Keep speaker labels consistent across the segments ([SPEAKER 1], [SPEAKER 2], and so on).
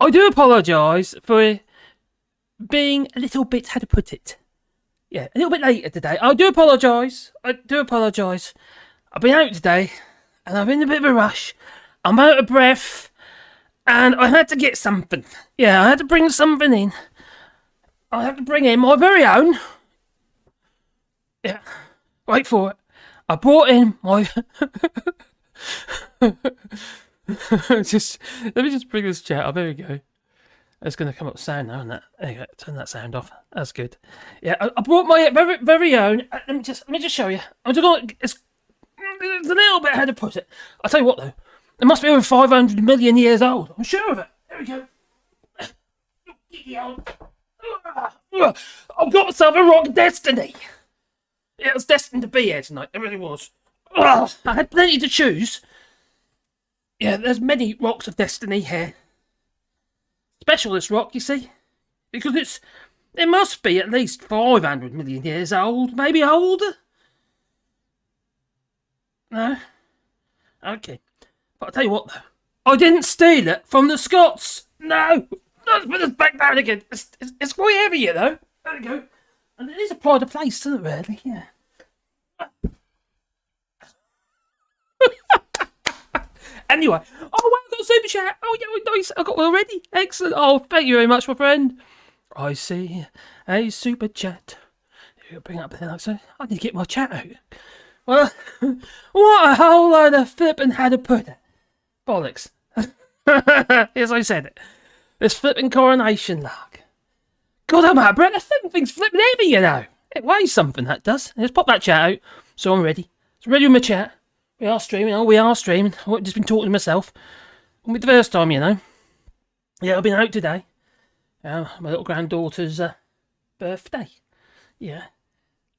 [SPEAKER 1] I do apologise for being a little bit, how to put it? Yeah, a little bit later today. I do apologise. I've been out today, and I'm in a bit of a rush. I'm out of breath, and I had to get something. Yeah, I had to bring something in. I had to bring in my very own. Yeah, wait for it. I brought in my... Let me just bring this chat up. There we go. It's going to come up with sound now, isn't it? There you go. Turn that sound off. That's good. Yeah, I brought my very own. Let me just show you. It's a little bit how to put it. I'll tell you what though. It must be over 500 million years old. I'm sure of it. There we go. I've got myself a rock destiny. It was destined to be here tonight. It really was. I had plenty to choose. Yeah, there's many rocks of destiny here. Special, this rock, you see, because it must be at least 500 million years old, maybe older. No? Okay. But I'll tell you what, though. I didn't steal it from the Scots. No! Let's put this back down again. It's quite heavy, you know. There we go. And it is a pride of place, isn't it, really? Yeah. Anyway. Oh, well, I got a super chat. Oh, yeah, nice. I got one already. Excellent. Oh, thank you very much, my friend. I see a super chat. You bring up there, like so. I need to get my chat out. Well, what a whole load of flipping how to put it. Bollocks. As I said it. This flipping coronation lark. God, I'm out of breath. That thing's flipping heavy, you know. It weighs something, that does. Let's pop that chat out. So I'm ready. So ready with my chat. We are streaming. Oh, we are streaming. I've just been talking to myself. Won't be the first time, you know. Yeah, I've been out today. My little granddaughter's birthday. Yeah.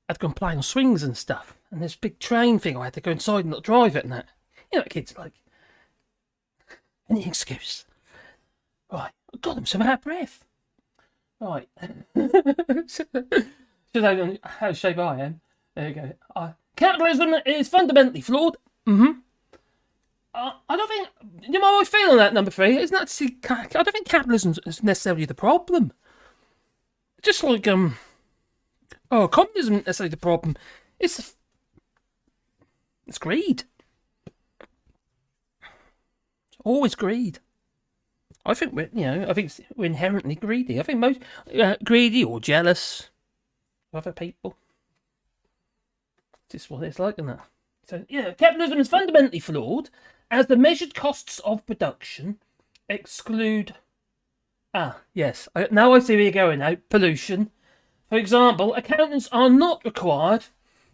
[SPEAKER 1] I'd go and play on swings and stuff. And this big train thing, I had to go inside and not drive it and that. You know what kids are like. Any excuse. Right. God, I'm so out of breath. Right. Should I how shape I am. There you go. Capitalism is fundamentally flawed. I don't think... You know how I feel on that, number 3? It's not... I don't think capitalism is necessarily the problem. Just like, communism isn't necessarily the problem. It's greed. It's always greed. I think we're inherently greedy. I think most... greedy or jealous of other people. Just what it's like, isn't it? So, yeah, capitalism is fundamentally flawed as the measured costs of production exclude... yes. Now I see where you're going now. Pollution. For example, accountants are not required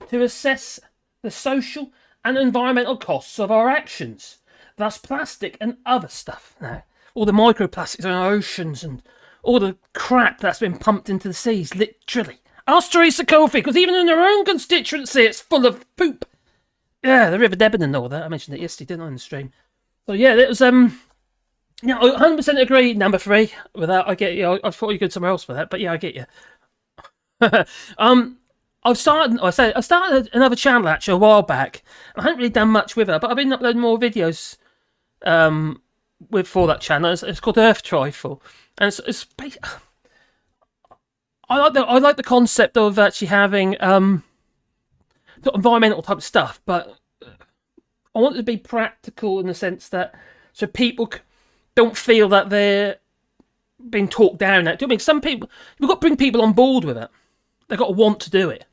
[SPEAKER 1] to assess the social and environmental costs of our actions. Thus, plastic and other stuff now. All the microplastics in our oceans and all the crap that's been pumped into the seas, literally. Our streets are coffee, because even in their own constituency, it's full of poop. Yeah, the River Deben and all that. I mentioned it yesterday, didn't I, on the stream? So yeah, it was I 100% agree. Number 3 with that. I get you. I thought you could somewhere else for that, but yeah, I get you. I started another channel actually a while back. I haven't really done much with it, but I've been uploading more videos for that channel. It's called Earth Trifle, and it's I like the concept of actually having environmental type of stuff, but I want it to be practical in the sense that so people don't feel that they're being talked down at. Do you know what I mean? Some people, we've got to bring people on board with it. They've got to want to do it.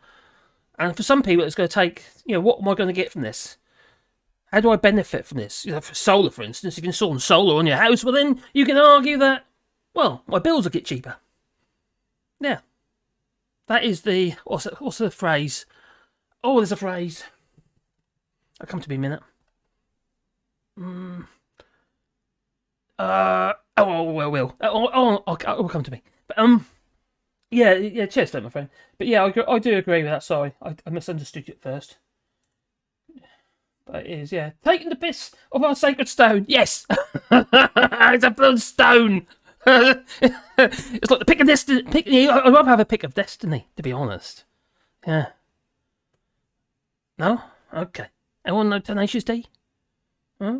[SPEAKER 1] And for some people, it's going to take, what am I going to get from this? How do I benefit from this? For solar, for instance, if you install solar on your house, well, then you can argue that, well, my bills will get cheaper. Yeah. That is the, what's the phrase? Oh, there's a phrase. I'll come to me in a minute. It'll come to me. But, yeah, cheers to that, my friend. But yeah, I do agree with that. Sorry, I misunderstood you at first. But it is, yeah. Taking the piss of our sacred stone. Yes! It's a blood stone! It's like the pick of destiny. I'd rather have a pick of destiny, to be honest. Yeah. No? Okay. Anyone know Tenacious D? Huh?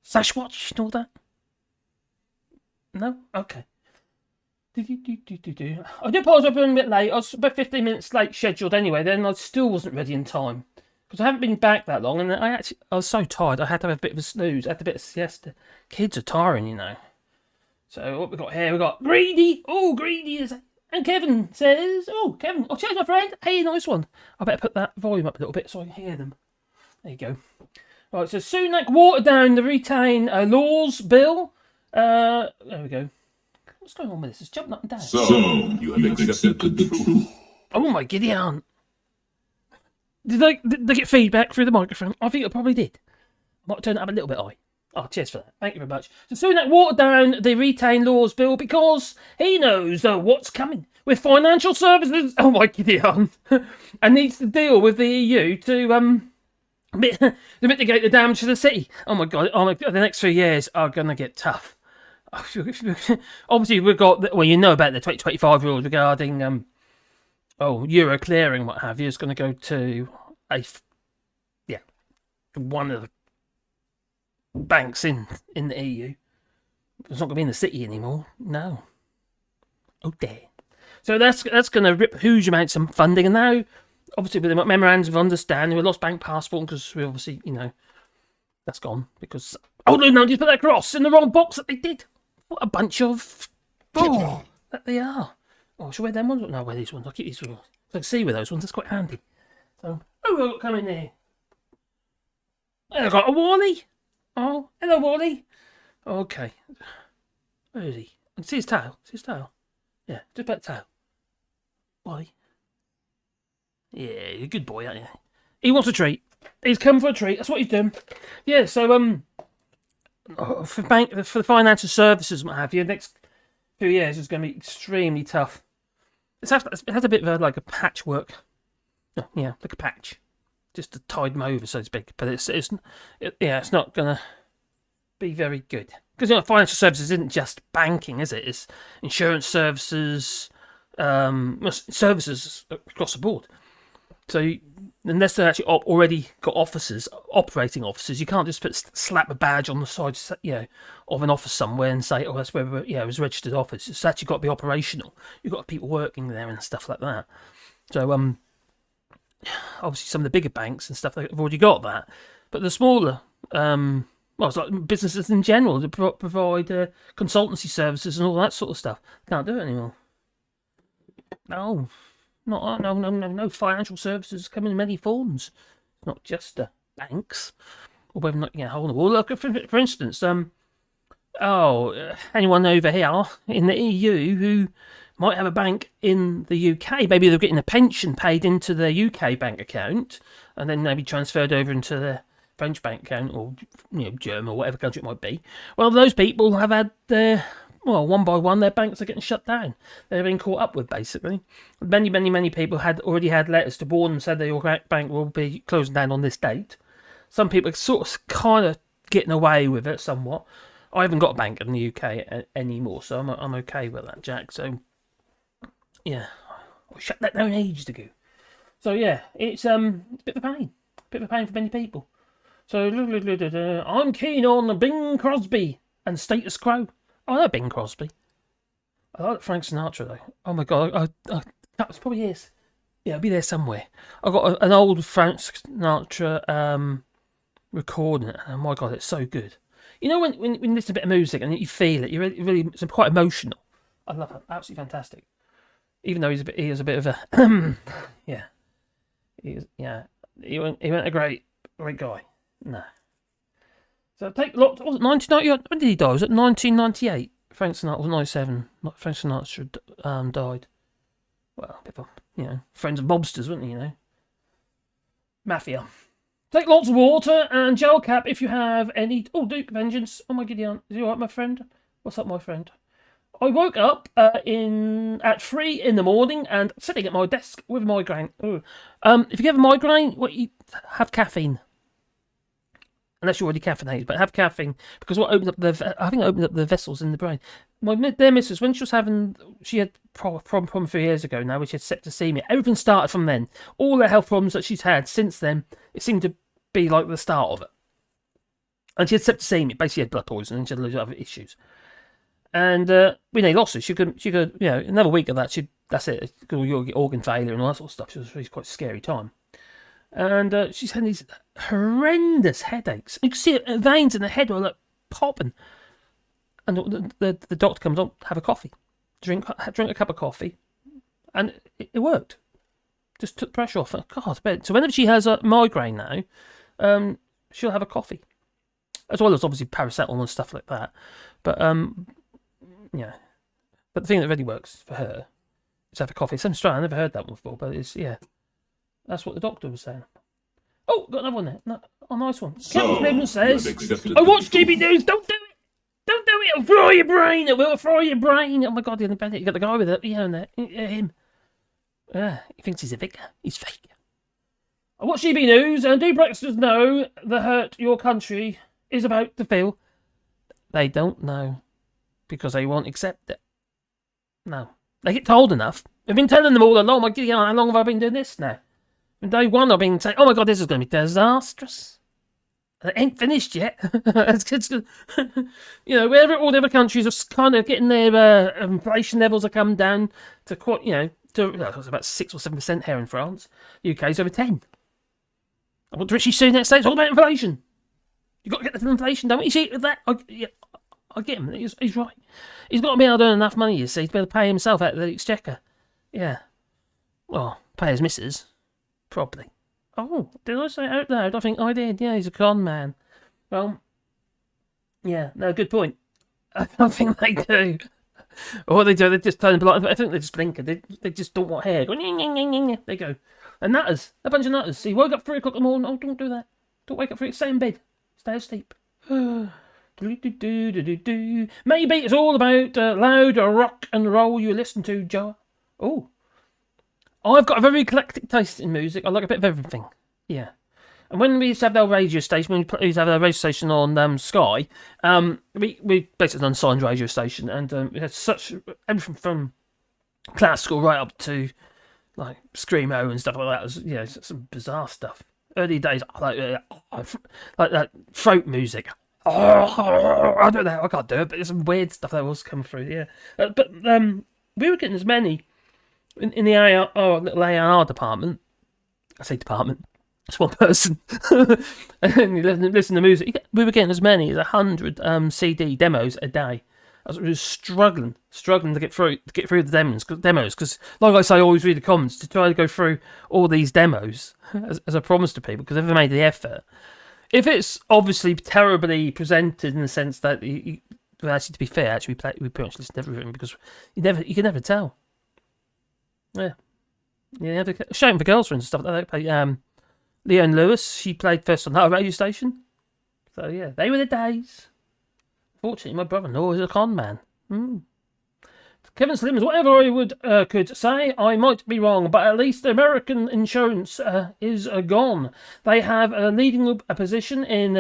[SPEAKER 1] Sasquatch and all that? No? Okay. I do apologise for being a bit late. I was about 15 minutes late scheduled anyway. Then I still wasn't ready in time. Because I haven't been back that long. And I was so tired. I had to have a bit of a snooze. I had a bit of a siesta. Kids are tiring, you know. So what we got here? We got Greedy. Oh, Greedy is... And Kevin says... Oh, Kevin. Oh, cheers, my friend. Hey, nice one. I better put that volume up a little bit so I can hear them. There you go. Right, so Sunak watered down the Retain Laws Bill. There we go. What's going on with this? It's jumping up and down.
[SPEAKER 2] So, you have accepted the truth.
[SPEAKER 1] Oh my Gideon. Did they get feedback through the microphone? I think it probably did. I might turn it up a little bit high. Oh, cheers for that. Thank you very much. So Sunak watered down the Retain Laws Bill because he knows what's coming with financial services. Oh my Gideon. And needs to deal with the EU to mitigate the damage to the city. Oh my God. The next 3 years are going to get tough. Obviously, we've got, well, you know about the 2025 rules regarding euro clearing, what have you. It's going to go to one of the banks in the EU. It's not going to be in the city anymore. No. Oh dear. So that's going to rip huge amounts of funding. And now, obviously, with the memorandum of understanding, we lost bank passport because we obviously, that's gone because no, just put that cross in the wrong box that they did. What a bunch of... Oh, that they are. Oh, should I wear them ones? No, I'll wear these ones. I'll keep these ones. I can see with those ones. That's quite handy. So, we've got coming here. I've got a Wally. Oh, hello, Wally. Okay. Where is he? I can see his tail. See his tail? Yeah, just about the tail. Wally. Yeah, you're a good boy, aren't you? He wants a treat. He's come for a treat. That's what he's doing. Yeah, so, for the financial services and what have you, the next few years is going to be extremely tough. It has a bit of a patchwork, like a patch, just to tide them over, so to speak. But it's not going to be very good because financial services isn't just banking, is it? It's insurance services, services across the board. So unless they've actually already got operating offices, you can't just slap a badge on the side, of an office somewhere and say, oh, that's where it was a registered office. It's actually got to be operational. You've got people working there and stuff like that. So obviously some of the bigger banks and stuff, they've already got that. But the smaller, it's like businesses in general that provide consultancy services and all that sort of stuff. Can't do it anymore. No. No financial services come in many forms. Not just banks. Or whether not, hold on. Well, look, for instance, anyone over here in the EU who might have a bank in the UK, maybe they're getting a pension paid into their UK bank account and then maybe transferred over into their French bank account or, German or whatever country it might be. Well, those people have had their... Well, one by one, their banks are getting shut down. They're being caught up with, basically. Many people had already had letters to warn them, said that your bank will be closing down on this date. Some people are sort of kind of getting away with it somewhat. I haven't got a bank in the UK anymore, so I'm okay with that, Jack. So, yeah, I shut that down ages ago. So, yeah, it's a bit of a pain. A bit of a pain for many people. So, I'm keen on Bing Crosby and Status Quo. I know Bing Crosby. I like Frank Sinatra, though. Oh, my God. That was probably his. Yeah, it'll be there somewhere. I've got an old Frank Sinatra recording it. Oh, my God, it's so good. You know when you listen to a bit of music and you feel it, it's quite emotional. I love it. Absolutely fantastic. Even though he is a bit of a... yeah. He wasn't a great guy. No. So take lots. Was it 1998? When did he die? Was it 1998? Frank Sinatra was 97. Frank Sinatra died. Well, a bit of, friends of mobsters, weren't he? Mafia. Take lots of water and gel cap if you have any. Oh, Duke Vengeance. Oh my Gideon, is you alright, my friend? What's up, my friend? I woke up at 3 in the morning and sitting at my desk with a migraine. Ooh. If you have a migraine, you have caffeine. Unless you're already caffeinated, but have caffeine because what opens up it opens up the vessels in the brain. My dear missus, when she had problem 3 years ago now, which had septicemia. Everything started from then. All the health problems that she's had since then, it seemed to be like the start of it. And she had septicemia, basically had blood poisoning, and she had loads of other issues. And we nearly lost her. She could, another week of that, that's it. You'll get organ failure and all that sort of stuff. It was really quite a scary time. And she's had these horrendous headaches. You can see her veins in the head were like popping. And the doctor comes on, have a coffee, drink a cup of coffee, and it worked. Just took the pressure off. God, so whenever she has a migraine now, she'll have a coffee, as well as obviously paracetamol and stuff like that. But yeah. But the thing that really works for her is have a coffee. It's some strange. I never heard that one before, but it's that's what the doctor was saying. Oh, got another one there. No, nice one. Capitalism says, I watch GB News. Don't do it. Don't do it. It'll fry your brain. It will fry your brain. Oh my God, you got the guy with it. Him. He thinks he's a vicar. He's fake. I watch GB News, and do Brexiters know the hurt your country is about to feel? They don't know, because they won't accept it. No. They get told enough. I've been telling them all along. How long have I been doing this now? From day one, I've been saying, oh my God, this is going to be disastrous. It ain't finished yet. Where all the other countries are kind of getting their inflation levels have come down to quite, to about 6 or 7% here in France. UK's over 10. What Richie Sunak says, it's all about inflation. You've got to get the inflation, don't you see with that? I get him. He's right. He's got to be able to earn enough money, you see, to be able to pay himself out of the exchequer. Yeah. Well, pay his missus. Probably. Oh, did I say it out loud? I think I did. Yeah, he's a con man. Well, yeah, no, good point. I think they do. Or what they do, they just turn polite. I think they just blink. They just don't want hair. They go. And nutters. A bunch of nutters. He woke up 3 o'clock in the morning. Oh, don't do that. Don't wake up 3. Stay in bed. Stay asleep. Maybe it's all about loud rock and roll you listen to, Joe. Oh. I've got a very eclectic taste in music. I like a bit of everything. Yeah. And when we used to have our radio station, when we used to have our radio station on Sky, we basically an unsigned radio station, and we had such everything from classical right up to like screamo and stuff like that. It was, some bizarre stuff. Early days, like that throat music. I don't know, I can't do it, but there's some weird stuff that was coming through. Yeah, but we were getting as many in the little A&R department. I say department. It's one person. And you listen to music. We were getting as many as 100 CD demos a day. I was struggling to get through the demos. Because, like I say, I always read the comments to try to go through all these demos as I promised to people, because I've made the effort. If it's obviously terribly presented in the sense that, actually, to be fair, we pretty much listen to everything, because you can never tell. Yeah. Shouting for Girls, for instance, stuff like that. Leon Lewis, she played first on her radio station. So, yeah, they were the days. Fortunately, my brother-in-law is a con man. Kevin Slims, whatever I could say, I might be wrong, but at least American insurance is gone. They have a leading position in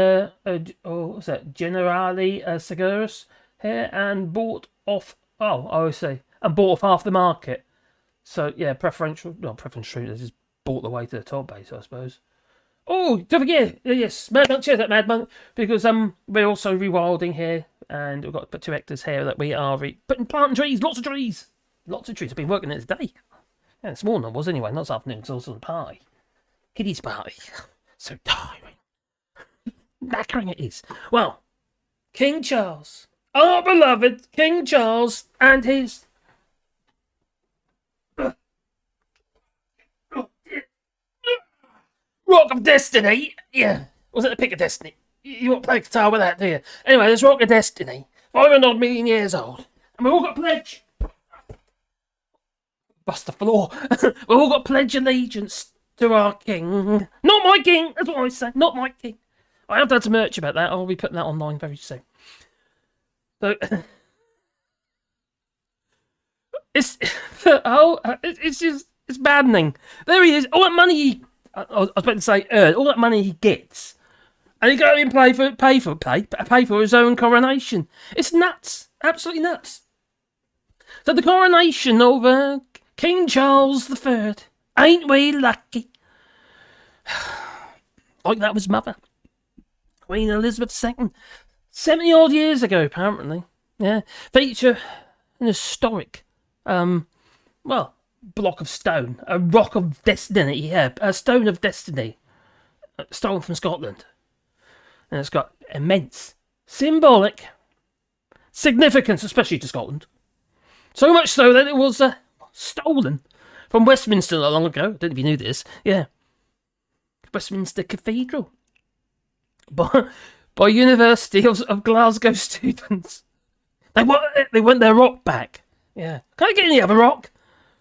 [SPEAKER 1] Generali Seguros here, and bought off half the market. So yeah, preferential treatment is bought the way to the top base, I suppose. Oh, don't forget, yes, Mad Monk, cheers that Mad Monk, because we're also rewilding here, and we've got 2 hectares here that we are planting trees, lots of trees. I've been working it today. Yeah, this morning I was anyway, not this afternoon, because I was on a party. Kiddies party. So tiring. Knackering it is. Well, King Charles, our beloved King Charles, and his... Rock of Destiny! Yeah. Was it the Pick of Destiny? You want to play guitar with that, do you? Anyway, this Rock of Destiny. 500 million years old. And we've all got pledge. Bust the floor. We've all got pledge allegiance to our king. Not my king! That's what I say. Not my king. I have done some merch about that. I'll be putting that online very soon. So... It's maddening. There he is. All that money I was about to say, all that money he gets, and he go and pay for his own coronation. It's nuts, absolutely nuts. So the coronation of King Charles III, ain't we lucky? Like that was mother, Queen Elizabeth II, 70 odd years ago, apparently. Yeah, feature an historic, block of stone, a rock of destiny. Yeah, a stone of destiny, stolen from Scotland, and it's got immense symbolic significance, especially to Scotland. So much so that it was stolen from Westminster not long ago. I don't know if you knew this. Yeah, Westminster Cathedral by University of Glasgow students. They want their rock back. Yeah, can't get any other rock.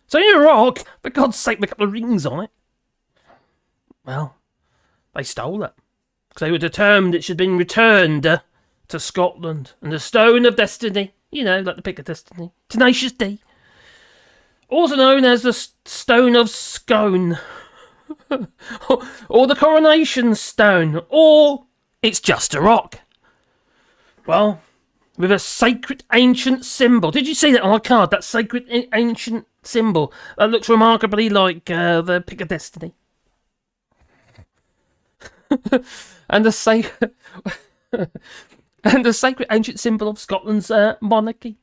[SPEAKER 1] So you a rock, for God's sake, with a couple of rings on it. Well, they stole it because they were determined it should have been returned to Scotland. And the Stone of Destiny, you know, like the pick of destiny, Tenacious D, also known as the Stone of Scone, or the Coronation Stone, or it's just a rock. Well, with a sacred ancient symbol. Did you see that on a card? That sacred ancient symbol that looks remarkably like the pick of destiny. and the sacred ancient symbol of Scotland's monarchy.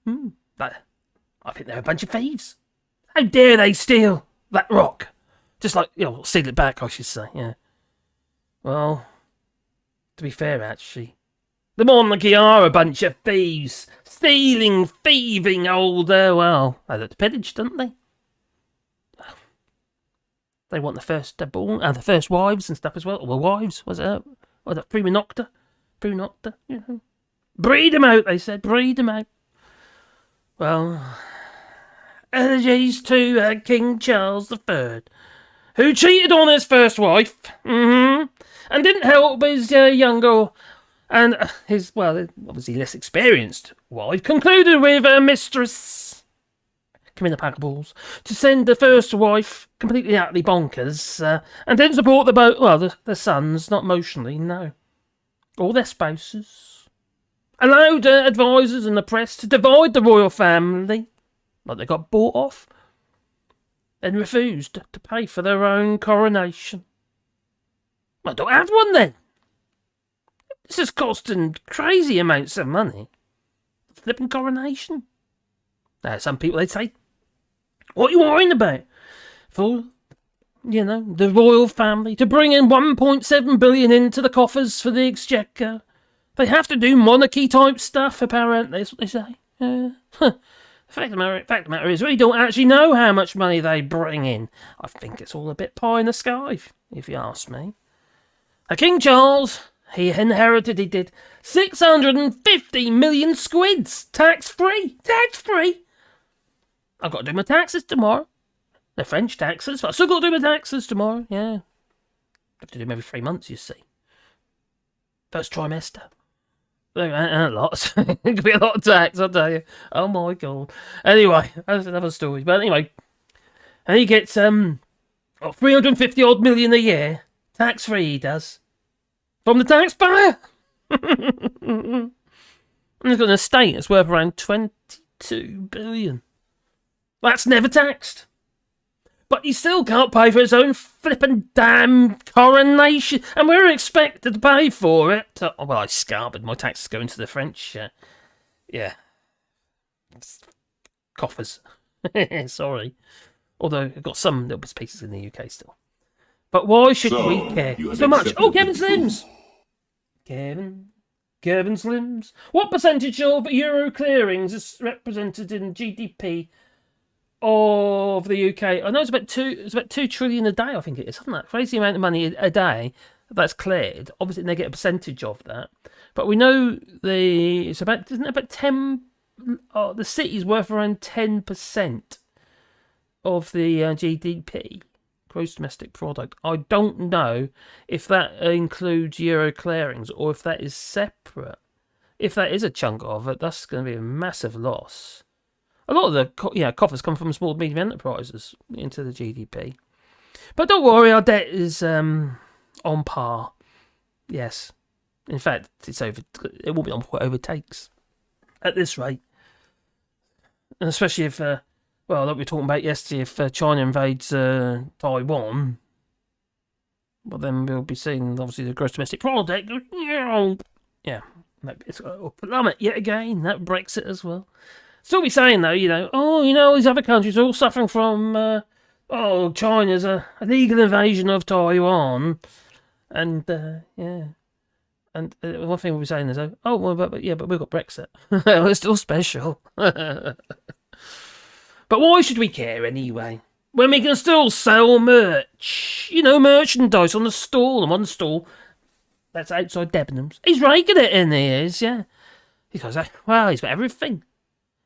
[SPEAKER 1] I think they're a bunch of thieves. How dare they steal that rock? Just like, steal it back, I should say, yeah. Well, to be fair, actually, the monarchy are a bunch of thieves. Stealing, thieving old, they look to pillage, don't they? They want the first born, and the first wives and stuff as well. Well, wives, was it? Was it prima nocta? Prima nocta, you know. Breed them out, they said, breed them out. Well, elegies to King Charles III, who cheated on his first wife, and didn't help his younger and his, obviously less experienced wife, concluded with a mistress, Camilla Packables, to send the first wife completely utterly bonkers, and didn't support the sons, not emotionally, no, or their spouses. Allowed advisors and the press to divide the royal family, like they got bought off, and refused to pay for their own coronation. Well, don't have one then. This is costing crazy amounts of money. Flipping coronation. Now, some people, they'd say, what are you worrying about? For, the royal family to bring in 1.7 billion into the coffers for the exchequer. They have to do monarchy-type stuff, apparently, that's what they say. The fact of the matter is, we don't actually know how much money they bring in. I think it's all a bit pie in the sky, if you ask me. King Charles, he did 650 million squids, tax-free. Tax-free! I've got to do my taxes tomorrow. They're French taxes, but I've still got to do my taxes tomorrow, yeah. I have to do them every 3 months, you see. First trimester. A lot. It could be a lot of tax, I'll tell you. Oh my God. Anyway, that's another story. But anyway, and he gets 350 odd million a year, tax free. He does, from the taxpayer. And he's got an estate that's worth around 22 billion. That's never taxed. But he still can't pay for his own flippin' damn coronation. And we're expected to pay for it. I scarpered. My taxes go into the French. Coffers. Sorry. Although I've got some little bits pieces in the UK still. But why should we care so much? Oh, Kevin Slims! Kevin Slims. What percentage of euro clearings is represented in GDP of the UK? I know it's about 2 trillion a day, I think it is, isn't that? Crazy amount of money a day that's cleared. Obviously they get a percentage of that. But we know isn't it about 10, the city's worth around 10% of the GDP, gross domestic product. I don't know if that includes euro clearings or if that is separate. If that is a chunk of it, that's going to be a massive loss. A lot of the coffers come from small and medium enterprises into the GDP. But don't worry, our debt is on par. Yes. In fact, it will be on what overtakes at this rate. And especially if, like we were talking about yesterday, if China invades Taiwan, well, then we'll be seeing, obviously, the gross domestic product. Yeah. It's got plummet yet again. That Brexit as well. Still be saying though, these other countries are all suffering from, China's illegal invasion of Taiwan, and yeah. And one thing we'll be saying is, but we've got Brexit. It's still special. But why should we care anyway? When we can still sell merch. Merchandise on the stall. And one stall that's outside Debenhams. He's raking it in, he is, yeah. He goes, he's got everything.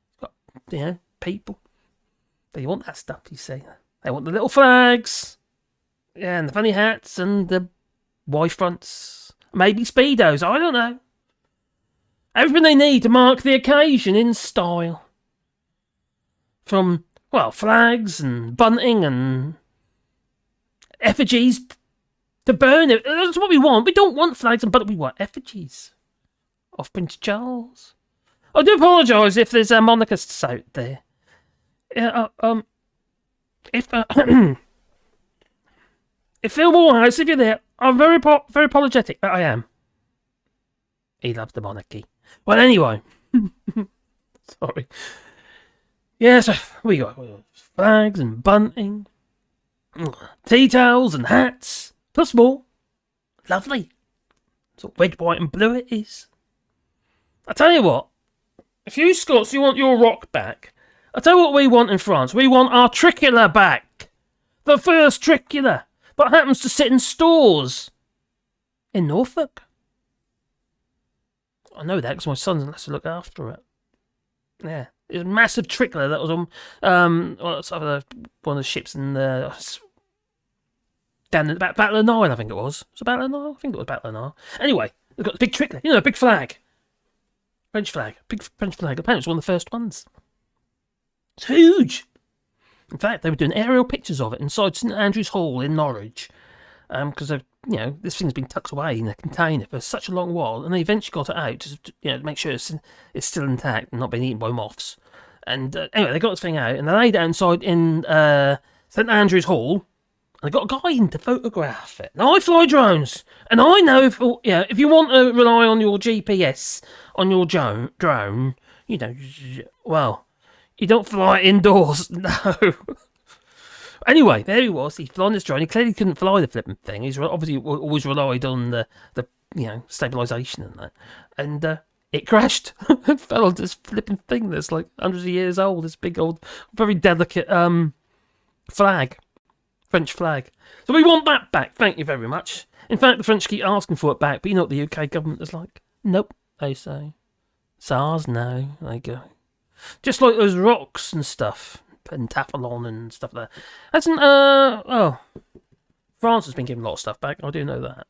[SPEAKER 1] He's got, people. They want that stuff, you see. They want the little flags. Yeah, and the funny hats and the Y-fronts. Maybe Speedos, I don't know. Everything they need to mark the occasion in style. From, flags and bunting and effigies to burn it. That's what we want. We don't want flags and bunting, we want effigies of Prince Charles. I do apologise if there's monarchists out there. Yeah, if Phil Morehouse, if you're there, I'm very apologetic, but I am. He loves the monarchy. Well, anyway. Sorry. Yeah, so we got flags and bunting, tea towels and hats, plus more. Lovely. It's all red, white and blue it is. I tell you what, if you Scots, you want your rock back, I tell you what we want in France. We want our tricolour back. The first tricolour that happens to sit in stores in Norfolk. I know that because my son has to look after it. Yeah, it was a massive tricolour that was on one of the ships in the down in the Battle of the Nile. I think it was. Was it Battle of the Nile? I think it was Battle of the Nile. Anyway, they've got the big tricolour. A big flag, French flag, big French flag. Apparently, it was one of the first ones. It's huge. In fact, they were doing aerial pictures of it inside St Andrew's Hall in Norwich, because this thing's been tucked away in a container for such a long while, and they eventually got it out to make sure it's still intact and not being eaten by moths. And anyway, they got this thing out and they laid it outside in St Andrew's Hall, and they got a guy in to photograph it. Now I fly drones, and I know if you want to rely on your GPS on your drone, you don't fly it indoors, no. Anyway, there he was. He's flying this drone. He clearly couldn't fly the flipping thing. He's obviously always relied on the stabilisation and that. And it crashed. It fell on this flipping thing that's like hundreds of years old. This big old, very delicate flag. French flag. So we want that back. Thank you very much. In fact, the French keep asking for it back, but you know what the UK government is like? Nope, they say. SARS, no. They go. Just like those rocks and stuff. Pentathlon and stuff like that. France has been given a lot of stuff back. I do know that.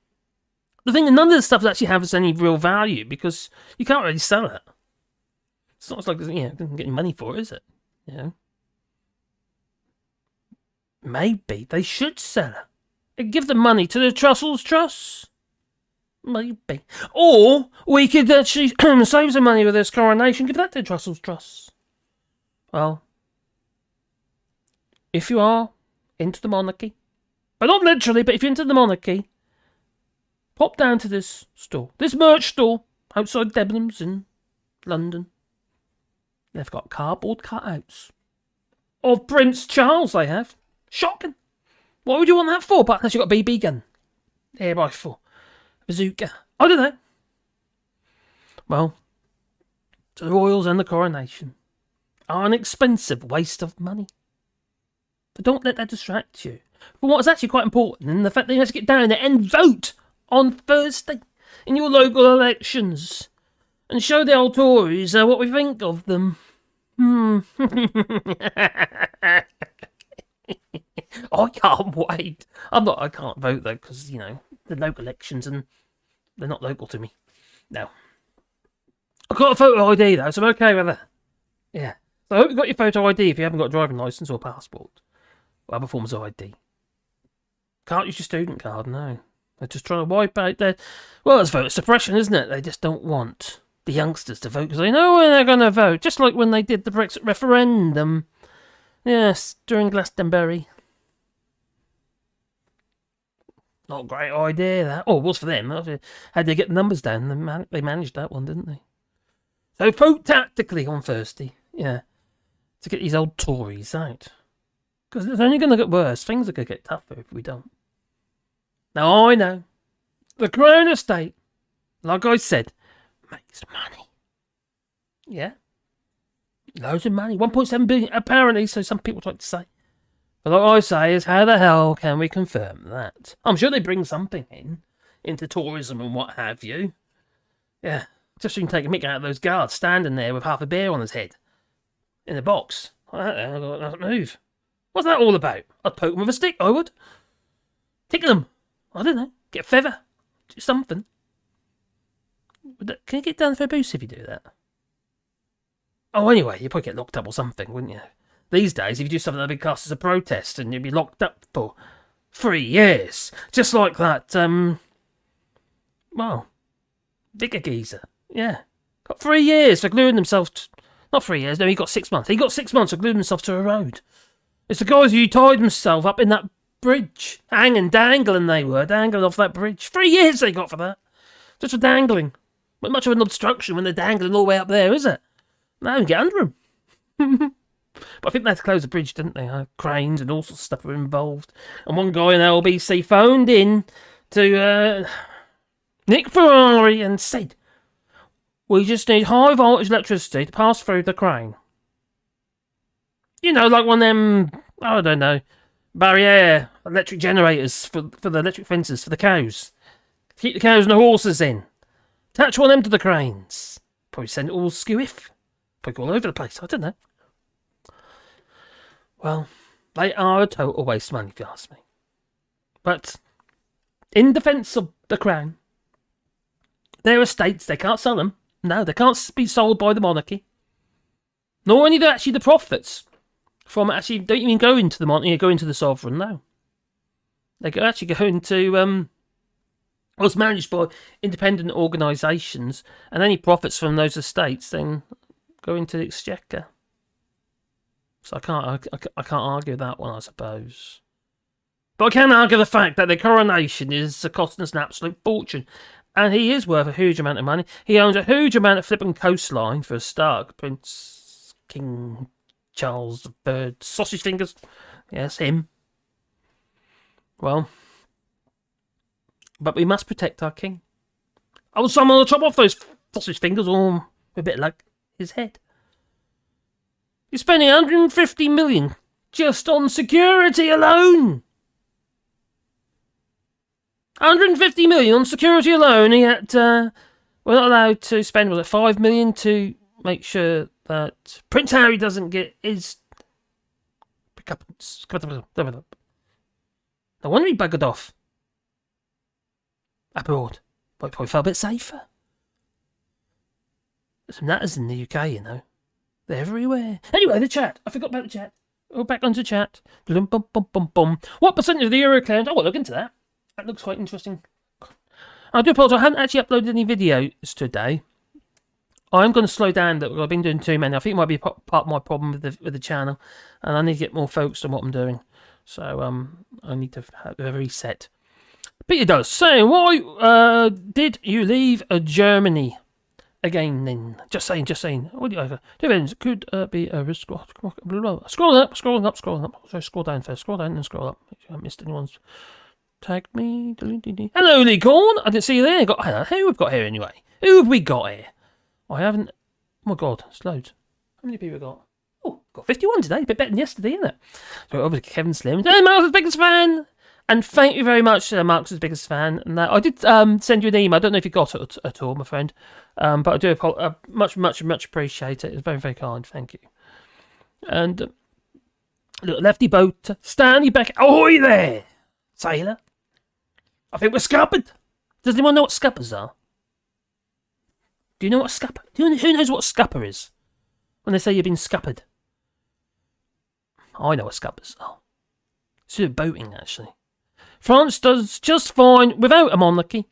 [SPEAKER 1] The thing is, none of the stuff actually has any real value because you can't really sell it. It's not like you can get any money for it, is it? Maybe they should sell it and give the money to the Trussell's Trust. Maybe. Or we could actually save some money with this coronation, give that to the Trussell's Trust. Well, if you are into the monarchy, but not literally, but if you're into the monarchy, pop down to this store, this merch store outside Debenhams in London. They've got cardboard cutouts of Prince Charles. They have. Shocking. What would you want that for? But unless you've got a BB gun, air rifle, bazooka. I don't know. Well, to the royals and the coronation are an expensive waste of money. But don't let that distract you from what is actually quite important, and the fact that you have to get down there and vote on Thursday in your local elections and show the old Tories what we think of them. I can't wait. I can't vote though because the local elections and they're not local to me. No. I've got a photo ID though, so I'm okay with that. Yeah. So I hope you've got your photo ID if you haven't got a driving licence or passport. Or other forms of ID. Can't use your student card, no. They're just trying to wipe out their... Well, it's voter suppression, isn't it? They just don't want the youngsters to vote because they know when they're going to vote. Just like when they did the Brexit referendum. Yes, during Glastonbury. Not a great idea, that. Oh, it was for them. How'd they get the numbers down? They managed that one, didn't they? So vote tactically on Thursday. Yeah. To get these old Tories out. Because it's only going to get worse. Things are going to get tougher if we don't. Now, I know. The Crown Estate, like I said, makes money. Yeah? Loads of money. 1.7 billion, apparently, so some people like to say. But like I say, is how the hell can we confirm that? I'm sure they bring something into tourism and what have you. Yeah, just so you can take a mick out of those guards standing there with half a beer on his head. In a box. Like that, I've got to move. What's that all about? I'd poke them with a stick, I would. Tickle them. I don't know. Get a feather. Do something. Can you get done for a boost if you do that? Oh, anyway, you'd probably get locked up or something, wouldn't you? These days, if you do something that'd be cast as a protest, and you'd be locked up for 3 years. Just like that, bigger geezer. Yeah. Got 3 years for gluing themselves not 3 years, no, he got 6 months. He got 6 months for gluing himself to a road. It's the guys who tied themselves up in that bridge. Dangling they were, dangling off that bridge. 3 years they got for that. Just for dangling. Not much of an obstruction when they're dangling all the way up there, is it? No, you get under them. But I think they had to close the bridge, didn't they? Cranes and all sorts of stuff were involved. And one guy in LBC phoned in to Nick Ferrari and said, we just need high voltage electricity to pass through the crane. You know, like one of them, I don't know, barrier electric generators for the electric fences for the cows. Keep the cows and the horses in. Attach one of them to the cranes. Probably send it all skew-if. Probably all over the place, I don't know. Well, they are a total waste of money, if you ask me. But, in defence of the Crown, their estates, they can't sell them. No, they can't be sold by the monarchy. Nor any of the profits from actually, don't even go into the monarchy, go into the sovereign, no. They actually go into, was managed by independent organisations, and any profits from those estates then go into the exchequer. So I can't argue that one, I suppose. But I can argue the fact that the coronation is costing us an absolute fortune. And he is worth a huge amount of money. He owns a huge amount of flipping coastline for a start. Prince King Charles III. Sausage fingers. Yes, him. Well. But we must protect our king. Oh, someone will chop off those sausage fingers or a bit like his head. You're spending 150 million just on security alone. 150 million on security alone. He had, we're not allowed to spend, was it 5 million to make sure that Prince Harry doesn't get his. No wonder he buggered off abroad. But he probably felt a bit safer. There's some natters in the UK, you know. They're everywhere. Anyway, the chat. I forgot about the chat. Oh, back onto chat. Bum, bum, bum, bum, bum. What percentage of the Euro claims? Oh, we'll look into that. That looks quite interesting. I do apologise. I haven't actually uploaded any videos today. I'm going to slow down. That I've been doing too many. I think it might be part of my problem with the channel, and I need to get more focused on what I'm doing. So I need to have a reset. Peter does. So, why did you leave Germany? Again, then, just saying. What do you think? Could be a risk. Scroll up. So scroll down first. Scroll down and scroll up. Make sure I haven't missed anyone's. Tag me. Hello, Lee Corn. I didn't see you there. Who have got here anyway? Who have we got here? I haven't. Oh my God, it's loads. How many people have got? Oh, got 51 today. A bit better than yesterday, isn't it? So over to Kevin Slim. Hey, Mark's biggest fan. And thank you very much, Mark's biggest fan. And I did send you an email. I don't know if you got it at all, my friend. But I do much appreciate it. It's very, very kind. Thank you. And little lefty boat, Stanley Beck. Ahoy there, sailor. I think we're scuppered. Does anyone know what scuppers are? Do you know what a scupper? Who knows what a scupper is? When they say you've been scuppered. I know what scuppers are. It's sort of boating, actually. France does just fine without a monarchy.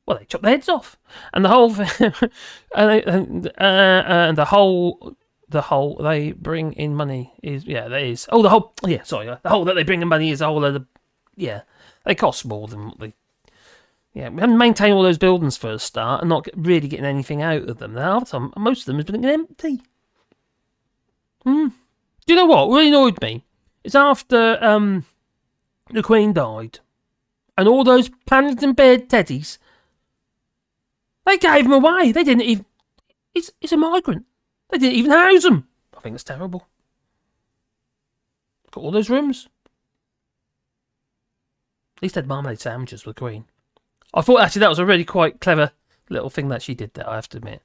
[SPEAKER 1] Well, they chop their heads off, and the whole, and the whole they bring in money is the whole that they bring in money is a whole of the They cost more than what they... Yeah, we haven't maintained all those buildings for a start and not really getting anything out of them. Most of them have been empty. Do you know what really annoyed me? It's after the Queen died and all those Paddington Bear teddies, they gave them away. They didn't even... It's a migrant. They didn't even house them. I think it's terrible. Got all those rooms. At least they had marmalade sandwiches with the Queen. I thought actually that was a really quite clever little thing that she did there, I have to admit.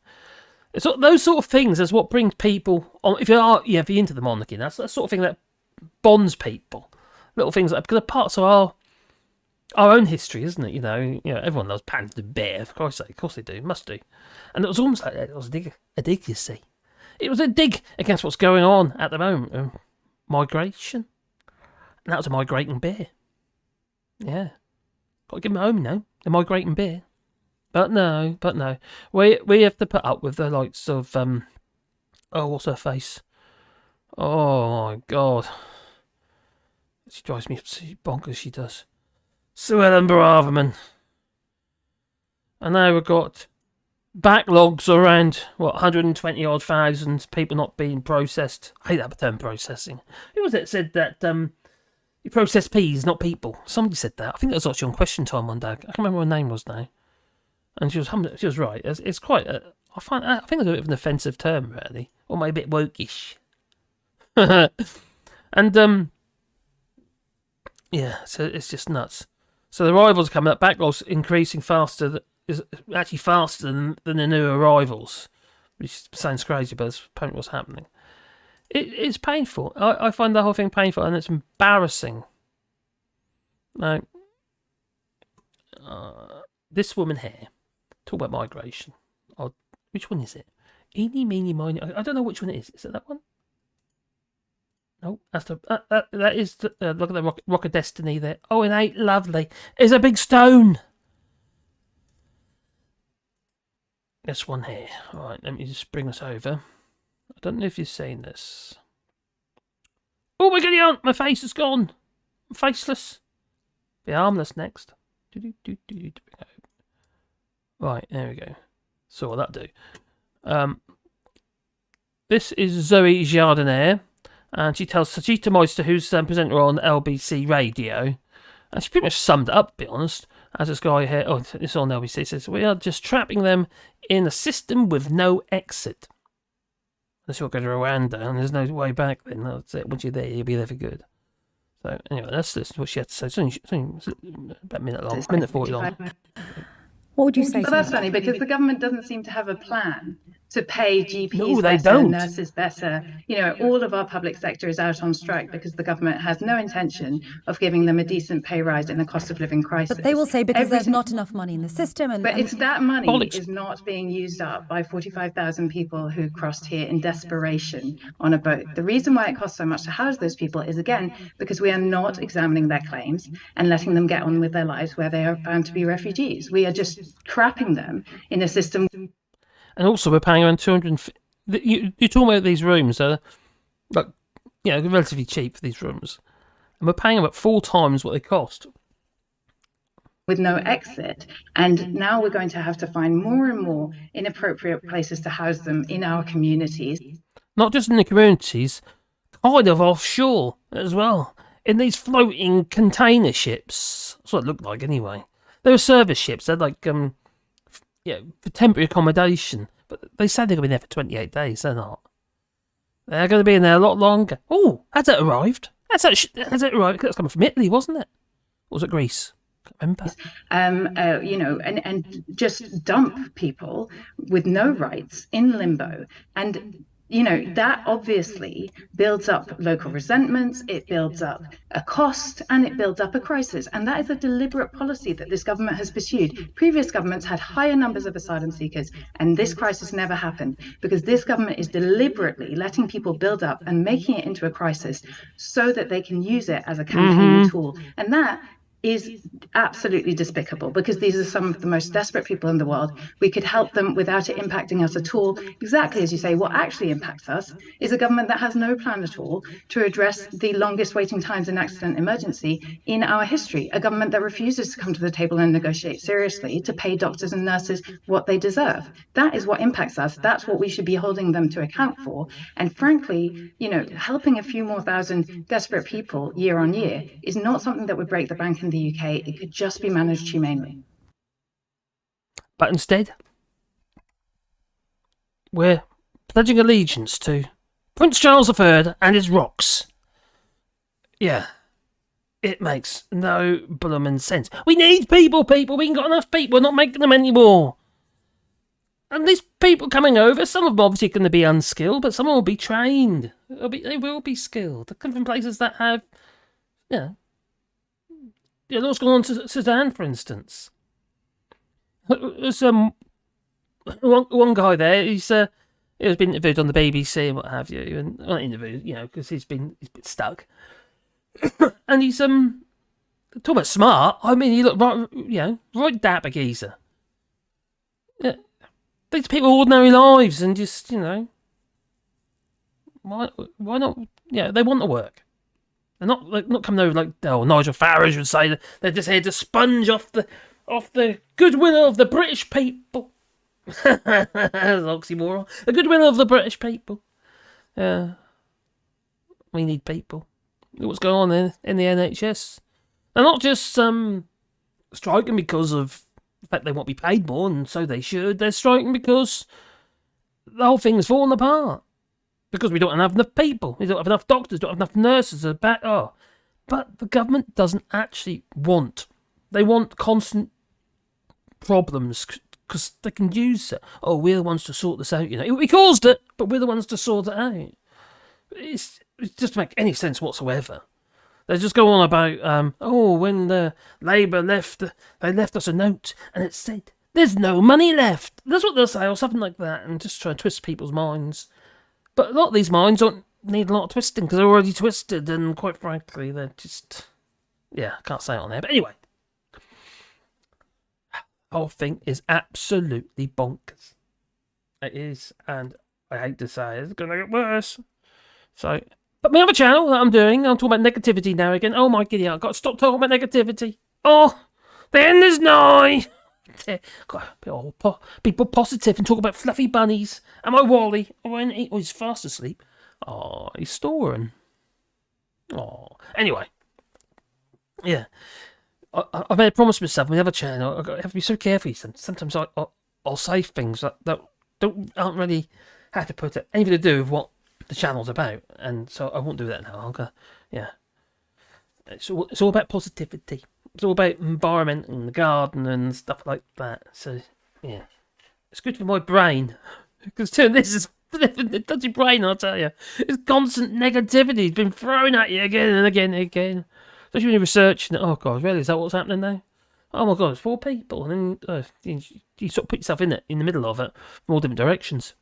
[SPEAKER 1] It's those sort of things is what brings people on. If you're into the monarchy, that's the sort of thing that bonds people. Little things like, because they're parts of our own history, isn't it? You know, everyone loves Paddington Bear, for Christ's sake. Of course they do, must do. And it was almost like it was a dig, you see. It was a dig against what's going on at the moment. Migration. And that was a migrating bear. Yeah. Got to give them a home, you know. The migrating bear. But no. We have to put up with the likes of, what's her face? Oh, my God. She drives me bonkers, she does. Sue Ellen Braverman. And now we've got backlogs around, 120 odd thousand people not being processed. I hate that term, processing. Who was it said that you process peas, not people? Somebody said that. I think that was actually on Question Time one day. I can't remember what her name was now. And she was right. It's quite I think it's a bit of an offensive term, really. Or maybe a bit wokish. And yeah, so it's just nuts. So the arrivals are coming up, backlogs increasing faster, is actually faster than the new arrivals, which sounds crazy, but that's apparently what's happening. It's painful. I find the whole thing painful, and it's embarrassing. Now, this woman here, talk about migration. Which one is it? Eeny, meeny, miny. I don't know which one it is. Is it that one? No, that's that is the, look at the rock of destiny there. Oh, it ain't lovely. It's a big stone. This one here. All right, let me just bring this over. I don't know if you've seen this. Oh my God, my face is gone. I'm faceless. Be armless next. Right, there we go. So what that do? This is Zoe Jardinier. And she tells Sajita Moister, who's presenter on LBC Radio, and she pretty much summed it up, to be honest, as this guy here, this on LBC, says, we are just trapping them in a system with no exit. Unless you'll go to Rwanda, and there's no way back then. That's it. Once you're there, you'll be there for good. So, anyway, that's what she had to say. It's only about a minute long, minute 40 long.
[SPEAKER 3] What would you say?
[SPEAKER 4] Well, that's funny because the government doesn't seem to have a plan to pay GPs
[SPEAKER 1] they
[SPEAKER 4] better,
[SPEAKER 1] don't.
[SPEAKER 4] nurses better. All of our public sector is out on strike because the government has no intention of giving them a decent pay rise in a cost of living crisis.
[SPEAKER 3] But they will say because there's not enough money in the system.
[SPEAKER 4] But it's that money
[SPEAKER 1] bollocks.
[SPEAKER 4] is not being used up by 45,000 people who crossed here in desperation on a boat. The reason why it costs so much to house those people is, again, because we are not examining their claims and letting them get on with their lives where they are bound to be refugees. We are just trapping them in a system.
[SPEAKER 1] And also, we're paying around 200. You're talking about these rooms, relatively cheap for these rooms, and we're paying about 4 times what they cost.
[SPEAKER 4] With no exit, and now we're going to have to find more and more inappropriate places to house them in our communities.
[SPEAKER 1] Not just in the communities, kind of offshore as well, in these floating container ships. That's what it looked like, anyway. They were service ships. They're like for temporary accommodation, but they say they're going to be there for 28 days. They're not. They're going to be in there a lot longer. Oh, has it arrived? Has it arrived? That's coming from Italy, wasn't it? Or was it Greece? I can't remember.
[SPEAKER 4] And just dump people with no rights in limbo. And that obviously builds up local resentments, it builds up a cost, and it builds up a crisis. And that is a deliberate policy that this government has pursued. Previous governments had higher numbers of asylum seekers, and this crisis never happened because this government is deliberately letting people build up and making it into a crisis so that they can use it as a campaign tool. And that is absolutely despicable, because these are some of the most desperate people in the world. We could help them without it impacting us at all. Exactly as you say, what actually impacts us is a government that has no plan at all to address the longest waiting times in accident emergency in our history, a government that refuses to come to the table and negotiate seriously to pay doctors and nurses what they deserve. That is what impacts us. That's what we should be holding them to account for. And frankly, helping a few more thousand desperate people year on year is not something that would break the bank in the UK. It could just be managed humanely.
[SPEAKER 1] But instead, we're pledging allegiance to Prince Charles III and his rocks. Yeah. It makes no blooming sense. We need people. We ain't got enough people. We're not making them anymore. And these people coming over, some of them obviously going to be unskilled, but some will be trained. They will be skilled. They come from places that have, what's going on to Sudan, for instance. There's one guy there. He's been interviewed on the BBC and what have you, and not interviewed, because he's been stuck. And he's talking about smart. I mean, he looked right dapper geezer. Yeah. These people ordinary lives and just, why not? Yeah, they want to work. They're not coming over like Nigel Farage would say. They're just here to sponge off the goodwill of the British people. That's an oxymoron. The goodwill of the British people. Yeah, we need people. What's going on in the NHS? They're not just striking because of the fact they want to be paid more, and so they should. They're striking because the whole thing's falling apart. Because we don't have enough people. We don't have enough doctors, don't have enough nurses. But the government doesn't actually want. They want constant problems because they can use it. Oh, we're the ones to sort this out, We caused it, but we're the ones to sort it out. It doesn't make any sense whatsoever. They just go on about, when the Labour left, they left us a note, and it said, there's no money left. That's what they'll say, or something like that, and just try and twist people's minds. But a lot of these minds don't need a lot of twisting, because they're already twisted, and quite frankly, they're just... Yeah, I can't say it on there, but anyway. The whole thing is absolutely bonkers. It is, and I hate to say it, it's going to get worse. So... But my other channel that I'm doing, I'm talking about negativity now again. Oh my giddy, I've got to stop talking about negativity. Oh, the end is nigh. People positive and talk about fluffy bunnies. And my Wally, he's fast asleep. Oh, he's snoring. Oh, anyway. Yeah. I made a promise to myself on the other channel. I have to be so careful. Sometimes I'll say things that aren't really have to put anything to do with what the channel's about, and so I won't do that now. It's all about positivity. It's all about environment and the garden and stuff like that. So yeah, it's good for my brain because this is the dodgy brain. I'll tell you, it's constant negativity. It's been thrown at you again and again and again. Especially when you're researching it. Oh god, really? Is that what's happening now? Oh my god, it's 4 people, and then you sort of put yourself in the middle of it, from all different directions.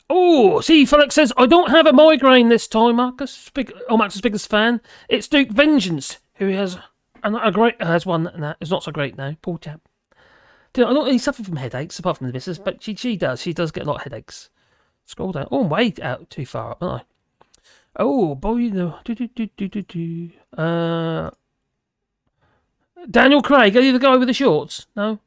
[SPEAKER 1] Oh, see, Felix says, I don't have a migraine this time, Marcus. Marcus' biggest fan. It's Duke Vengeance, who has one that is not so great now. Poor chap. I don't really suffer from headaches, apart from the missus, but she does. She does get a lot of headaches. Scroll down. Oh, I'm way out too far up, aren't I? Oh, boy, no. Daniel Craig, are you the guy with the shorts? No?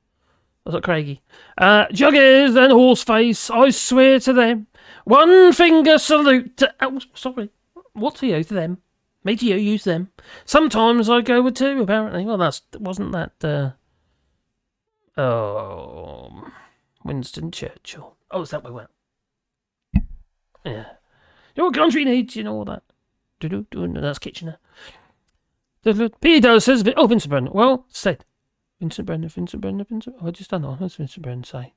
[SPEAKER 1] Was that Craigie? Juggies and Horseface, I swear to them. One finger salute to... Oh, sorry. What to you, to them? Me to you, use them. Sometimes I go with two, apparently. Well, wasn't that... Winston Churchill. Oh, is that where we went? Yeah. Your country needs, all that. That's Kitchener. Peter says... Oh, Vincent Brennan. Well said. Vincent Brennan. Oh, I just don't know. What's Vincent Brennan say?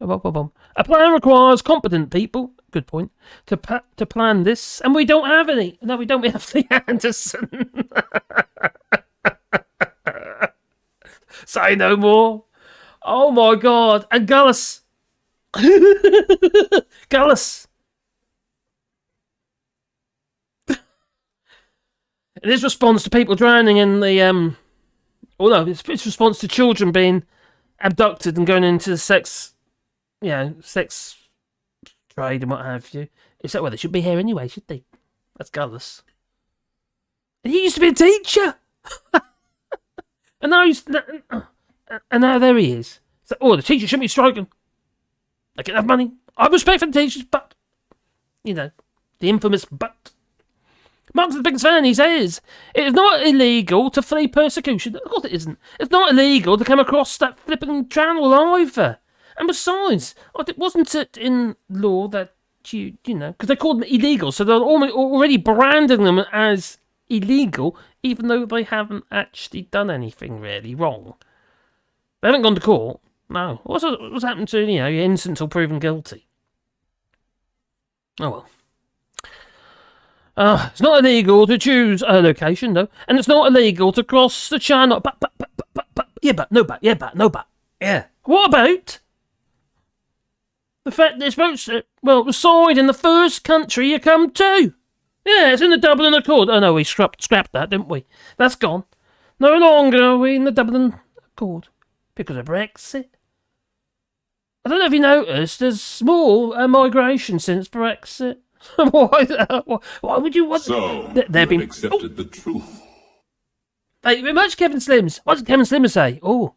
[SPEAKER 1] A plan requires competent people. Good point. To plan this, and we don't have any. No, we don't. We have Lee Anderson. Say no more. Oh my God! And Gallus. Gallus. In his response to people drowning in the Oh no, it's response to children being abducted and going into sex trade and what have you. It's like, well, they should be here anyway, should they? That's gutless. And he used to be a teacher, and now there he is. It's like, oh, the teacher shouldn't be striking. They get enough money. I have respect for the teachers, but the infamous but. Mark's the biggest fan. He says it is not illegal to flee persecution. Of course, it isn't. It's not illegal to come across that flipping channel either. And besides, wasn't it in law that because they called them illegal, so they're already branding them as illegal, even though they haven't actually done anything really wrong. They haven't gone to court. No. What's happened to you're innocent until proven guilty? Oh well. It's not illegal to choose a location, though, and it's not illegal to cross the channel. But. Yeah. What about the fact that it's supposed to, reside in the first country you come to? Yeah, it's in the Dublin Accord. Oh no, we scrapped that, didn't we? That's gone. No longer are we in the Dublin Accord because of Brexit. I don't know if you noticed, there's small migration since Brexit. Why would you want...
[SPEAKER 2] So,
[SPEAKER 1] they've been
[SPEAKER 2] accepted the truth.
[SPEAKER 1] Thank you very much, Kevin Slims. What did Kevin Slims say? Oh,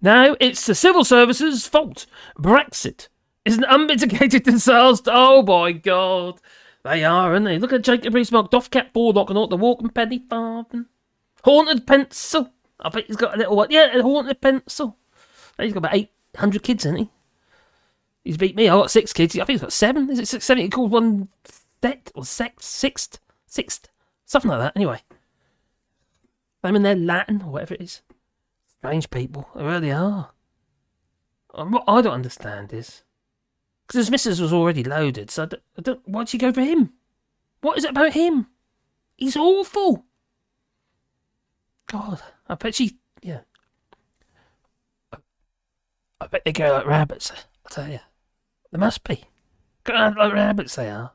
[SPEAKER 1] now it's the civil service's fault. Brexit is an unmitigated disaster. Oh my God. They are, aren't they? Look at Jacob Rees-Mogg, Doffcat Borlock and all the Walking Penny Farthing. Haunted Pencil. I bet he's got a little one. Yeah, a Haunted Pencil. He's got about 800 kids, hasn't he? He's beat me. I've got 6 kids. I think he's got 7. Is it 6, 7? He called one set or sixth? Something like that. Anyway. I'm in their Latin or whatever it is. Strange people. They really are. What I don't understand is, because his missus was already loaded, so I don't. Why'd she go for him? What is it about him? He's awful. God, I bet she. Yeah. I bet they go like rabbits. I tell you. There must be. Like rabbits they are.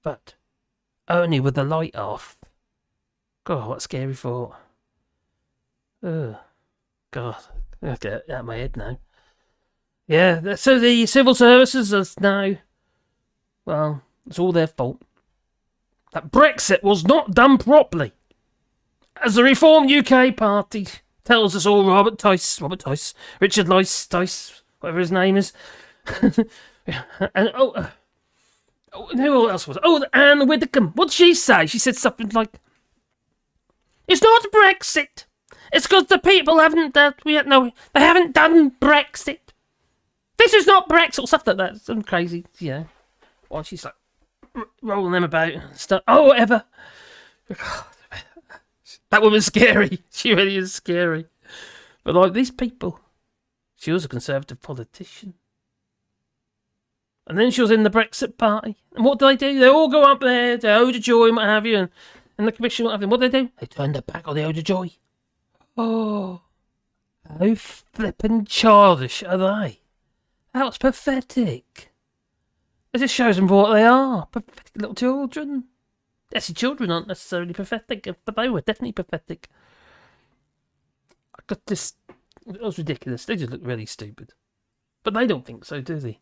[SPEAKER 1] But only with the light off. God, what a scary thought. Ugh. God, I have to get it out of my head now. Yeah, so the civil services are now... Well, it's all their fault. That Brexit was not done properly. As the Reform UK Party tells us all, Robert Tice, Richard Tice, whatever his name is. And who else was it? Oh, Anne Widdecombe. What did she say? She said something like, "It's not Brexit. It's because the people haven't done. They haven't done Brexit. This is not Brexit," or stuff like that. Some crazy, While she's like rolling them about and stuff. Oh, whatever. That woman's scary. She really is scary. But like these people, she was a Conservative politician. And then she was in the Brexit party. And what do? They all go up there to Ode of Joy and what have you. And the commission, what have you. What do? They turn their back on the Ode of Joy. Oh. How flippin' childish are they? That was pathetic. It just shows them what they are. Pathetic little children. Actually, children aren't necessarily pathetic, but they were definitely pathetic. I got this. It was ridiculous. They just look really stupid. But they don't think so, do they?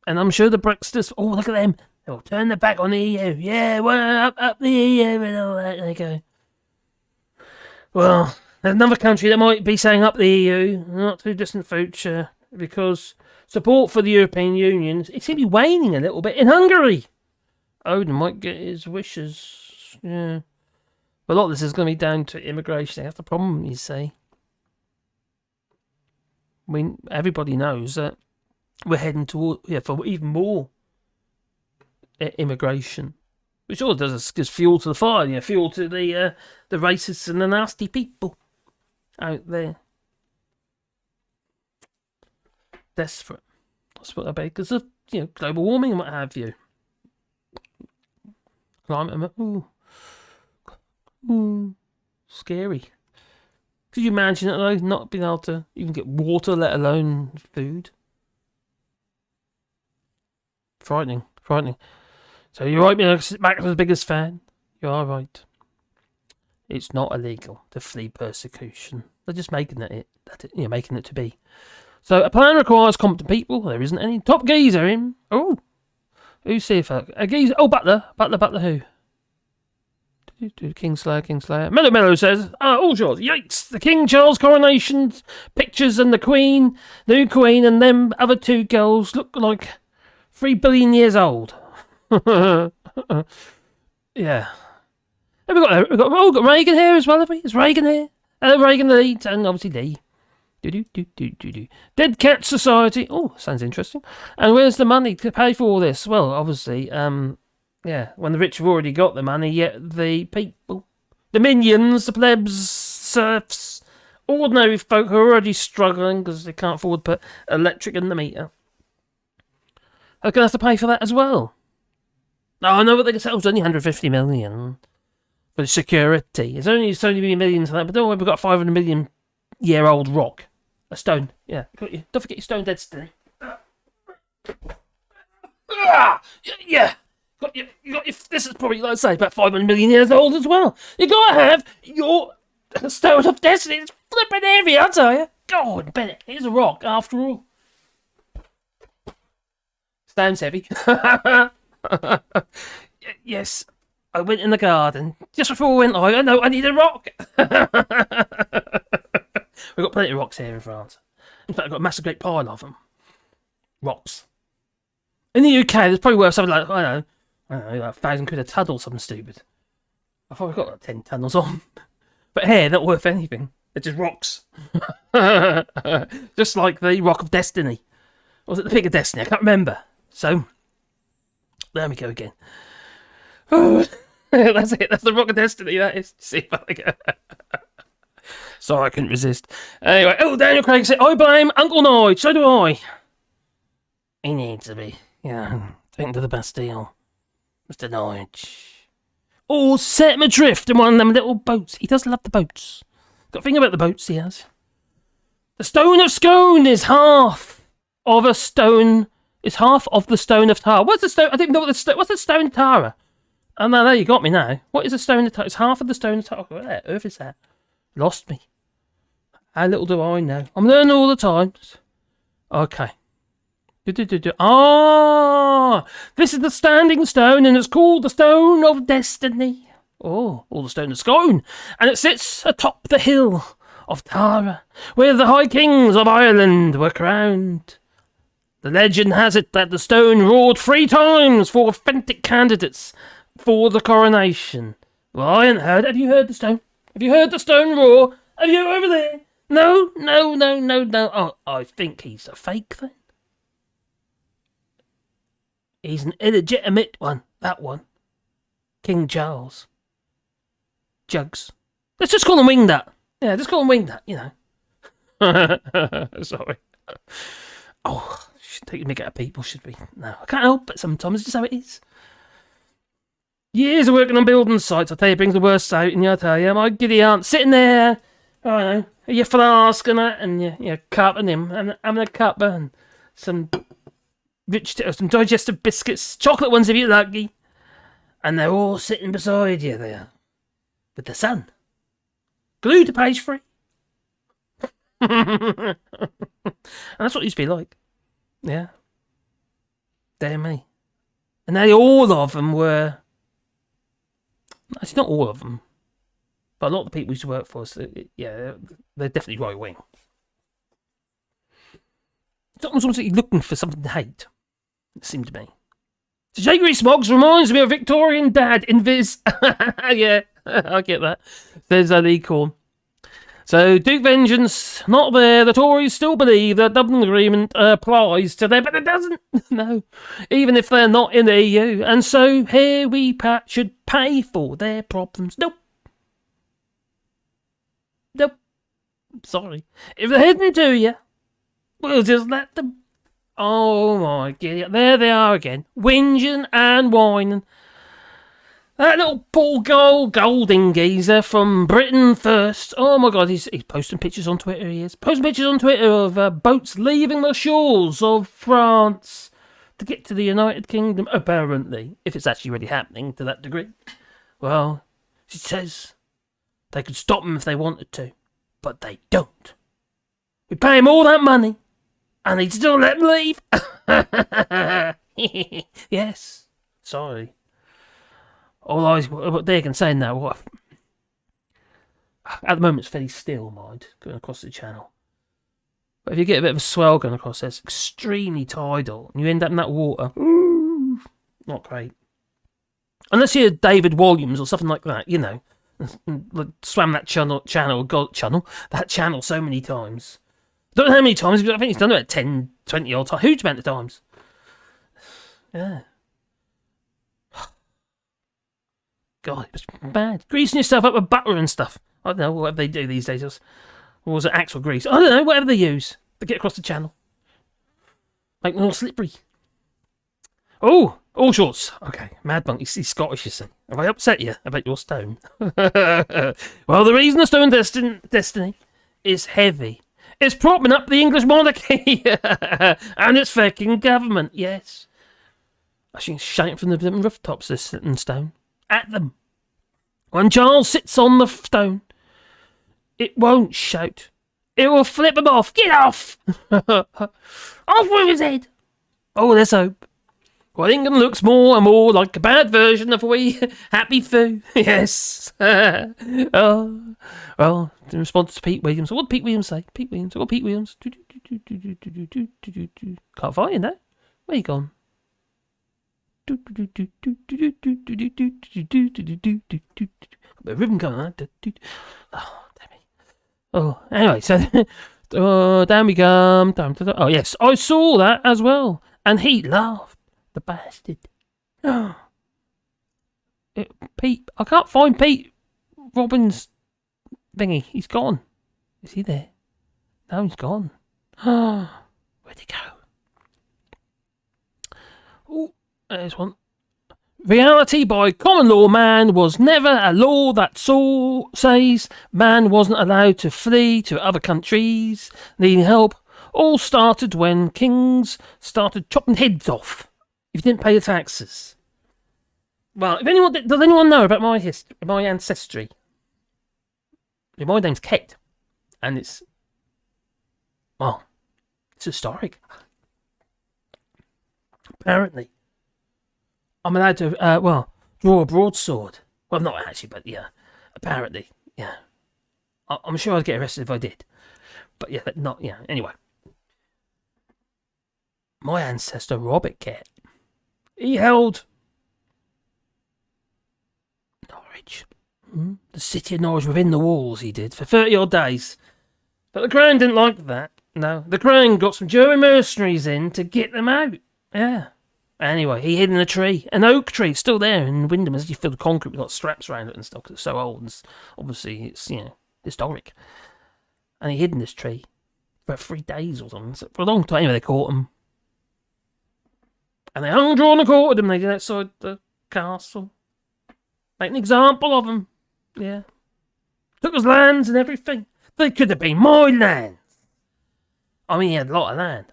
[SPEAKER 1] And I'm sure the Brexiters, oh, look at them. They'll turn their back on the EU. Yeah, well, up the EU and all that. They go. Well, there's another country that might be saying up the EU, not too distant future, because support for the European Union, it seems to be waning a little bit in Hungary. Odin might get his wishes. Yeah. But a lot of this is going to be down to immigration. That's the problem, you see. I mean, everybody knows that we're heading toward, for even more immigration. Which all it does is gives fuel to the fire, fuel to the racists and the nasty people out there. Desperate. That's what I bet, because of, global warming and what have you. Climate, scary. Could you imagine it though, not being able to even get water, let alone food? Frightening. So you're right, back to the biggest fan. You are right. It's not illegal to flee persecution. They're just making making it to be. So a plan requires competent people. There isn't any. Top geezer him. Oh, who's CFO? A geezer. Oh, Butler who? Kingslayer. Mellow says, Allshorts. Yikes! The King Charles coronation pictures and the Queen, new Queen, and them other two girls look like 3 billion years old. Yeah. Have we got Reagan here as well, have we? Is Reagan here? Reagan the lead, and obviously Lee. Dead Cat Society. Oh, sounds interesting. And where's the money to pay for all this? Well, obviously, yeah, when the rich have already got the money, yet the people, the minions, the plebs, serfs, ordinary folk are already struggling because they can't afford to put electric in the meter. They're going to have to pay for that as well. Oh, no, but they can say, it's only 150 million for security. It's only been millions for that, but don't worry, we've got a 500 million year old rock. A stone. Yeah, don't forget your stone dead stone. Yeah. You got your, this is probably, like I say, about 500 million years old as well. You got to have your Stone of Destiny. It's flipping heavy, I tell you. God, Bennett, here's a rock after all. Stone's heavy. Yes, I went in the garden just before I went. I know I need a rock. We've got plenty of rocks here in France. In fact, I've got a massive great pile of them. Rocks. In the UK, there's probably worth something like, I don't know, like £1,000 a ton or something stupid. I've probably got like 10 tunnels on. But here, not worth anything. They're just rocks. Just like the Rock of Destiny. Or was it the Pig of Destiny? I can't remember. So, there we go again. That's it. That's the Rock of Destiny, that is. See if I can... Sorry, I couldn't resist. Anyway, Daniel Craig said, I blame Uncle Nige. So do I. He needs to be. Yeah, taken to the Bastille. Mr. Nige. All set him adrift in one of them little boats. He does love the boats. Got a thing about the boats, he has. The Stone of Scone is half of a stone. Is half of the Stone of Tara. What's the stone? I didn't know what the stone. What's the Stone of Tara? Oh no, there you got me now. What is the Stone of Tara? It's half of the Stone of Tara. What on earth is that? Lost me. How little do I know? I'm learning all the time. Okay. Ah, this is the standing stone, and it's called the Stone of Destiny. Oh, or the Stone of Scone, and it sits atop the hill of Tara, where the High Kings of Ireland were crowned. The legend has it that the stone roared 3 times for authentic candidates for the coronation. Well, I ain't heard. Have you heard the stone? Have you heard the stone roar? Have you over there? No. Oh, I think he's a fake then. He's an illegitimate one, that one. King Charles. Jugs. Let's just call him Winged. Yeah, just call him Winged, you know. Sorry. Oh, should take a mick out of people, should we? No, I can't help it sometimes, it's just how it is. Years of working on building sites, I tell you, brings the worst out in you, I tell you. My giddy aunt sitting there, I don't know, your flask and that, and your cup and him, and having a cup and some some digestive biscuits, chocolate ones if you're lucky, and they're all sitting beside you there, with the sun, glued to page 3. And that's what it used to be like. Yeah. Dear me. And they all of them were... Actually, not all of them. But a lot of the people who used to work for us, yeah, they're definitely right wing. It's almost like you're looking for something to hate. It seemed to me. So Jaggery Smogs reminds me of Victorian Dad in Viz. Yeah, I get that. There's a Lee Corn. So, Duke Vengeance, not there. The Tories still believe the Dublin Agreement applies to them, but it doesn't. No. Even if they're not in the EU. And so, here we should pay for their problems. Nope. Sorry. If they're hidden to you, we'll just let them. Oh my god. There they are again. Whinging and whining. That little Paul Golding geezer from Britain First. Oh my god, he's posting pictures on Twitter, he is. Posting pictures on Twitter of boats leaving the shores of France to get to the United Kingdom, apparently. If it's actually really happening to that degree. Well, she says they could stop them if they wanted to. But they don't. We pay them all that money, and they still let them leave. Yes. Sorry. What they can say now, what? At the moment, it's fairly still, mind, going across the channel. But if you get a bit of a swell going across there, it's extremely tidal, and you end up in that water. Ooh, not great. Unless you're David Williams or something like that, you know. Swam that channel so many times. I don't know how many times, but I think he's done it about 10, 20 odd times. Huge amount of times. Yeah. God, it was bad. Greasing yourself up with butter and stuff. I don't know, whatever they do these days. Or was it Axel grease? I don't know, whatever they use to get across the channel. Make them all slippery. Oh, Allshorts. Okay, Mad Monk, he's Scottish, you see. Have I upset you about your stone? Well, the reason the stone destiny is heavy. It's propping up the English monarchy and its fucking government, yes. I should shout from the rooftops, this sitting stone. At them. When Charles sits on the stone, it won't shout. It will flip him off. Get off! Off with his head! Oh, there's hope. Well, England looks more and more like a bad version of a wee happy foo. Yes. Oh, well, in response to Pete Williams. What did Pete Williams say? Pete Williams. Can't find you now. Where you gone? Got a rhythm going on. Oh, damn it. Oh, anyway, so down we come. Oh, yes, I saw that as well. And he laughed. The bastard. Pete. I can't find Pete Robbins' thingy. He's gone. Is he there? No, he's gone. Where'd he go? Oh, there's one. Reality by common law man was never a law that says man wasn't allowed to flee to other countries needing help. All started when kings started chopping heads off if you didn't pay the taxes. Well, does anyone know about my history, my ancestry? My name's Kate, and it's historic. Apparently, I'm allowed to, draw a broadsword. Well, not actually, but yeah, apparently, yeah. I'm sure I'd get arrested if I did. But yeah, anyway. My ancestor, Robert Kett, he held Norwich. The city of Norwich within the walls, he did, for 30 odd days. But the Crown didn't like that. No, the Crown got some German mercenaries in to get them out. Yeah. Anyway, he hid in a tree, an oak tree, still there in Wyndham, as you feel the concrete with got straps around it and stuff, because it's so old, and obviously it's, historic. And he hid in this tree for 3 days or something, so for a long time. Anyway, they caught him. And they hung, drawn, and quartered him. They did outside the castle. Make an example of him. Yeah. Took his lands and everything. They could have been my lands. I mean, he had a lot of land.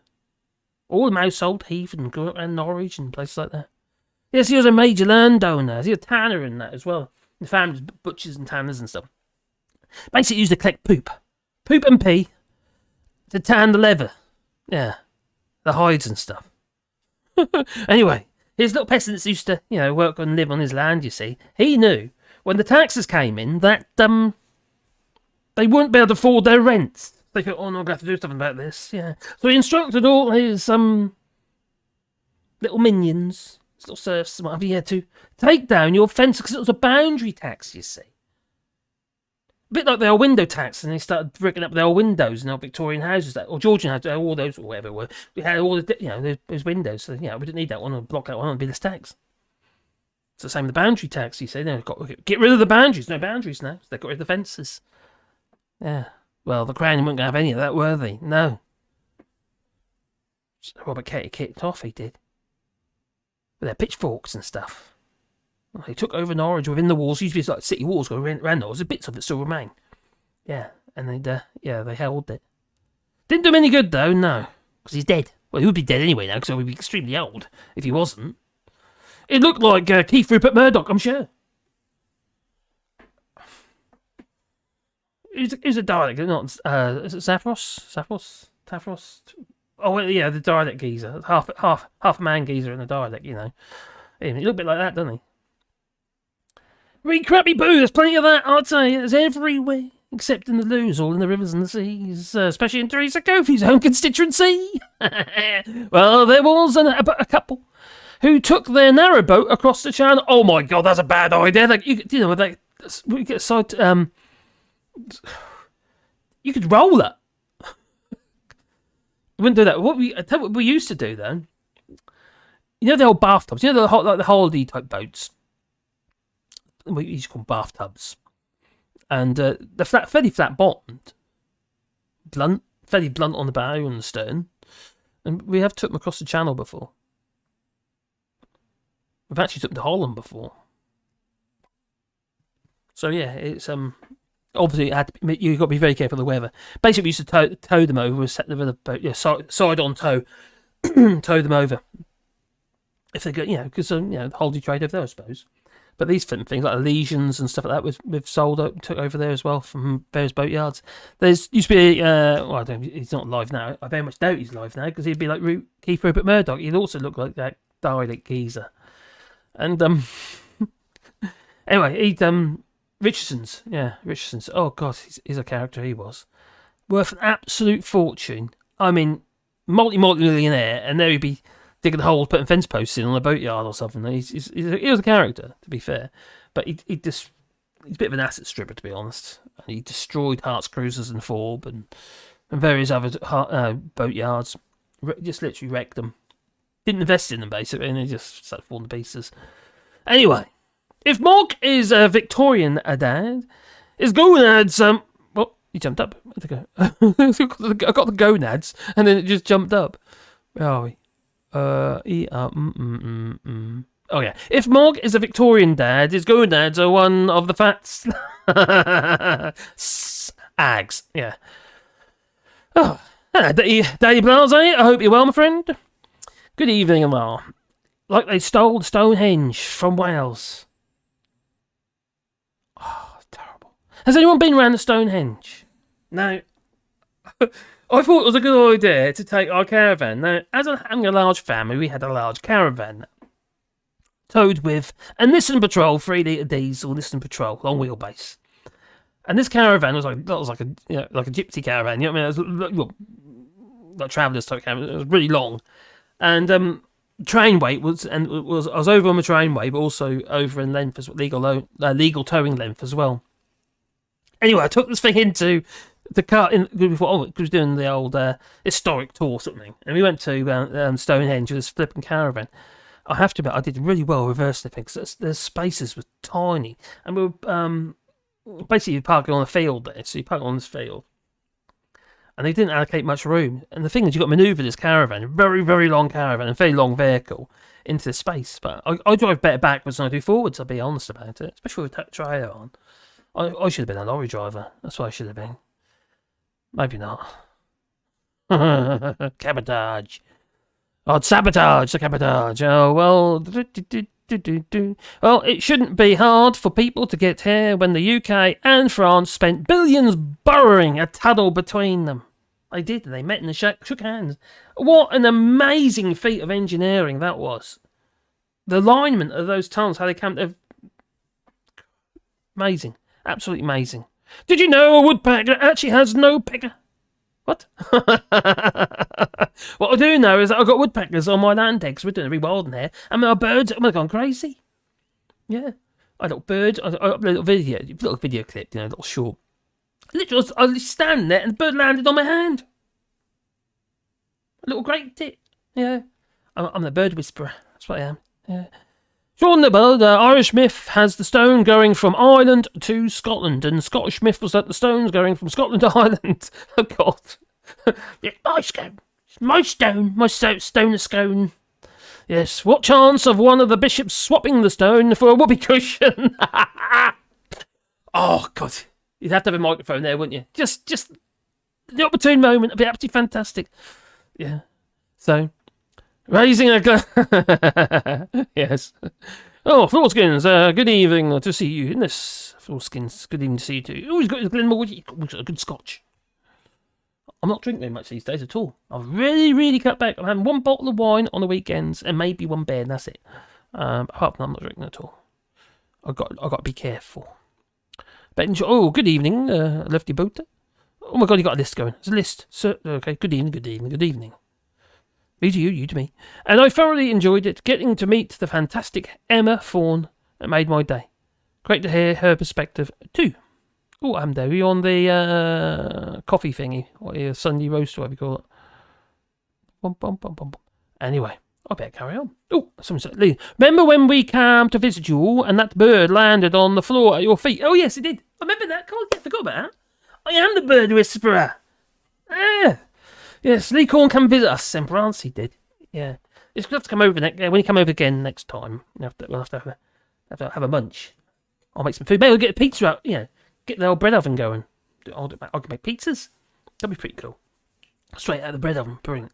[SPEAKER 1] All the household, Heath and grew up around Norwich and places like that. Yes, he was a major landowner. He was a tanner and that as well. The family was butchers and tanners and stuff. Basically, used to collect poop and pee to tan the leather. Yeah, the hides and stuff. Anyway, his little peasants used to, work and live on his land, you see. He knew when the taxes came in that they wouldn't be able to afford their rents. They thought, oh no, I'm going to have to do something about this. Yeah. So he instructed all his little minions, little serfs, whatever, to take down your fence because it was a boundary tax, you see. A bit like the old window tax, and they started bricking up the old windows in old Victorian houses, or Georgian houses, all those, or whatever it were. We had all the, those windows, so, we didn't need that one, or block that one, and be less tax. It's the same with the boundary tax, you say. They've got to get rid of the boundaries. No boundaries now. So they got rid of the fences. Yeah. Well, the Crown weren't going to have any of that, were they? No. So Robert Katie kicked off, he did. With their pitchforks and stuff. They took over Norwich within the walls. Usually it's like city walls go around Norwich. Bits of it still remain. Yeah. And they held it. Didn't do him any good, though, no. Because he's dead. Well, he would be dead anyway now, because he would be extremely old if he wasn't. It looked like Keith Rupert Murdoch, I'm sure. who's a dialect? Not is it Tafros? Oh well, yeah, the dialect geezer, half man geezer and a dialect. You know, he look a bit like that, doesn't he? Read crappy boo. There's plenty of that. I'd say it's everywhere, except in the loos, all in the rivers and the seas, especially in Theresa Kofi's home constituency. Well, there was a couple who took their narrow boat across the channel. Oh my God, that's a bad idea. Like, you know, we get side. You could roll it. We wouldn't do that. What we used to do though. You know the old bathtubs. You know the holiday type boats. We used to call them bathtubs, and the fairly flat bottomed, fairly blunt on the bow and the stern, and we have took them across the channel before. We've actually took them to Holland before. So yeah, it's obviously you've got to be very careful of the weather. Basically, we used to tow them over. We set them in a boat, side on tow, tow them over. If they go, because the holiday trade over there, I suppose. But these things like Elysians and stuff like that, we've sold took over there as well from various boat yards. There's used to be I don't. He's not live now. I very much doubt he's live now because he'd be like Keith Rupert Murdoch. He'd also look like that dialect geezer. And anyway, he'd Richardson's. Oh God, he's a character. He was worth an absolute fortune. I mean, multi-millionaire, and there he'd be digging holes, putting fence posts in on a boatyard or something. He was a character, to be fair, but he's a bit of an asset stripper, to be honest. And he destroyed Hart's Cruisers and Forb and various other boatyards. Just literally wrecked them. Didn't invest in them, basically, and they just started falling to pieces. Anyway, if Mog is a Victorian dad, his gonads, well, he jumped up. Where'd they go? I got the gonads, and then it just jumped up. Where are we? Oh yeah. If Mog is a Victorian dad, his gonads are one of the fats. Ags. Yeah. Oh, hello, Daddy Blase. I hope you're well, my friend. Good evening, Amar. Like they stole Stonehenge from Wales. Oh, terrible. Has anyone been around the Stonehenge? No. I thought it was a good idea to take our caravan. Now, having a large family, we had a large caravan towed with a Nissan Patrol 3-litre diesel Nissan Patrol long wheelbase, and this caravan was like a gypsy caravan. You know what I mean? It was like travellers type caravan. It was really long, and train weight was I was over on the train weight, but also over in length as legal towing length as well. Anyway, I took this thing into the car before we was doing the old historic tour sort of thing, and we went to Stonehenge with this flipping caravan. I have to admit, I did really well reverse slipping because the spaces were tiny, and we were basically parking on a field there. So you park on this field, and they didn't allocate much room. And the thing is, you got to manoeuvre this caravan, very very long caravan, a very long vehicle, into this space. But I drive better backwards than I do forwards. I'll be honest about it, especially with a trailer on. I should have been a lorry driver. That's what I should have been. Maybe not. Cabotage. I'd sabotage the cabotage. Oh, well. Well, it shouldn't be hard for people to get here when the UK and France spent billions burrowing a tunnel between them. They did. They met and shook hands. What an amazing feat of engineering that was. The alignment of those tunnels, how they came to... Amazing. Absolutely amazing. Did you know a woodpecker actually has no pecker? What? What I do know is that I've got woodpeckers on my land eggs. We're doing a rewilding here. And my birds, I'm gone crazy. Yeah. I had a little bird. I uploaded a little video clip, a little short. Literally, I was standing there and the bird landed on my hand. A little great tit. Yeah. I'm the bird whisperer. That's what I am. Yeah. Sean Nibble, the Irish myth has the stone going from Ireland to Scotland, and Scottish myth was that the stone's going from Scotland to Ireland. Oh, God. It's my stone. It's my stone. My stone of scone. Yes, what chance of one of the bishops swapping the stone for a whoopee cushion? Oh, God. You'd have to have a microphone there, wouldn't you? Just the opportune moment. It'd be absolutely fantastic. Yeah. So... Raising a glass. Yes. Oh, Florskins, good evening to see you in this. Florskins, good evening to see you too. Oh, he's got his Glenmorangie. He's got a good scotch. I'm not drinking very much these days at all. I've really cut back. I'm having one bottle of wine on the weekends and maybe one beer, and that's it. Apart from that, I'm not drinking at all. I've got to be careful. But enjoy. Good evening, Lefty Boater. Oh my God, you got a list going. There's a list. So, okay, good evening. Me to you, you to me. And I thoroughly enjoyed it, getting to meet the fantastic Emma Fawn. It made my day. Great to hear her perspective too. Oh, I'm there. You're on the coffee thingy, or your Sunday roast, whatever you call it. Anyway, I better carry on. Oh, someone said, remember when we came to visit you all and that bird landed on the floor at your feet? Oh, yes, it did. I remember that. God, I forgot about that. I am the bird whisperer. Yeah. Yes, Lee Corn come visit us, and Brancy did. Yeah. It's going to have to come over when you come over again next time. We'll have to have a munch. I'll make some food. Maybe we'll get a pizza out, get the old bread oven going. I can make pizzas. That'd be pretty cool. Straight out of the bread oven. Brilliant.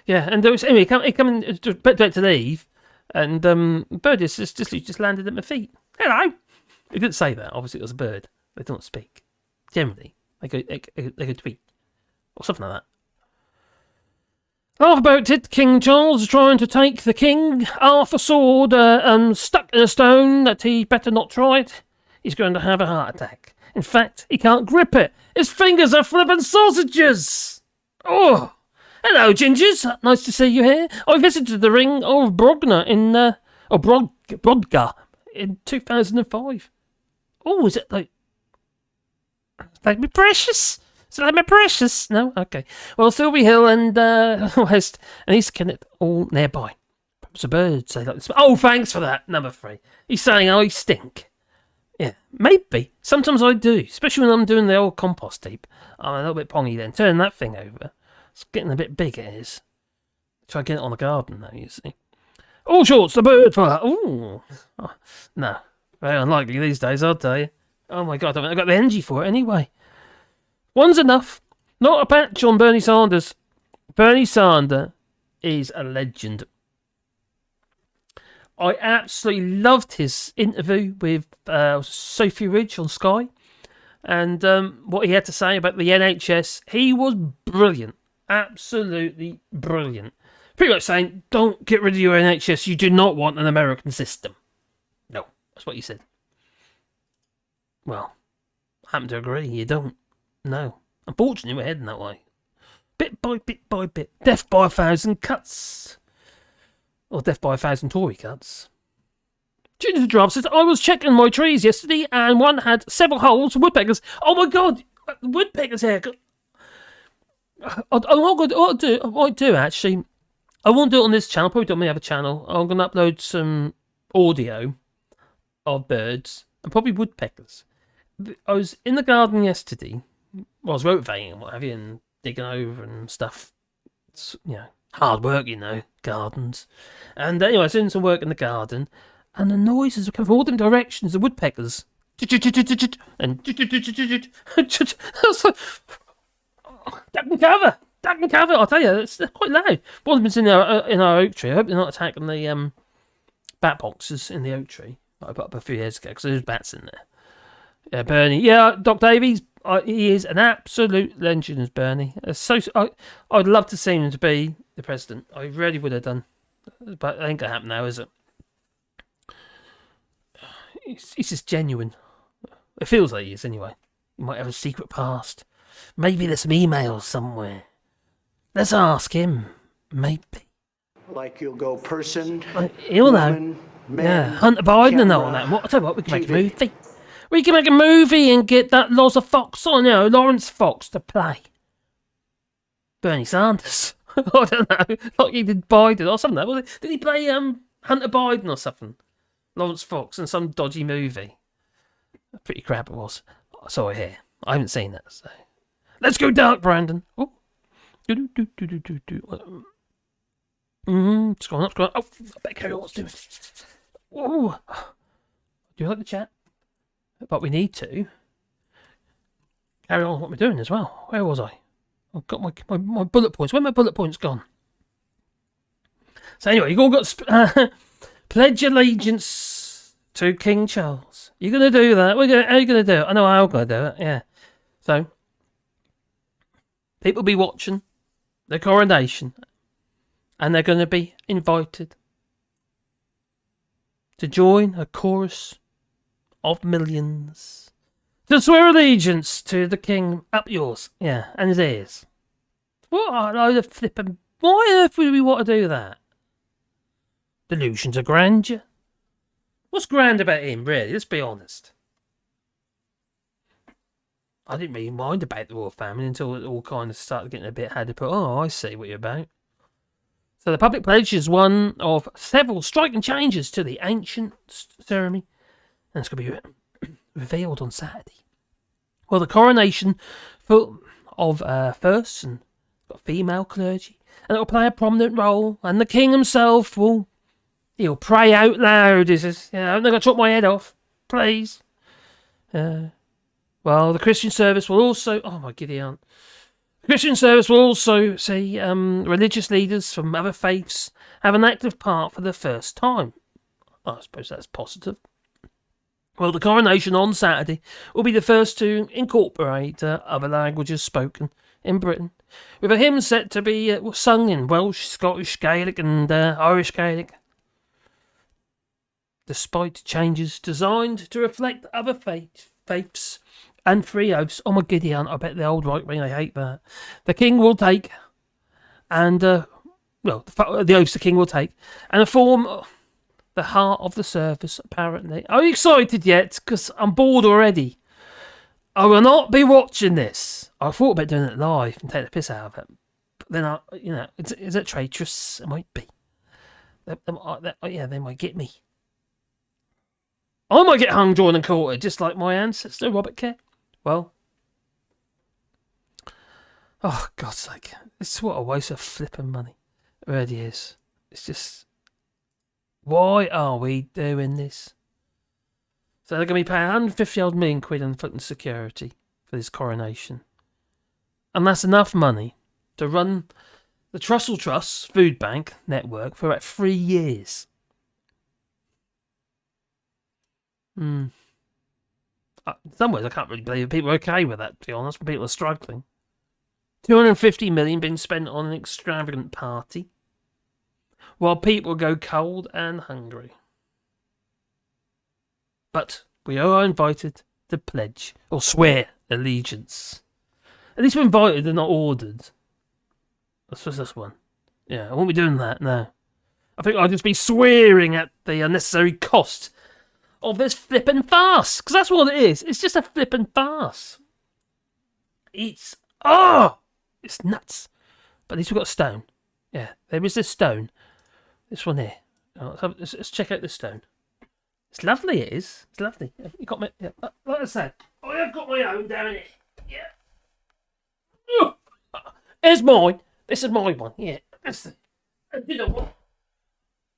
[SPEAKER 1] Yeah, and there was, anyway, he come to leave, and bird just landed at my feet. Hello. He didn't say that. Obviously, it was a bird. They don't speak. Generally, they go tweet or something like that. Laugh about it. King Charles is trying to take the king off a sword stuck in a stone that he better not try it. He's going to have a heart attack. In fact, he can't grip it. His fingers are flipping sausages. Oh, hello, Gingers. Nice to see you here. I visited the ring of Brodgar in 2005. Oh, is it like me precious? Is it like me precious? No? Okay. Well, Sylvie Hill and West and East Kennett all nearby. Perhaps a bird say like this. Oh, thanks for that. Number 3. He's saying I stink. Yeah, maybe. Sometimes I do, especially when I'm doing the old compost heap. I'm a little bit pongy then. Turn that thing over. It's getting a bit big, it is. Try to get it on the garden, though, you see. Allshorts, the bird fire. Ooh. Oh, no. Very unlikely these days, I'll tell you. Oh my God, I've got the energy for it anyway. One's enough. Not a patch on Bernie Sanders. Bernie Sanders is a legend. I absolutely loved his interview with Sophie Ridge on Sky. And what he had to say about the NHS. He was brilliant. Absolutely brilliant. Pretty much saying, don't get rid of your NHS. You do not want an American system. No, that's what he said. Well, I happen to agree. You don't. No. Unfortunately, we're heading that way. Bit by bit by bit. Death by 1,000 cuts. Or death by 1,000 Tory cuts. Junior Drop says, I was checking my trees yesterday and one had several holes for woodpeckers. Oh my God! Woodpeckers here. I might do actually. I won't do it on this channel. Probably do it on my other channel. I'm going to upload some audio of birds and probably woodpeckers. I was in the garden yesterday. Well, I was rotating and what have you, and digging over and stuff. It's, hard work, gardens. And anyway, I was doing some work in the garden, and the noises were coming from all different directions. The woodpeckers, and duck and cover. I'll tell you, it's quite loud. One of them's in our oak tree. I hope they're not attacking the bat boxes in the oak tree that I put up a few years ago because there's bats in there. Yeah, Bernie. Yeah, Doc Davies. He is an absolute legend, as Bernie. I'd love to see him to be the president. I really would have done, but it ain't gonna happen now, is it? He's just genuine. It feels like he is, anyway. He might have a secret past. Maybe there's some emails somewhere. Let's ask him. Maybe.
[SPEAKER 5] Like you'll go person,
[SPEAKER 1] he'll know.
[SPEAKER 5] woman, man,
[SPEAKER 1] Yeah, Hunter Biden and all that. I'll tell you what, we can make a movie. We can make a movie and get that Loza Fox on, Lawrence Fox to play Bernie Sanders. I don't know, like he did Biden or something. Did he play Hunter Biden or something? Lawrence Fox in some dodgy movie. Pretty crap it was. So I hear. I haven't seen that. So let's go dark, Brandon. Oh, scroll up. Oh, I better carry on what's doing. Oh, do you like the chat? But we need to carry on what we're doing as well. Where was I? I've got my bullet points. Where are my bullet points gone? So anyway, you've all got pledge allegiance to King Charles. You're going to do that? How are you going to do it? I know how I'm going to do it, yeah. So, people will be watching the coronation, and they're going to be invited to join a chorus of millions to swear allegiance to the king. Up yours, yeah, and his ears. What a load of flippin'... Why on earth would we want to do that? Delusions of grandeur. What's grand about him, really? Let's be honest. I didn't really mind about the royal family until it all kind of started getting a bit had to put. Oh, I see what you're about. So the public pledge is one of several striking changes to the ancient ceremony, and it's going to be revealed on Saturday. Well, the coronation full of firsts and got female clergy, and it will play a prominent role, and the king himself he'll pray out loud. He says, I'm not going to chop my head off, please. Well, the Christian service will also... Oh, my giddy aunt. The Christian service will also see religious leaders from other faiths have an active part for the first time. I suppose that's positive. Well, the coronation on Saturday will be the first to incorporate other languages spoken in Britain, with a hymn set to be sung in Welsh, Scottish, Gaelic and Irish Gaelic. Despite changes designed to reflect other faiths and free oaths. Oh my giddy aunt, I bet the old right wing, they hate that. The king will take, and, the oaths the king will take, and form the heart of the service, apparently. Are you excited yet? Because I'm bored already. I will not be watching this. I thought about doing it live and take the piss out of it. But then, is it traitorous? It might be. They might get me. I might get hung, drawn and quartered, just like my ancestor, Robert Kerr. Well, oh, God's sake. It's what a waste of flipping money. It really is. It's just, why are we doing this? So they're going to be paying 150 odd million quid on fucking security for this coronation. And that's enough money to run the Trussell Trust's food bank network for about 3 years. In some ways, I can't really believe people are okay with that, to be honest, when people are struggling. 250 million being spent on an extravagant party, while people go cold and hungry. But we are invited to pledge, or swear, allegiance. At least we're invited and not ordered. That's just this one. Yeah, I won't be doing that, no. I think I'll just be swearing at the unnecessary cost of this flippin' farce. Because that's what it is. It's just a flippin' farce. It's nuts. But at least we've got a stone. Yeah, there is this stone. This one here. Let's check out this stone. It's lovely, it is. It's lovely. You got me. Yeah. Like I said, I have got my own down here. Yeah. Here's mine. This is my one. Yeah. You know what?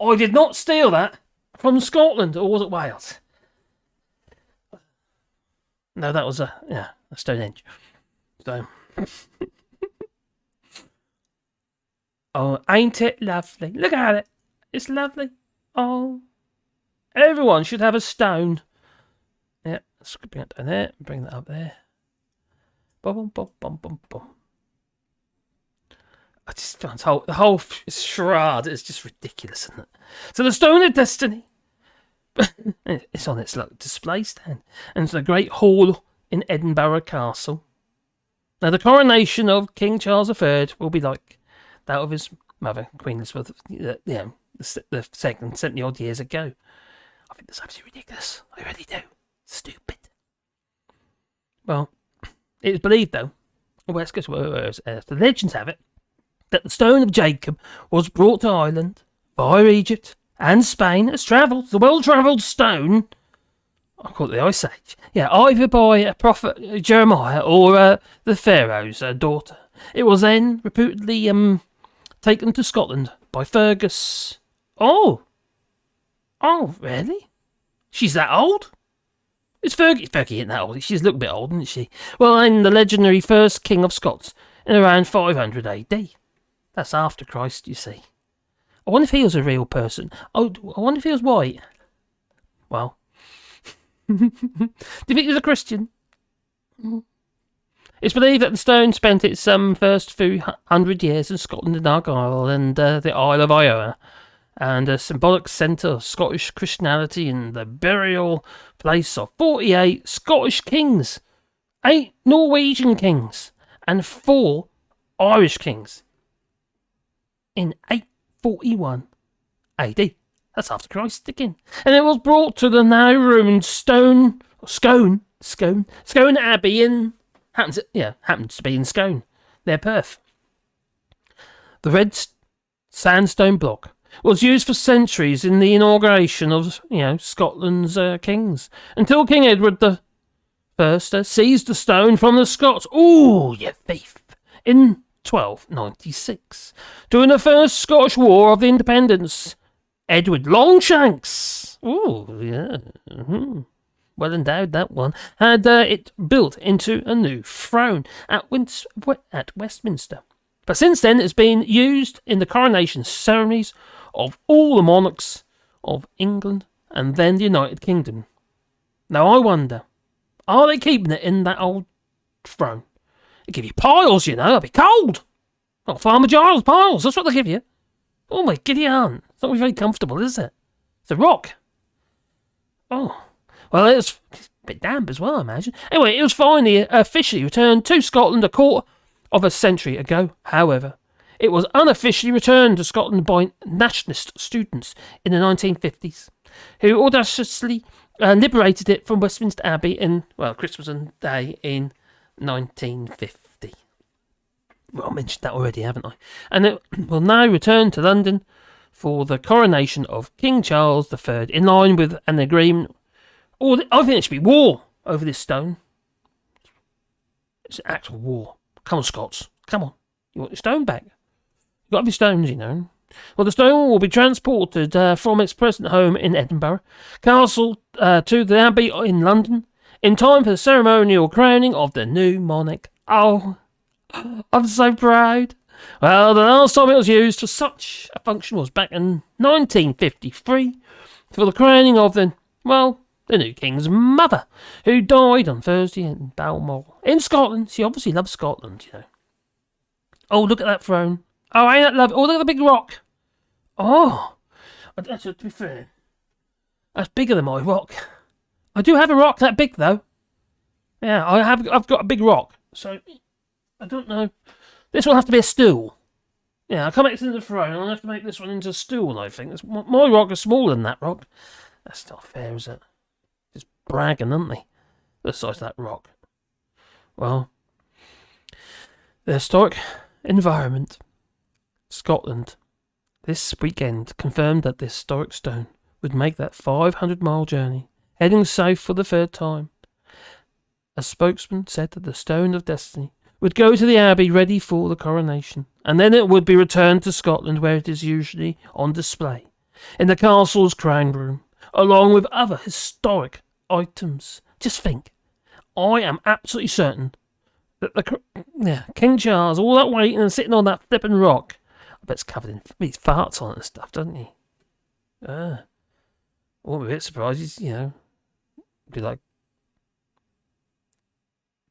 [SPEAKER 1] I did not steal that from Scotland, or was it Wales? No, that was a Stonehenge. So, oh, ain't it lovely? Look at it. It's lovely. Oh, everyone should have a stone. Yeah, let's bring it down there. Bring that up there. Boom, boom, boom, boom, boom. I just found the whole charade is just ridiculous, isn't it? So the Stone of Destiny, it's on its display stand, and it's a great hall in Edinburgh Castle. Now the coronation of King Charles III will be like that of his mother, Queen Elizabeth, the second 70 odd years ago. I think that's absolutely ridiculous. I really do. Stupid. Well, it is believed though. The legends have it that the Stone of Jacob was brought to Ireland via Egypt and Spain. It's travelled, the well-travelled stone. I call it the Ice Age. Yeah, either by a prophet Jeremiah or the Pharaoh's daughter. It was then reputedly taken to Scotland by Fergus. Oh, really? She's that old? It's Fergie isn't that old. She's a little bit old, isn't she? Well, I'm the legendary first King of Scots in around 500 AD. That's after Christ, you see. I wonder if he was a real person. Oh, I wonder if he was white. Well, Do you think he was a Christian? It's believed that the stone spent its first few hundred years in Scotland and Argyll and the Isle of Iona, and a symbolic centre of Scottish Christianity and the burial place of 48 Scottish kings, 8 Norwegian kings, and 4 Irish kings in 841 AD. That's after Christ again. And it was brought to the now ruined Scone Abbey in happens to be in Scone, near Perth. The red sandstone block was used for centuries in the inauguration of Scotland's kings, until King Edward the First seized the stone from the Scots. Ooh, you thief! In 1296, during the First Scottish War of Independence, Edward Longshanks, well endowed that one, had it built into a new throne at Westminster. But since then, it's been used in the coronation ceremonies of all the monarchs of England and then the United Kingdom. Now I wonder, are they keeping it in that old throne? They give you piles, it'll be cold. Oh, Farmer Giles piles, that's what they give you. Oh my giddy aunt, it's not very comfortable, is it? It's a rock. Oh, well, it's a bit damp as well, I imagine. Anyway, it was finally officially returned to Scotland a quarter of a century ago. However, it was unofficially returned to Scotland by nationalist students in the 1950s, who audaciously liberated it from Westminster Abbey in, Christmas Day in 1950. Well, I mentioned that already, haven't I? And it will now return to London for the coronation of King Charles III, in line with an agreement. I think there should be war over this stone. It's an actual war. Come on, Scots. Come on. You want your stone back? You've got to be stones, Well, the stone will be transported from its present home in Edinburgh Castle to the Abbey in London in time for the ceremonial crowning of the new monarch. Oh, I'm so proud. Well, the last time it was used for such a function was back in 1953 for the crowning of the new king's mother, who died on Thursday in Balmoral in Scotland. She obviously loves Scotland, Oh, look at that throne. Oh, ain't that lovely? Oh, look at the big rock. Oh, to be fair, that's bigger than my rock. I do have a rock that big, though. Yeah, I've got a big rock. So, I don't know. This will have to be a stool. Yeah, I can't make this into the throne. I'll have to make this one into a stool, I think. My rock is smaller than that rock. That's not fair, is it? Just bragging, aren't they? The size of that rock. Well, the historic environment, Scotland, this weekend confirmed that the historic stone would make that 500-mile journey, heading south for the third time. A spokesman said that the Stone of Destiny would go to the Abbey ready for the coronation, and then it would be returned to Scotland, where it is usually on display, in the castle's crown room, along with other historic items. Just think, I am absolutely certain that King Charles, all that waiting and sitting on that flipping rock, I bet it's covered in his farts on it and stuff, doesn't he? I'm a bit surprised he's, be like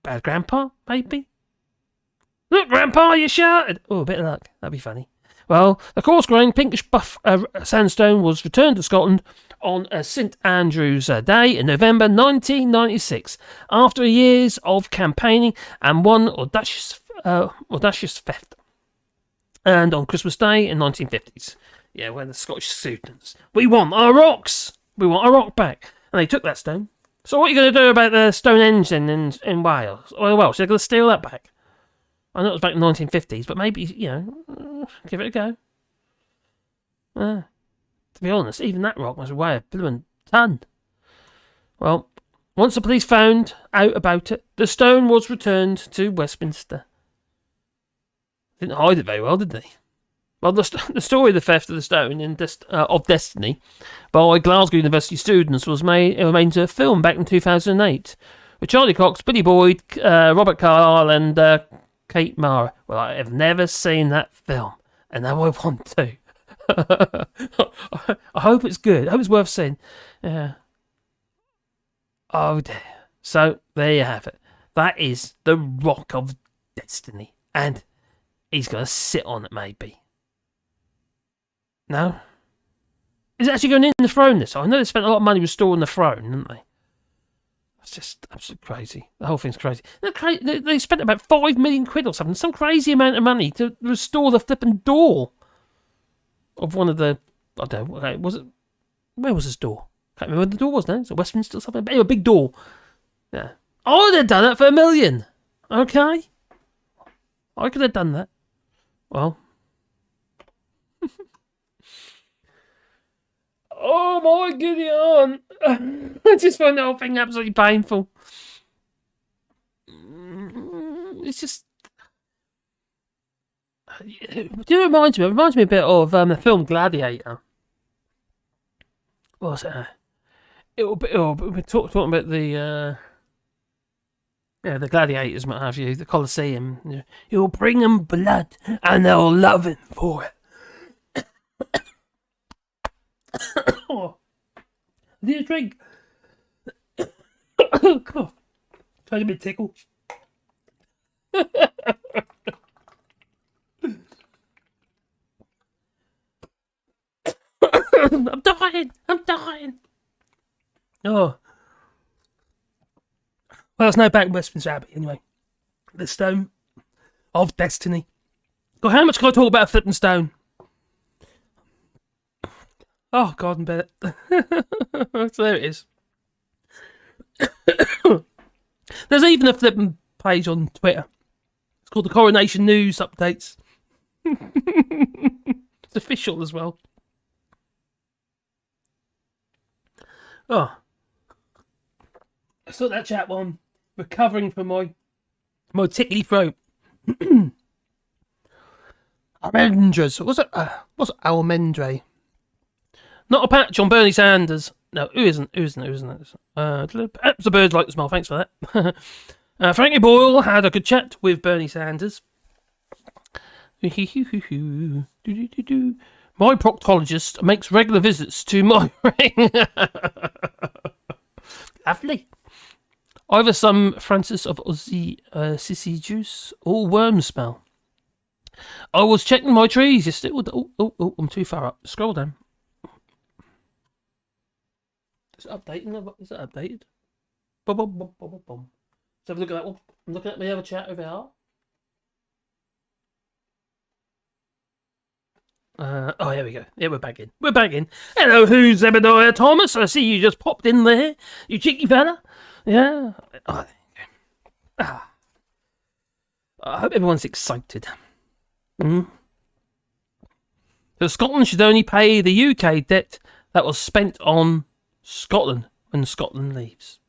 [SPEAKER 1] bad grandpa, maybe? Look, Grandpa, you shouted! Oh, a bit of luck. That'd be funny. Well, the coarse-grained pinkish buff sandstone was returned to Scotland on St Andrew's Day in November 1996, after years of campaigning and one audacious theft. And on Christmas Day in 1950s, when the Scottish students, we want our rocks! We want our rock back. And they took that stone. So what are you going to do about the Stonehenge in Wales? Or Welsh, they're going to steal that back. I know it was back in the 1950s, but maybe, give it a go. To be honest, even that rock must weigh a blooming ton. Well, once the police found out about it, the stone was returned to Westminster. Didn't hide it very well, did they? Well, the story of the theft of the Stone of Destiny by Glasgow University students was made into a film back in 2008 with Charlie Cox, Billy Boyd, Robert Carlyle, and Kate Mara. Well, I have never seen that film, and now I want to. I hope it's good. I hope it's worth seeing. Yeah. Oh dear. So there you have it. That is the Rock of Destiny, and he's gonna sit on it, maybe. No? Is it actually going in the throne this time? I know they spent a lot of money restoring the throne, didn't they? That's just absolutely crazy. The whole thing's crazy. They spent about 5 million quid or something, some crazy amount of money to restore the flipping door of one of the. I don't know. Was it? Where was this door? Can't remember where the door was now. Is it Westminster or something? But anyway, a big door. Yeah. I would have done it for $1 million. Okay. I could have done that. Well. Oh my goodness! I just find the whole thing absolutely painful. It's just. Do you remind me? It reminds me a bit of the film Gladiator. What was it? We're talking about the the gladiators, what have you, the Colosseum. You'll bring them blood, and they'll love him for it. Oh, I need a drink. Come on. Try to be tickled. I'm dying. Oh. Well, it's no back in Westminster Abbey, anyway. The Stone of Destiny. God, how much can I talk about a flipping stone? Oh, God, and bet. So there it is. There's even a flipping page on Twitter. It's called the Coronation News Updates. It's official as well. Oh. I saw that chat one. Recovering from my tickly throat. Almendras. What's it? What's almendre? Not a patch on Bernie Sanders. No, who isn't? Perhaps the birds like the smell. Thanks for that. Frankie Boyle had a good chat with Bernie Sanders. My proctologist makes regular visits to my ring. Lovely. Either some Francis of Assisi juice or worm smell. I was checking my trees yesterday. Oh, I'm too far up. Scroll down. Is it updating? Is it updated? Boom. Let's have a look at that one. I'm looking at my other chat over here. Here we go. Yeah, we're back in. Hello, who's Zebediah Thomas? I see you just popped in there. You cheeky fella. Yeah. I hope everyone's excited. So Scotland should only pay the UK debt that was spent on Scotland when Scotland leaves.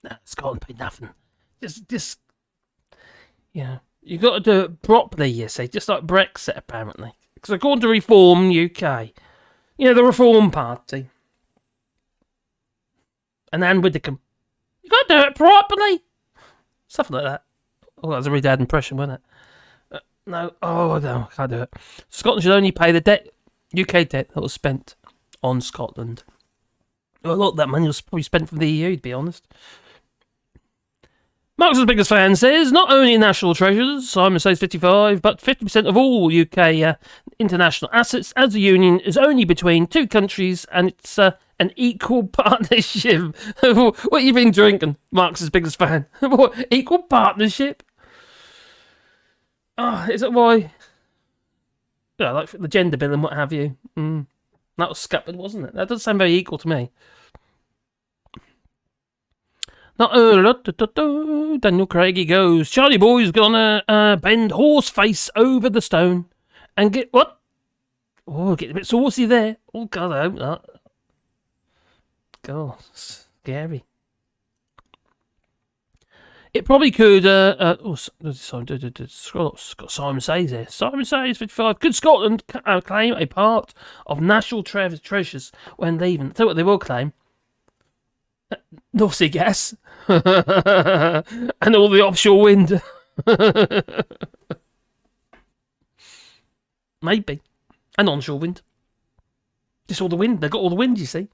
[SPEAKER 1] Nah, Scotland paid nothing. Just, you got to do it properly, you see, just like Brexit, apparently. Because according to Reform UK, the Reform Party, and Anne Widdecombe, you got to do it properly. Something like that. Oh, that was a really bad impression, wasn't it? No, I can't do it. Scotland should only pay the UK debt that was spent on Scotland. Well, a lot of that money was probably spent from the EU, to be honest. Marx's biggest fan says, not only national treasures, Simon says 55, but 50% of all UK international assets as a union is only between two countries, and it's an equal partnership. What have you been drinking, Marx's biggest fan? What, equal partnership? Is that why? Yeah, like the gender bill and what have you. That was scuppered, wasn't it? That doesn't sound very equal to me. Daniel Craigie goes, Charlie Boy's gonna bend horse face over the stone and get what? Oh, get a bit saucy there. Oh God, I hope not. God, scary. It probably could. Scroll up. Simon Says there. Simon Says 55. Could Scotland claim a part of national treasures when leaving? Tell you what they will claim. North Sea gas and all the offshore wind. Maybe. And onshore wind. Just all the wind. They've got all the wind, you see.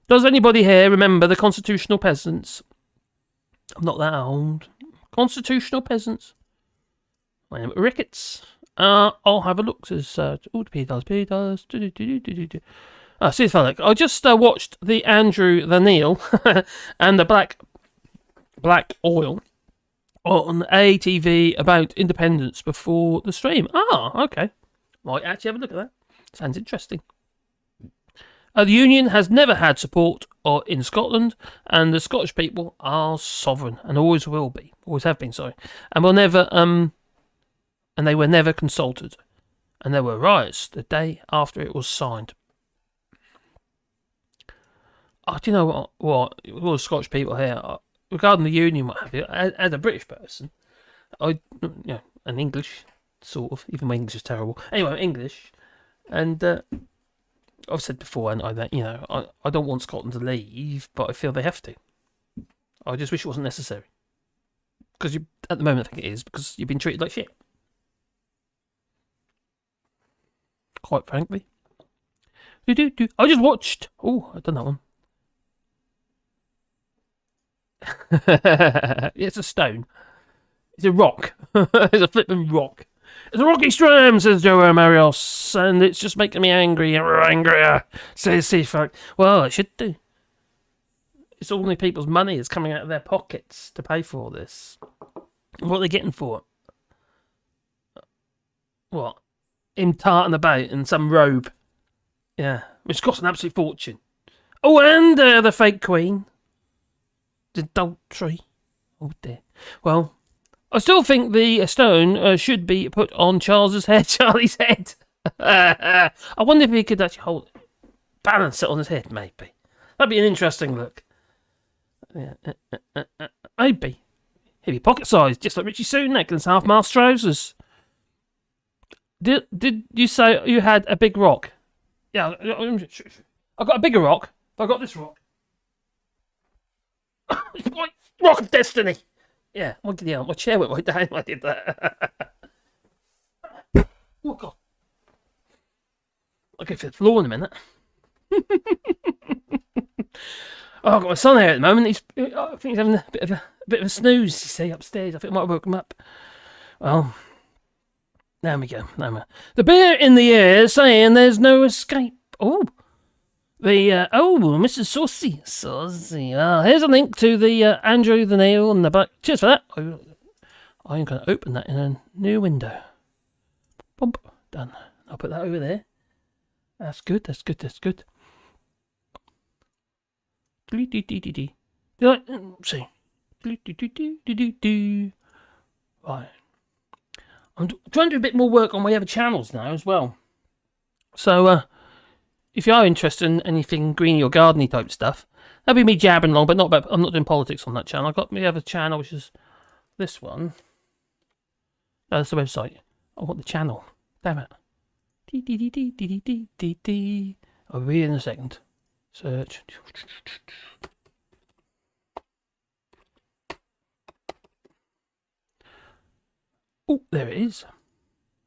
[SPEAKER 1] Does anybody here remember the constitutional peasants? I'm not that old. Constitutional peasants. My name is Ricketts. I'll have a look. Says, $2. See, Felix. I just watched the Andrew, the Neil, and the Black Oil on ATV about independence before the stream. Okay. Might actually have a look at that. Sounds interesting. The Union has never had support in Scotland, and the Scottish people are sovereign and always will be, always have been. Sorry, and will never and they were never consulted, and there were riots the day after it was signed. Do you know what? All the Scottish people here, regarding the Union, what have you, as a British person, an English sort of, even my English is terrible. Anyway, I'm English, and I've said before, and I don't want Scotland to leave, but I feel they have to. I just wish it wasn't necessary. Because at the moment, I think it is, because you've been treated like shit. Quite frankly. I just watched. Oh, I've done that one. It's a stone. It's a rock. It's a flipping rock. It's a rocky stream, says Joe Marios, and it's just making me angrier, says Seafolk. Well, it should do. It's ordinary people's money that's coming out of their pockets to pay for all this. What are they getting for it? What? Him tarting about in some robe. Yeah, which costs an absolute fortune. Oh, and the fake queen. The adultery. Oh dear. Well, I still think the stone should be put on Charlie's head. I wonder if he could actually balance it on his head, maybe. That'd be an interesting look. Yeah, maybe. He'd be pocket-sized, just like Richie Sunak in his half-mast trousers. Did you say you had a big rock? Yeah, I've got a bigger rock. I've got this rock. Rock of Destiny. Yeah, my chair went right down when I did that. Oh, God. I'll go for the floor in a minute. I've got my son here at the moment. I think he's having a bit of a snooze, you see, upstairs. I think I might have woke him up. Well, there we go. The beer in the air saying there's no escape. Oh. Mrs. Saucy. Well, here's a link to the Andrew, the Neil, and the back. Cheers for that. I'm going to open that in a new window. Bump. Done. I'll put that over there. That's good. See. Right. I'm trying to do a bit more work on my other channels now as well. So, if you are interested in anything greeny or gardeny type stuff, that'll be me jabbing along, but I'm not doing politics on that channel. I've got my other channel, which is this one. No, that's the website. I want the channel. Damn it. I'll be in a second. Search. Oh, there it is.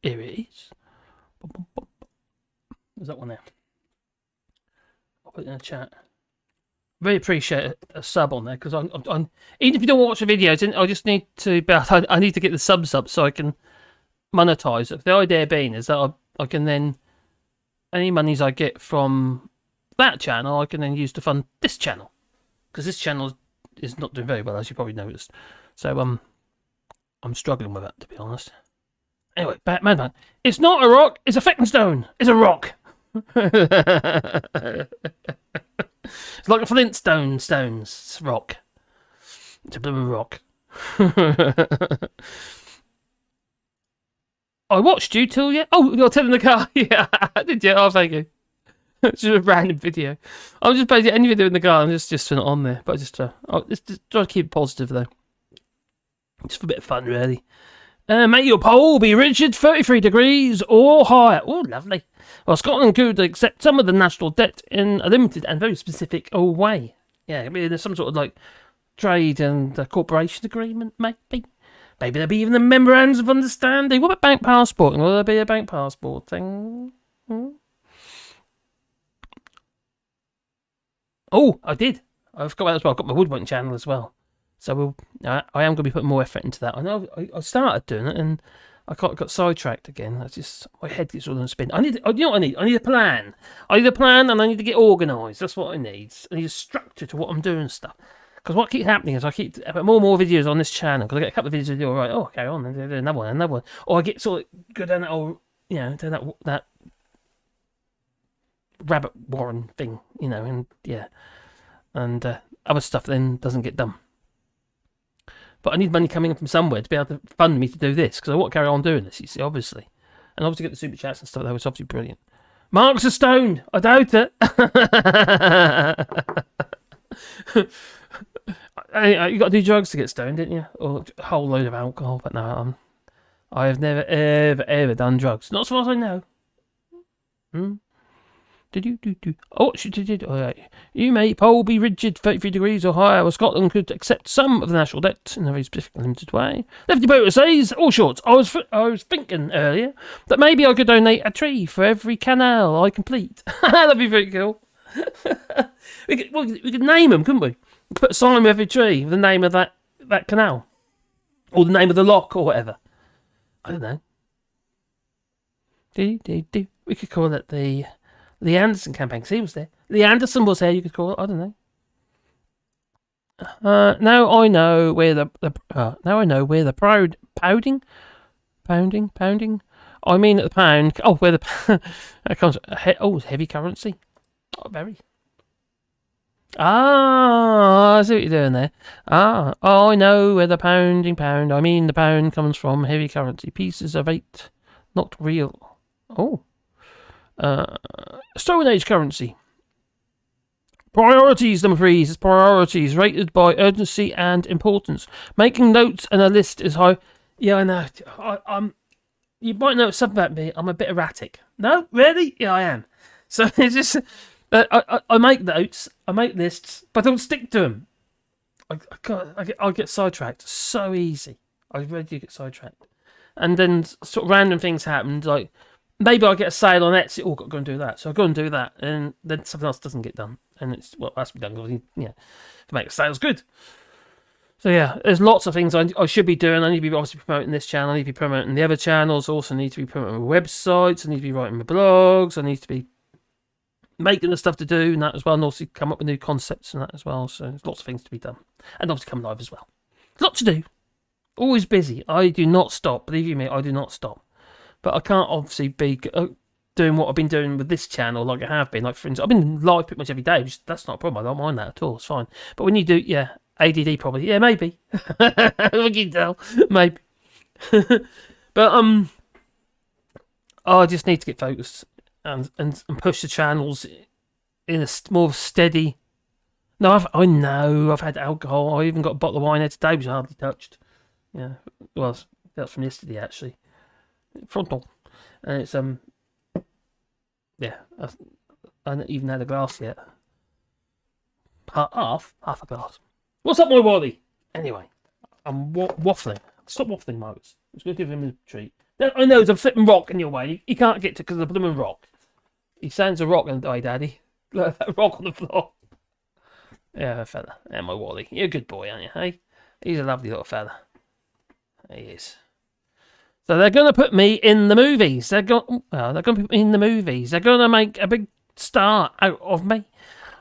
[SPEAKER 1] Here it is. There's that one there. I'll put it in the chat. Really appreciate a sub on there, because I'm even if you don't watch the videos, I just need to. I need to get the subs up so I can monetize it. The idea being is that I can then, any monies I get from that channel, I can then use to fund this channel, because this channel is not doing very well, as you probably noticed. So I'm struggling with that, to be honest. Anyway, Madman, it's not a rock. It's a fucking stone. It's a rock. It's like a Flintstone stones. It's a rock. It's a blooming rock. I watched you till you're telling the car. Yeah, did you? Oh, thank you. It's just a random video. I'm just basically any video in the car. I'm just putting it on there, but I just try to keep it positive though. Just for a bit of fun, really. May your poll be rigid 33 degrees or higher. Oh, lovely. Well, Scotland could accept some of the national debt in a limited and very specific way. Yeah, I mean, there's some sort of like trade and cooperation agreement, maybe. Maybe there'll be even a memorandum of understanding. What about bank passporting? Will there be a bank passport thing? Oh, I did. I forgot that as well. I've got my woodworking channel as well. So I am going to be putting more effort into that. I know I started doing it and I got sidetracked again. My head gets all in a spin. You know what I need? I need a plan. I need a plan and I need to get organised. That's what I need. I need a structure to what I'm doing and stuff. Because what keeps happening is I keep having more and more videos on this channel. Because I get a couple of videos to do. All right, carry on. And another one. Or I get sort of go down that old, down that rabbit warren thing, and yeah. And other stuff then doesn't get done. But I need money coming in from somewhere to be able to fund me to do this, because I want to carry on doing this, you see, obviously. And obviously get the super chats and stuff, that was obviously brilliant. Marks of Stone! I doubt it! You got to do drugs to get stoned, didn't you? Or a whole load of alcohol, but no, I have never, ever done drugs. Not as far as I know. Did you do? Oh, she did. All right. You may poll be rigid 33 degrees or higher, or Scotland could accept some of the national debt in a very specific limited way. Lefty Boater says, Allshorts, I was thinking earlier that maybe I could donate a tree for every canal I complete. That'd be very cool. we could name them, couldn't we? Put a sign with every tree with the name of that canal. Or the name of the lock or whatever. I don't know. We could call it the Anderson campaign, because he was there. The Anderson was there, you could call it. I don't know. Now I know where the pounding. I mean at the pound. Oh, where the that comes. Heavy currency. Oh, very. I see what you're doing there. I know where the pound. I mean the pound comes from heavy currency. Pieces of 8, not real. Oh. Stone Age currency. Priorities, number 3 is priorities rated by urgency and importance. Making notes and a list is high. Yeah, I know. You might know something about me. I'm a bit erratic. No, really? Yeah, I am. So it's just I make notes, I make lists, but I don't stick to them. I get sidetracked so easy. I really do get sidetracked, and then sort of random things happen, like. Maybe I get a sale on Etsy. I've got to go and do that. So I go and do that, and then something else doesn't get done. And it has to be done, to make the sales good. So yeah, there's lots of things I should be doing. I need to be obviously promoting this channel. I need to be promoting the other channels. I also need to be promoting my websites. I need to be writing my blogs. I need to be making the stuff to do and that as well. And also come up with new concepts and that as well. So there's lots of things to be done. And obviously come live as well. Lots to do. Always busy. I do not stop. Believe you me, I do not stop. But I can't obviously be doing what I've been doing with this channel like I have been. Like, for instance, I've been live pretty much every day. That's not a problem. I don't mind that at all. It's fine. But when you do, ADD probably. Yeah, maybe. We can tell. Maybe. But I just need to get focused and push the channels in a more steady. No, I know. I've had alcohol. I even got a bottle of wine here today, which I hardly touched. Yeah. Well, that's from yesterday, actually. Frontal, and it's I haven't even had a glass yet. Half a glass. What's up, my Wally? Anyway, I'm waffling. Stop waffling, Marcus. I'm just gonna give him a treat. I know there's a flipping rock in your way. You can't get to because of the blooming rock. He sounds a rock and die, Daddy. Look at that rock on the floor. Yeah, fella. Yeah, my Wally. You're a good boy, aren't you? Hey, he's a lovely little fella. He is. So they're going to put me in the movies. They're going to put me in the movies. They're going to make a big star out of me.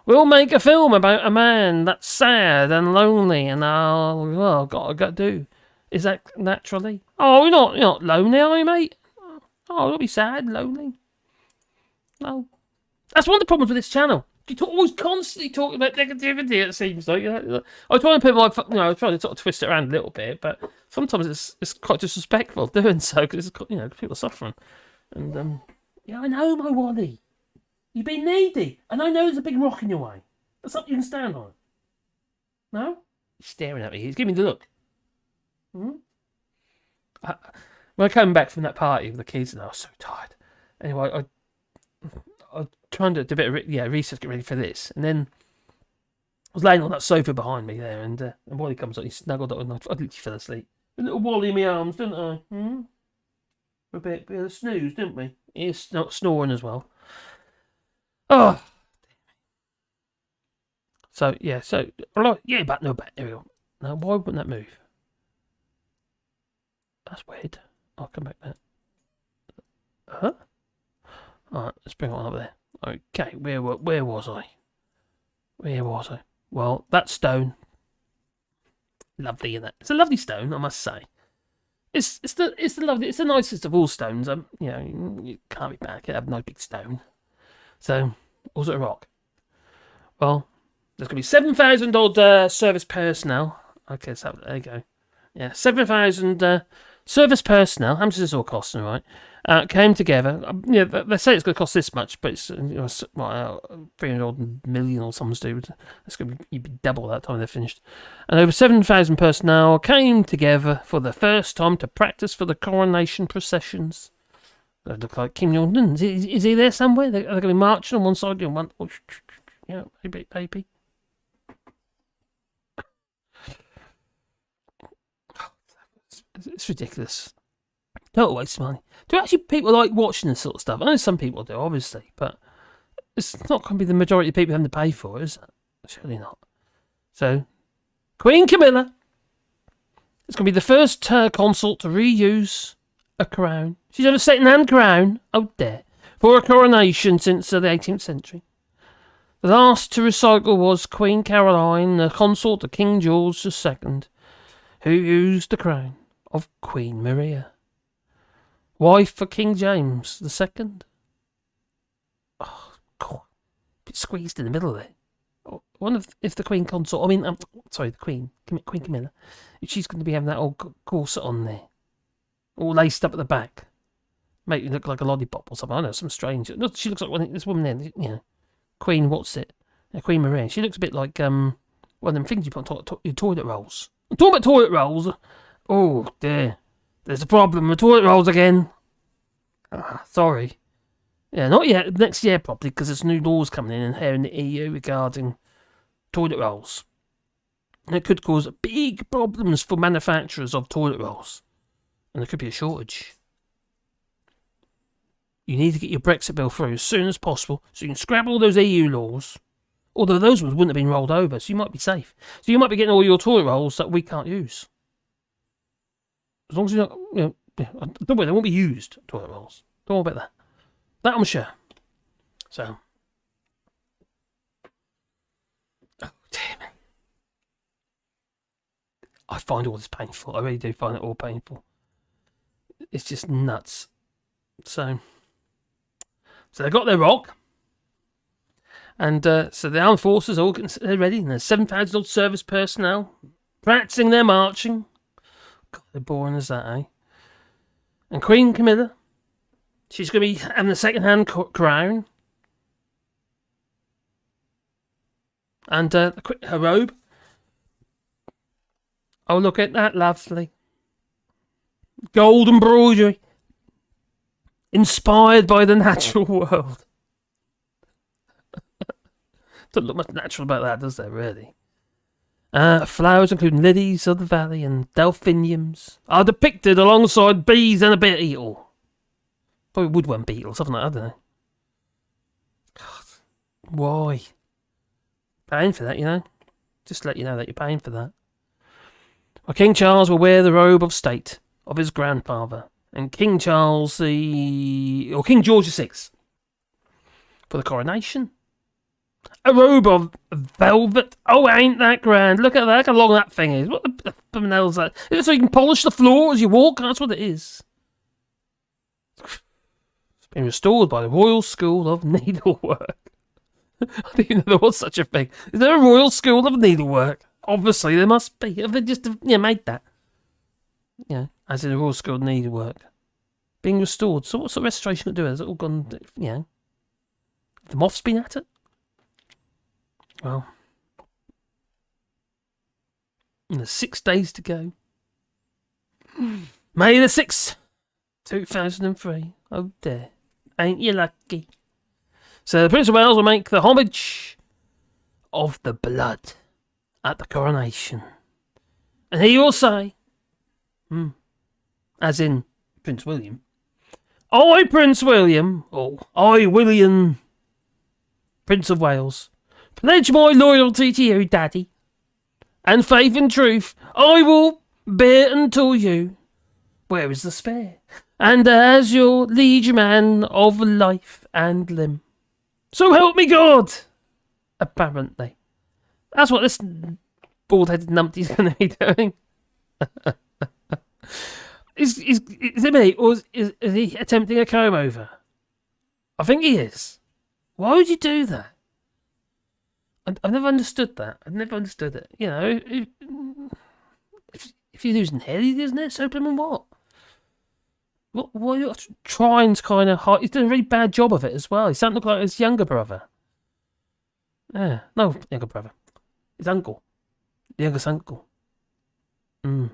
[SPEAKER 1] We'll make a film about a man that's sad and lonely, and got to do. Is that naturally? Oh, you're not lonely, are you, mate? Oh, you'll be sad and lonely. No. That's one of the problems with this channel. You always constantly talking about negativity, it seems like. I try and put I try to sort of twist it around a little bit, but sometimes it's quite disrespectful doing so, because people are suffering. And, I know, my Wally. You've been needy, and I know there's a big rock in your way. That's something you can stand on. No? He's staring at me. He's giving me the look. When I came back from that party with the kids, and I was so tired. Anyway, I trying to do a bit of research, get ready for this, and then I was laying on that sofa behind me there, and Wally comes up, he snuggled up, and I literally fell asleep. A little Wally in my arms, didn't I? A bit of a snooze, didn't we? He's snoring as well. Oh, So, yeah, back, no, back. There we go. Now, why wouldn't that move? That's weird. I'll come back there. Huh? Alright, let's bring it on up there. Okay, where was I? Where was I? Well, that stone. Lovely, isn't it? It's a lovely stone, I must say. It's the nicest of all stones. You can't be bad. It have a nice big stone. So, was it a rock? Well, there's going to be 7,000 odd service personnel. Okay, so there you go. Yeah, 7,000 service personnel. How much does this all cost? All right, came together. They say it's going to cost this much, but it's 300 million or something stupid. It's going to be double that time they're finished. And over 7,000 personnel came together for the first time to practice for the coronation processions. They look like Kim Jong-un. Is he there somewhere? They're going to be marching on one side and one. Maybe. It's ridiculous. Total waste of money. Do actually people like watching this sort of stuff? I know some people do, obviously, but it's not going to be the majority of people having to pay for it, is it? Surely not. So, Queen Camilla is going to be the first consort to reuse a crown. She's had a second-hand crown, oh dear, for a coronation since the 18th century. The last to recycle was Queen Caroline, the consort of King George II, who used the crown of Queen Maria, wife for King James II. Oh, God. A bit squeezed in the middle there. I wonder if the Queen consort, the Queen Camilla, if she's going to be having that old corset on there, all laced up at the back, make you look like a lollipop or something. I know, some strange. She looks like this woman there, Queen, Queen Maria. She looks a bit like one of them things you put on your toilet rolls. I'm talking about toilet rolls. Oh dear, there's a problem with toilet rolls again. Sorry. Yeah, not yet. Next year probably, because there's new laws coming in here in the EU regarding toilet rolls. And it could cause big problems for manufacturers of toilet rolls, and there could be a shortage. You need to get your Brexit bill through as soon as possible so you can scrap all those EU laws. Although those ones wouldn't have been rolled over, so you might be safe. So you might be getting all your toilet rolls that we can't use. As long as you're not, don't worry, they won't be used, toilet rolls. Don't worry about that. That I'm sure. So. Oh, dear me. I find all this painful. I really do find it all painful. It's just nuts. So they got their rock. And so the armed forces are they're ready. And there's 7,000 odd service personnel practicing their marching. God, they're boring as that, eh? And Queen Camilla, she's going to be having a second-hand crown. And her robe. Oh, look at that, lovely. Gold embroidery. Inspired by the natural world. Doesn't look much natural about that, does there, really? Flowers, including lilies of the valley and delphiniums, are depicted alongside bees and a beetle. Probably woodworm beetle, something like that, I don't know. God, why? Paying for that, Just to let you know that you're paying for that. Well, King Charles will wear the robe of state of his grandfather, and King George VI for the coronation. A robe of velvet. Oh, ain't that grand? Look at that. Look how long that thing is. What the hell's that? Is it so you can polish the floor as you walk? That's what it is. It's been restored by the Royal School of Needlework. I didn't even know there was such a thing. Is there a Royal School of Needlework? Obviously, there must be. Have they just made that? As in the Royal School of Needlework. Being restored. So what's the restoration going to do? Has it all gone, The moth's been at it? Well, there's 6 days to go. May the 6th, 2003. Oh dear. Ain't you lucky? So the Prince of Wales will make the homage of the blood at the coronation. And he will say, as in Prince William, I, Prince William, or I, William, Prince of Wales, Pledge my loyalty to you, Daddy, and faith and truth I will bear until you. Where is the spare? And as your liege man of life and limb. So help me God! Apparently. That's what this bald-headed numpty's going to be doing. Is it me, or is he attempting a comb-over? I think he is. Why would you do that? I've never understood that. I've never understood it. You know, if you're losing hair, you're losing hair, so blooming what? What are you trying to kind of hide? He's doing a really bad job of it as well. He doesn't look like his younger brother. Yeah, no, younger brother. His uncle. The youngest uncle. The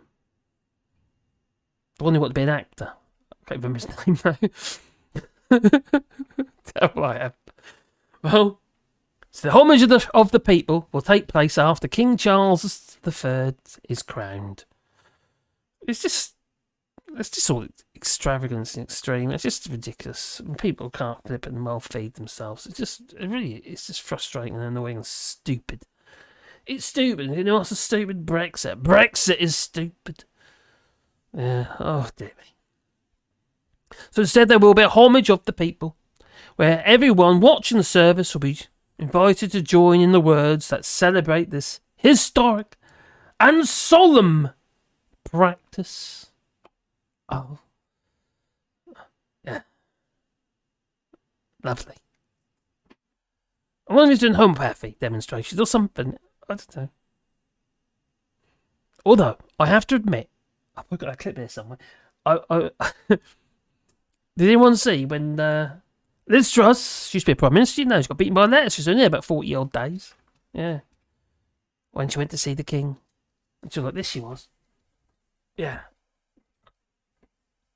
[SPEAKER 1] one who wanted to be an actor. I can't remember his name now. Terrible I am. Well, so the homage of the people will take place after King Charles III is crowned. It's just all extravagance and extreme. It's just ridiculous. People can't flip and well feed themselves. It's just frustrating and annoying and stupid. It's stupid. You know what's a stupid? Brexit. Brexit is stupid. Yeah. Oh dear me. So instead, there will be a homage of the people, where everyone watching the service will be invited to join in the words that celebrate this historic and solemn practice. Oh. Yeah. Lovely. I wonder if he's doing homeopathy demonstrations or something. I don't know. Although, I have to admit, I've got a clip here somewhere. Did anyone see when Liz Truss, she used to be a Prime Minister, you know, she got beaten by a letter. She was only there about 40 odd days. Yeah. When she went to see the King. And she was like this, she was. Yeah.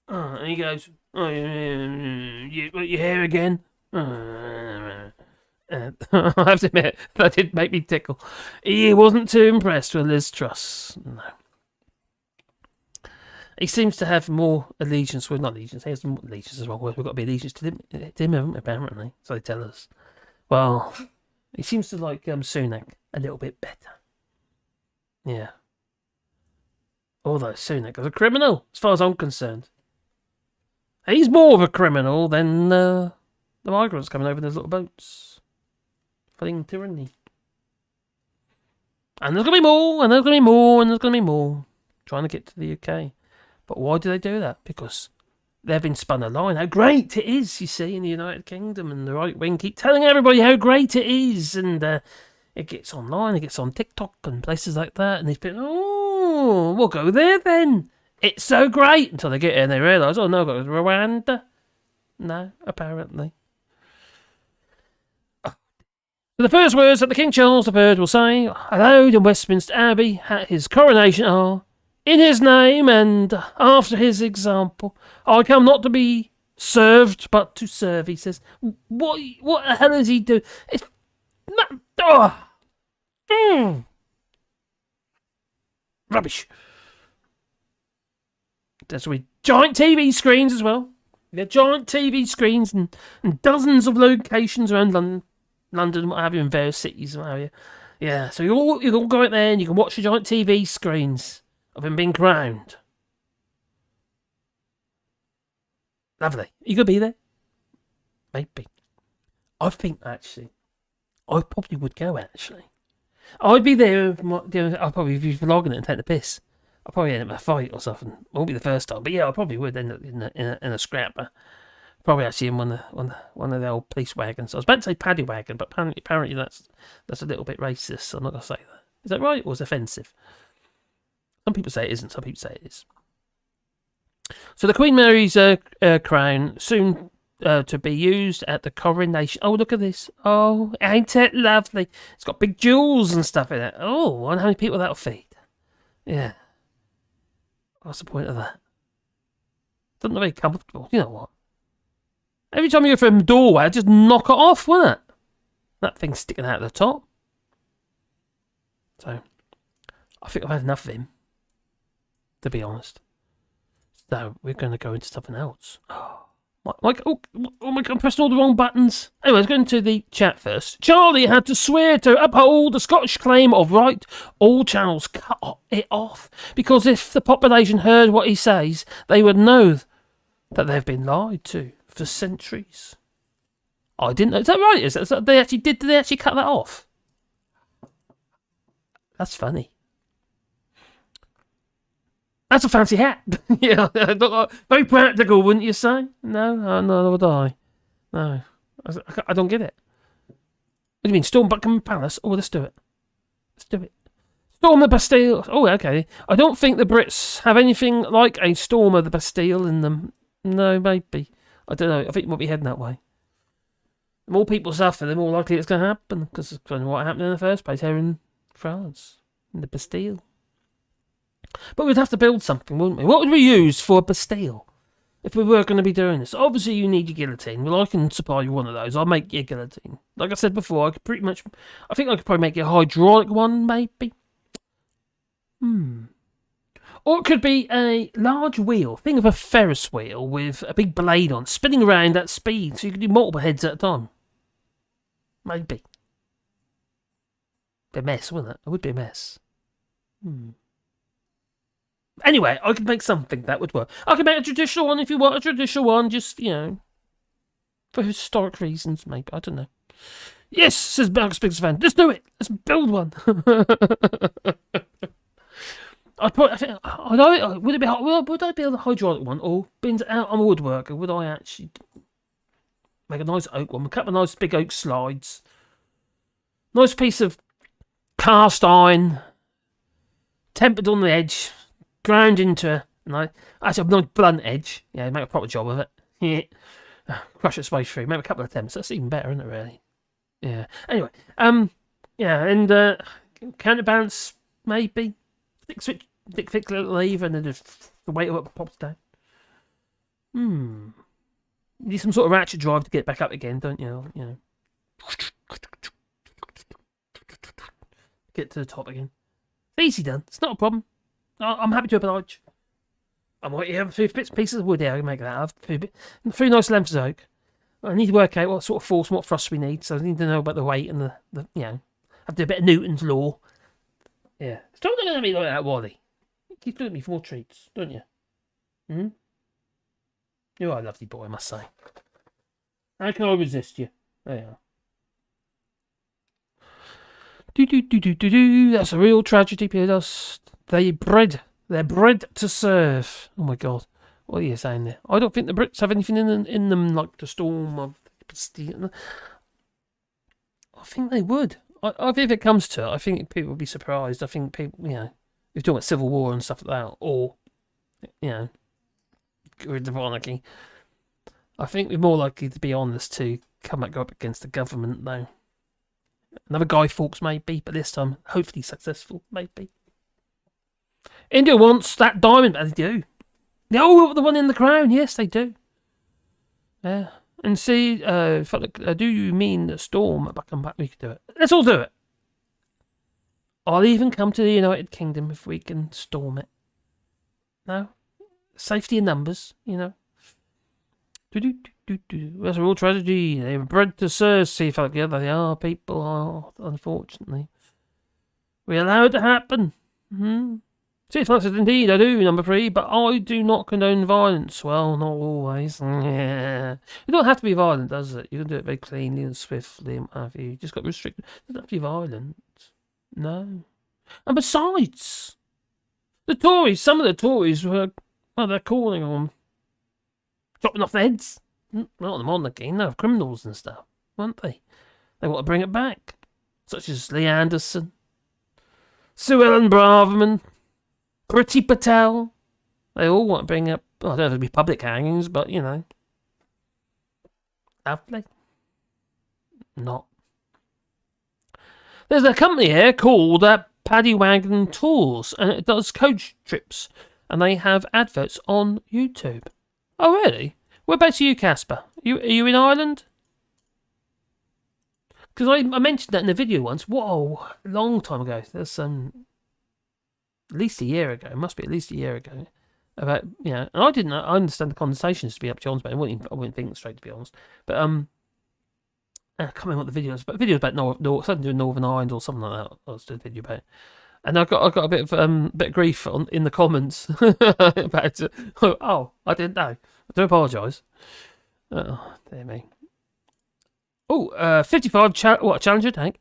[SPEAKER 1] And he goes, oh, your hair again? I have to admit, that did make me tickle. He wasn't too impressed with Liz Truss. No. He seems to have more allegiance. Well, not allegiance. He has more allegiance as well. We've got to be allegiance to him, haven't we, apparently. So they tell us. Well, he seems to like Sunak a little bit better. Yeah. Although Sunak is a criminal, as far as I'm concerned. He's more of a criminal than the migrants coming over in those little boats. Fleeing tyranny. And there's going to be more, and there's going to be more, and there's going to be more. Trying to get to the UK. But why do they do that? Because they've been spun a line. How great it is, you see, in the United Kingdom. And the right wing keep telling everybody how great it is. And it gets online, it gets on TikTok and places like that. And these people, oh, we'll go there then. It's so great. Until they get here and they realise, oh no, I've got to go to Rwanda. No, apparently. So the first words that the King Charles III will say aloud in Westminster Abbey at his coronation are, in his name and after his example, I come not to be served, but to serve, he says. What the hell is he doing? It's not... Rubbish. There's going to be giant TV screens as well. There are giant TV screens and dozens of locations around London, what have you, in various cities and what have you. Yeah, so you all go out there and you can watch the giant TV screens of him being crowned. Lovely. You could be there? Maybe. I think, actually, I probably would go, actually. I'd be there, I'd probably be vlogging it and take the piss. I'd probably end up in a fight or something. It won't be the first time, but yeah, I probably would end up in a scrapper. Probably actually in one of the old police wagons. I was about to say paddy wagon, but apparently that's a little bit racist, so I'm not going to say that. Is that right, or is it offensive? Some people say it isn't, some people say it is. So the Queen Mary's crown, soon to be used at the coronation. Oh, look at this. Oh, ain't it lovely? It's got big jewels and stuff in it. Oh, I wonder how many people that'll feed. Yeah. What's the point of that? Doesn't look very comfortable. You know what? Every time you go from a doorway, I'd just knock it off, wouldn't it? That thing's sticking out of the top. So, I think I've had enough of him, to be honest. So, we're going to go into something else. Oh, Oh my god, I'm pressing all the wrong buttons. Anyway, let's go into the chat first. Charlie had to swear to uphold the Scottish claim of right all channels. Cut it off. Because if the population heard what he says, they would know that they've been lied to for centuries. I didn't know. Is that right? Is that did they actually cut that off? That's funny. That's a fancy hat. Yeah, very practical, wouldn't you say? No, no, would I? No, I don't get it. What do you mean, storm Buckingham Palace? Oh, let's do it. Let's do it. Storm the Bastille. Oh, okay. I don't think the Brits have anything like a storm of the Bastille in them. No, maybe. I don't know. I think we might be heading that way. The more people suffer, the more likely it's going to happen, because it's kind of what happened in the first place here in France, in the Bastille. But we'd have to build something, wouldn't we? What would we use for a Bastille if we were going to be doing this? Obviously, you need your guillotine. Well, I can supply you one of those. I'll make you a guillotine. Like I said before, I think I could probably make you a hydraulic one, maybe. Or it could be a large wheel. Think of a Ferris wheel with a big blade on, spinning around at speed, so you can do multiple heads at a time. Maybe. Be a mess, wouldn't it? It would be a mess. Anyway, I could make something that would work. I could make a traditional one if you want a traditional one, just, for historic reasons, maybe. I don't know. Yes, says Marcus Biggs fan. Let's do it. Let's build one. Would I build a hydraulic one, or bins out on a woodworker? Would I actually make a nice oak one? A couple of nice big oak slides. Nice piece of cast iron, tempered on the edge, ground into a nice blunt edge. Yeah, make a proper job of it. Yeah, crush it space free. Maybe a couple of attempts. That's even better, isn't it? Really? Yeah. Anyway, and counterbalance maybe. Thick little lever, and then just the weight up pops down. You need some sort of ratchet drive to get back up again, don't you? Get to the top again. It's easy done. It's not a problem. I'm happy to oblige. I might have a few pieces of wood here. I can make that out. Three nice lengths of oak. I need to work out what sort of force and what thrust we need. So I need to know about the weight and the have to do a bit of Newton's law. Yeah. Stop looking at me like that, Wally. You keep looking at me for more treats, don't you? You are a lovely boy, I must say. How can I resist you? There you are. That's a real tragedy, Peter. They're bred to serve. Oh my God. What are you saying there? I don't think the Brits have anything in them like the storm of Bastille. I think they would. If it comes to it, I think people would be surprised. I think people, if you're talking about civil war and stuff like that, or, get rid of the monarchy, I think we're more likely to be honest to go up against the government, though. Another Guy Fawkes, maybe, but this time, hopefully successful, maybe. India wants that diamond, but they do. Oh, the one in the crown, yes, they do. Yeah. And see, do you mean the storm? We could do it. Let's all do it. I'll even come to the United Kingdom if we can storm it. No? Safety in numbers, That's a real tragedy. They were bred to serve. See, they are. People are, unfortunately. We allow it to happen. See, if I said, indeed, I do, number 3, but I do not condone violence. Well, not always. Yeah. It don't have to be violent, does it? You can do it very cleanly and swiftly and what have you. You just got restricted. It doesn't have to be violent. No. And besides, some of the Tories were, they're calling on chopping off their heads. Not the monarchy, no, criminals and stuff, weren't they? They want to bring it back. Such as Lee Anderson, Sue Ellen Braverman, Priti Patel. They all want to bring up, I don't know if it'll be public hangings, but, Lovely. Not. There's a company here called Paddy Wagon Tours, and it does coach trips, and they have adverts on YouTube. Oh, really? Whereabouts are you, Casper? Are you in Ireland? Because I mentioned that in a video once. Whoa, a long time ago. There's at least a year ago. It must be at least a year ago. about, and I didn't know. I understand the conversations to be up John's, but I wouldn't think straight, to be honest. But I can't remember what the video was, but the video was about something to do with Northern Ireland or something like that. I was doing a video about. And I got a bit of grief in the comments about it. Oh, I didn't know. I do apologise. Oh, dear me. Oh, 55 challenger tank.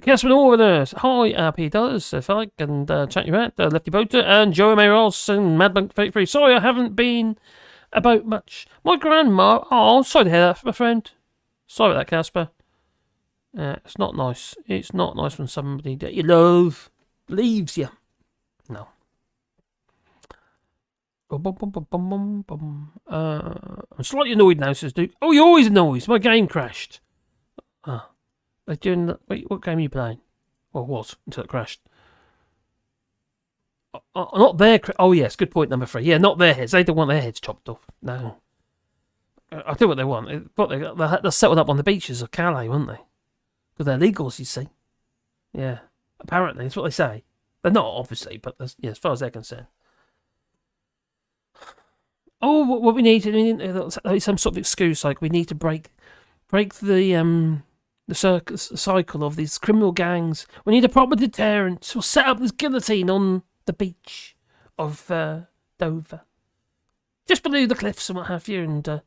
[SPEAKER 1] Casper Northerners. Hi, P Dollars, Falik, and Chat Your Rat, Lefty Boater, and Joey May Ross, and Madbank 33. Sorry, I haven't been about much. My grandma. Oh, sorry to hear that, my friend. Sorry about that, Casper. It's not nice. It's not nice when somebody that you love leaves you. No. I'm slightly annoyed now, says Duke. Oh, you're always annoyed. My game crashed. Wait, what game are you playing? Well, it was until it crashed. Not their. Oh, yes, good point, number 3. Yeah, not their heads. They don't want their heads chopped off. No. I do what they want. They're settled up on the beaches of Calais, weren't they? Because they're legals, you see. Yeah. Apparently, that's what they say. They're not, obviously, but as far as they're concerned. Oh, what we need some sort of excuse, like we need to break the cycle of these criminal gangs. We need a proper deterrent. We'll set up this guillotine on the beach of Dover, just below the cliffs and what have you, and that'd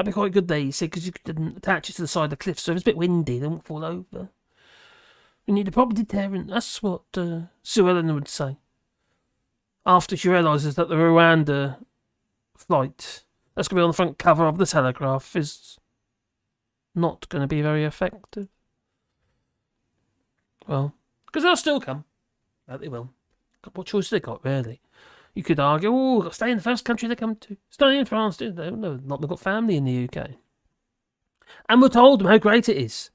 [SPEAKER 1] be quite good there, you see, because you could attach it to the side of the cliff, so if it's a bit windy, they won't fall over. We need a proper deterrent. That's what Sue Ellen would say. After she realises that the Rwanda flight that's going to be on the front cover of the Telegraph is not going to be very effective. Well, because they'll still come. But they will. What choice they got, really? You could argue, oh, got to stay in the first country they come to. Stay in France, do they? No, not they've got family in the UK. And we're told them how great it is.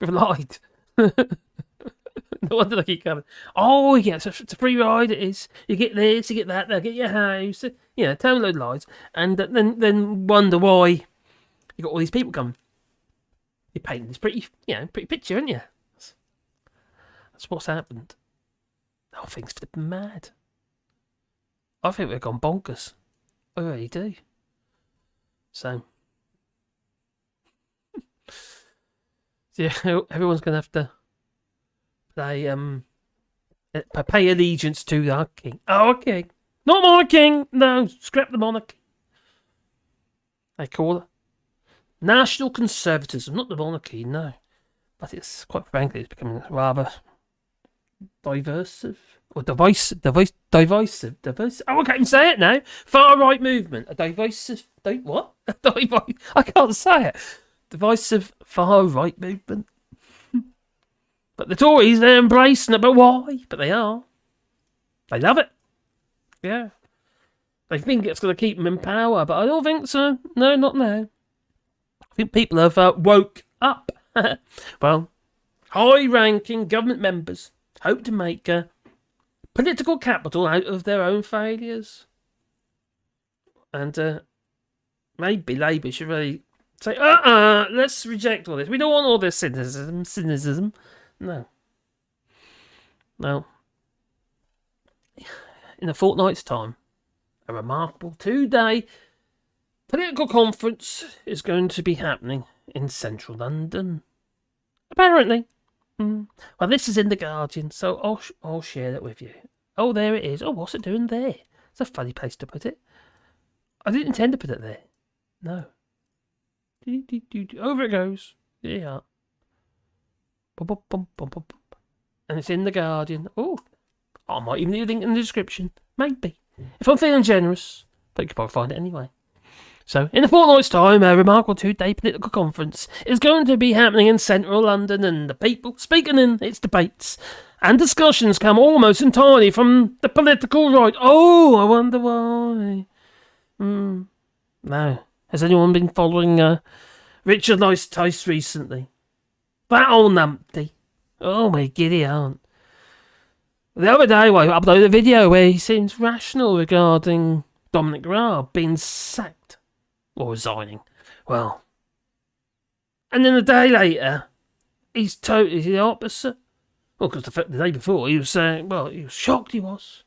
[SPEAKER 1] We've lied. No wonder they keep coming. Oh, yeah, it's a free ride, it is. You get this, you get that, they'll get your house. Tell them a load of lies. And then wonder why you got all these people coming. You're painting this pretty picture, aren't you? That's what's happened. Oh, things flipping mad. I think we've gone bonkers. I really do. So yeah, everyone's going to have to pay allegiance to our king. Oh, okay. Not my king. No, scrap the monarchy. They call it national conservatism, not the monarchy. No, but it's quite frankly, it's becoming rather divisive. Or divisive. Oh, I can't even say it now. Far right movement. A divisive. What? I can't say it. Divisive far right movement. But the Tories, they're embracing it. But why? But they are. They love it. Yeah. They think it's going to keep them in power, but I don't think so. No, not now. I think people have woke up. Well, high-ranking government members hope to make political capital out of their own failures. And maybe Labour should really say, let's reject all this. We don't want all this cynicism. No. In a fortnight's time, a remarkable 2-day political conference is going to be happening in central London. Apparently. Well, this is in The Guardian, so I'll share it with you. Oh, there it is. Oh, what's it doing there? It's a funny place to put it. I didn't intend to put it there. No. Over it goes. Yeah. And it's in The Guardian. Oh, I might even leave a link in the description. Maybe. If I'm feeling generous. But you can probably find it anyway. So, in a fortnight's time, a remarkable 2-day political conference is going to be happening in central London, and the people speaking in its debates and discussions come almost entirely from the political right. Oh, I wonder why. No. Has anyone been following Richard Tice recently? That old numpty. Oh, my giddy aunt. The other day, I uploaded a video where he seems rational regarding Dominic Raab being sacked. Or resigning. Well. And then a day later, he's totally the opposite. Well, because the day before, he was saying, he was shocked, he was.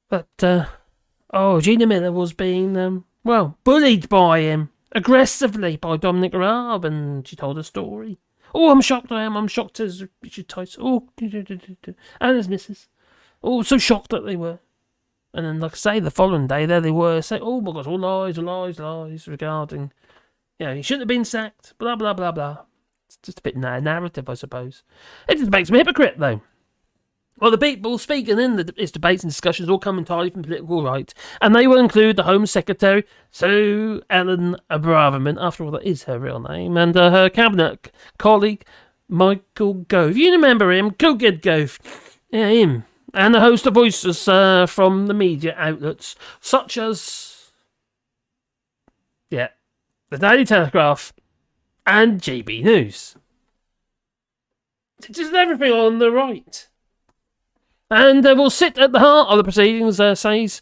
[SPEAKER 1] But, Gina Miller was being, bullied by him. Aggressively by Dominic Raab, and she told a story. Oh, I'm shocked I am. I'm shocked as Richard Tice. Oh, and his missus. Oh, so shocked that they were. And then, like I say, the following day, there they were saying, oh my God, all lies regarding, he shouldn't have been sacked, blah, blah, blah, blah. It's just a bit narrative, I suppose. It just makes me a hypocrite, though. Well, the people speaking in its debates and discussions all come entirely from political right, and they will include the Home Secretary, Sue Ellen Braverman, after all, that is her real name, and her cabinet colleague, Michael Gove. You remember him, Go-Get Gove. Yeah, him. And a host of voices from the media outlets, such as, the Daily Telegraph and GB News. Just everything on the right. And will sit at the heart of the proceedings, says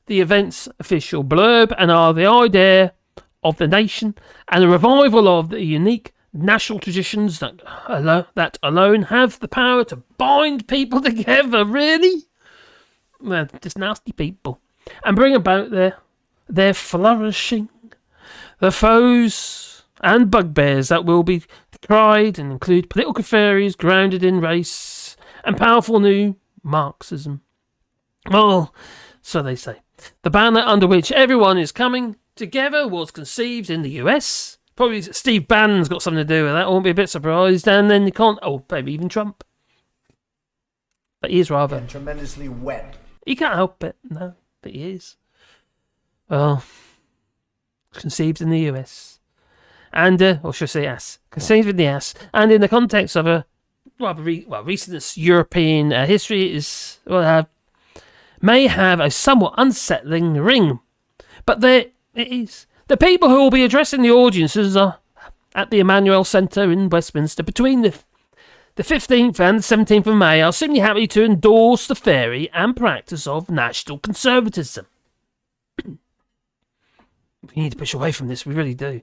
[SPEAKER 1] the event's official blurb, and are the idea of the nation and the revival of the unique national traditions that alone have the power to bind people together. Really? Well, just nasty people. And bring about their flourishing. The foes and bugbears that will be decried and include political theories grounded in race and powerful new Marxism. Well, so they say. The banner under which everyone is coming together was conceived in the US. Probably Steve Bannon's got something to do with that. I won't be a bit surprised. And then you can't... Oh, maybe even Trump. But he is rather...
[SPEAKER 5] And tremendously wet.
[SPEAKER 1] He can't help it. No, but he is. Well, conceived in the US. And, or should I say ass? Conceived in the ass. And in the context of a recent European history may have a somewhat unsettling ring. But there it is. The people who will be addressing the audiences are at the Emmanuel Centre in Westminster between the 15th and the 17th of May are simply happy to endorse the theory and practice of national conservatism. We need to push away from this, we really do.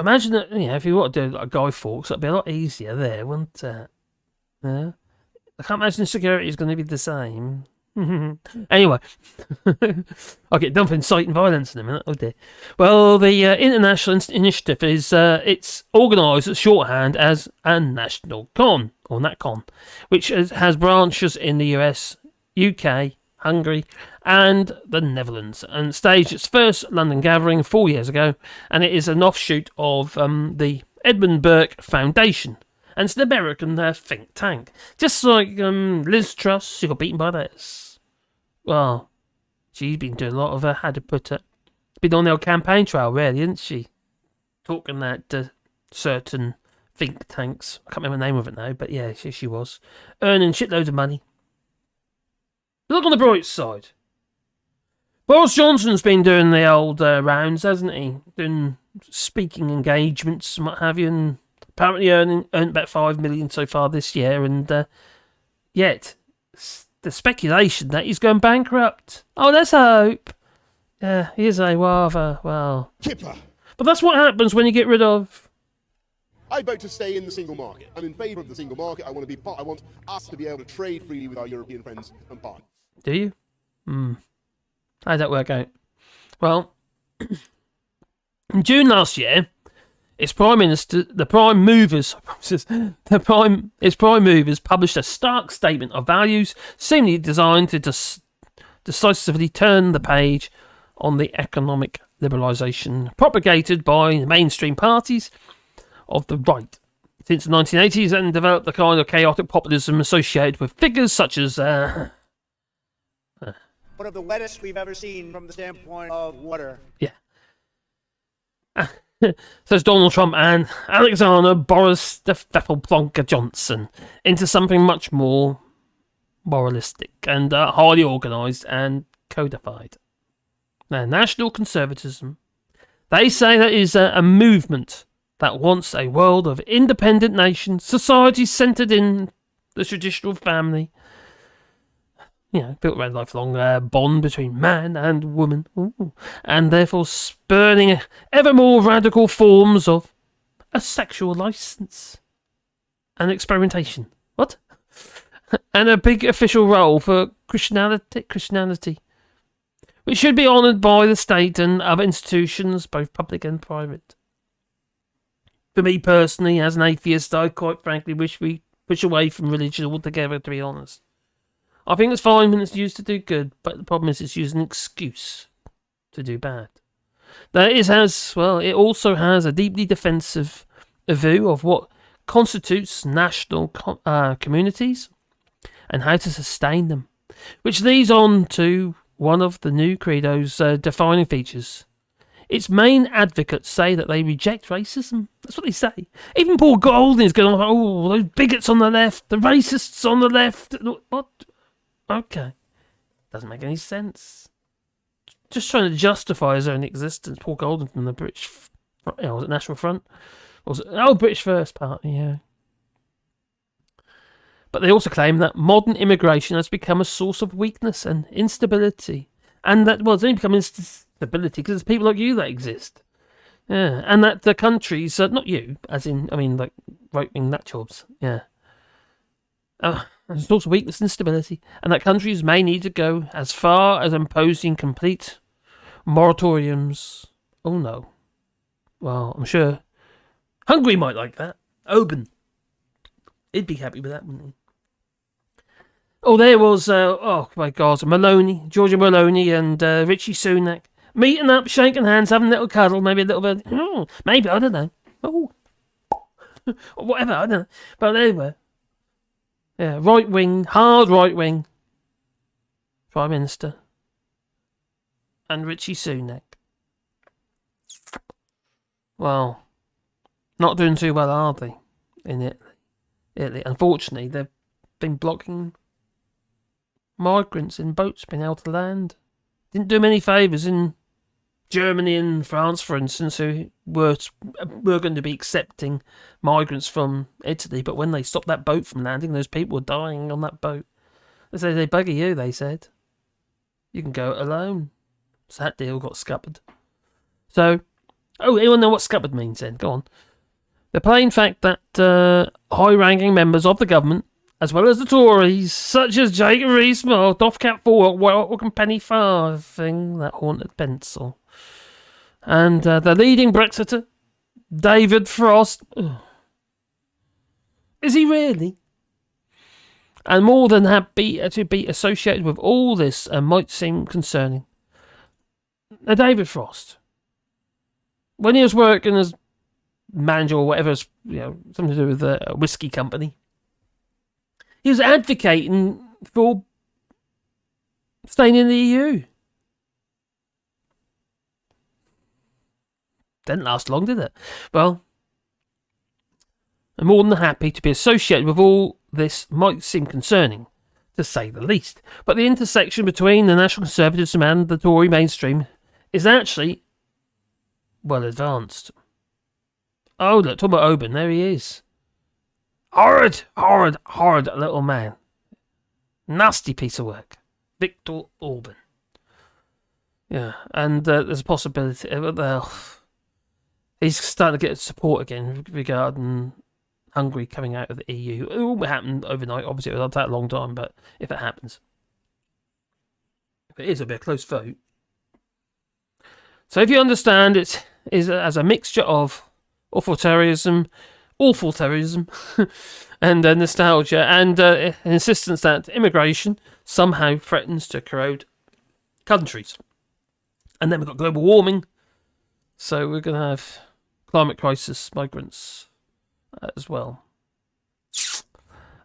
[SPEAKER 1] Imagine that, if you want to do like Guy Fawkes, that'd be a lot easier there, wouldn't it? Yeah. I can't imagine security is going to be the same. Anyway, I'll get done for inciting violence in a minute. Oh dear. Well, the international initiative is it's organised at shorthand as a national con, or NatCon, which has branches in the US, UK, Hungary, and the Netherlands, and staged its first London gathering 4 years ago, and it is an offshoot of the Edmund Burke Foundation, and it's an American think tank, just like Liz Truss, who got beaten by this. Well, she's been doing a lot of how to put it, been on the old campaign trail, really, isn't she? Talking that certain think tanks, I can't remember the name of it now, but yeah, she was earning shitloads of money. Look on the bright side. Boris Johnson's been doing the old rounds, hasn't he? Doing speaking engagements and what have you, and apparently earned about 5 million so far this year, and yet the speculation that he's going bankrupt. Oh, let's hope. Yeah, he is a rather,
[SPEAKER 6] Kipper.
[SPEAKER 1] But that's what happens when you get rid of...
[SPEAKER 6] I vote to stay in the single market. I'm in favour of the single market. I want us to be able to trade freely with our European friends and partners.
[SPEAKER 1] Do you? How'd that work out? Well, in June last year, its Prime Movers published a stark statement of values, seemingly designed to decisively turn the page on the economic liberalisation propagated by the mainstream parties of the right since the 1980s, and developed the kind of chaotic populism associated with figures such as
[SPEAKER 7] one of the wettest we've ever seen from the standpoint of water.
[SPEAKER 1] Yeah. Says Donald Trump and Alexander Boris the Pfeffelplonker Johnson into something much more moralistic and highly organised and codified. Now, national conservatism. They say that is a movement that wants a world of independent nations, societies centred in the traditional family, built around a lifelong bond between man and woman, and therefore spurning ever more radical forms of a sexual licence and experimentation. What? and a big official role for Christianity, which should be honoured by the state and other institutions, both public and private. For me personally, as an atheist, I quite frankly wish we push away from religion altogether, to be honest. I think it's fine when it's used to do good, but the problem is it's used as an excuse to do bad. It also has a deeply defensive view of what constitutes national communities and how to sustain them, which leads on to one of the new credo's defining features. Its main advocates say that they reject racism. That's what they say. Even Paul Golding is going on, oh, those bigots on the left, the racists on the left. What? Okay. Doesn't make any sense. Just trying to justify his own existence. Paul Golding from the British, was it National Front? British First Party, yeah. But they also claim that modern immigration has become a source of weakness and instability. And that, it's only become instability because there's people like you that exist. Yeah, and that the countries, not you, as in, like right-wing nutjobs, yeah. A source of weakness and instability, and that countries may need to go as far as imposing complete moratoriums. Oh no. Well, I'm sure Hungary might like that. Oban. He'd be happy with that, wouldn't he? Oh, there was, oh my God, Giorgia Meloni and Richie Sunak meeting up, shaking hands, having a little cuddle, maybe a little bit, maybe, I don't know. Oh, or whatever, I don't know. But they were. Yeah, right-wing, hard right-wing Prime Minister and Richie Sunak. Well, not doing too well, are they, in Italy? Unfortunately, they've been blocking migrants in boats being able to land. Didn't do many favours in Germany and France, for instance, who were going to be accepting migrants from Italy, but when they stopped that boat from landing, those people were dying on that boat. They said, they bugger you, they said. You can go it alone. So that deal got scuppered. So, anyone know what scuppered means then? Go on. The plain fact that high-ranking members of the government, as well as the Tories, such as Jacob Rees-Mogg, Doffcat Falk, and Penny Farthing, that haunted pencil, and the leading Brexiter, David Frost. Ugh. Is he really? And more than happy to be associated with all this might seem concerning. Now, David Frost, when he was working as manager or whatever, something to do with a whiskey company, he was advocating for staying in the EU. Didn't last long, did it? Well, I'm more than happy to be associated with all this might seem concerning, to say the least. But the intersection between the National Conservatism and the Tory mainstream is actually well advanced. Oh, look, talk about Oban. There he is. Horrid little man. Nasty piece of work. Viktor Orban. Yeah, and there's a possibility. He's starting to get support again regarding Hungary coming out of the EU. It won't happen overnight, obviously. It'll take a long time, but if it happens. If it is, it'll be a close vote. So if you understand it is as a mixture of authoritarianism, and nostalgia, and an insistence that immigration somehow threatens to corrode countries. And then we've got global warming, so we're going to have climate crisis migrants as well.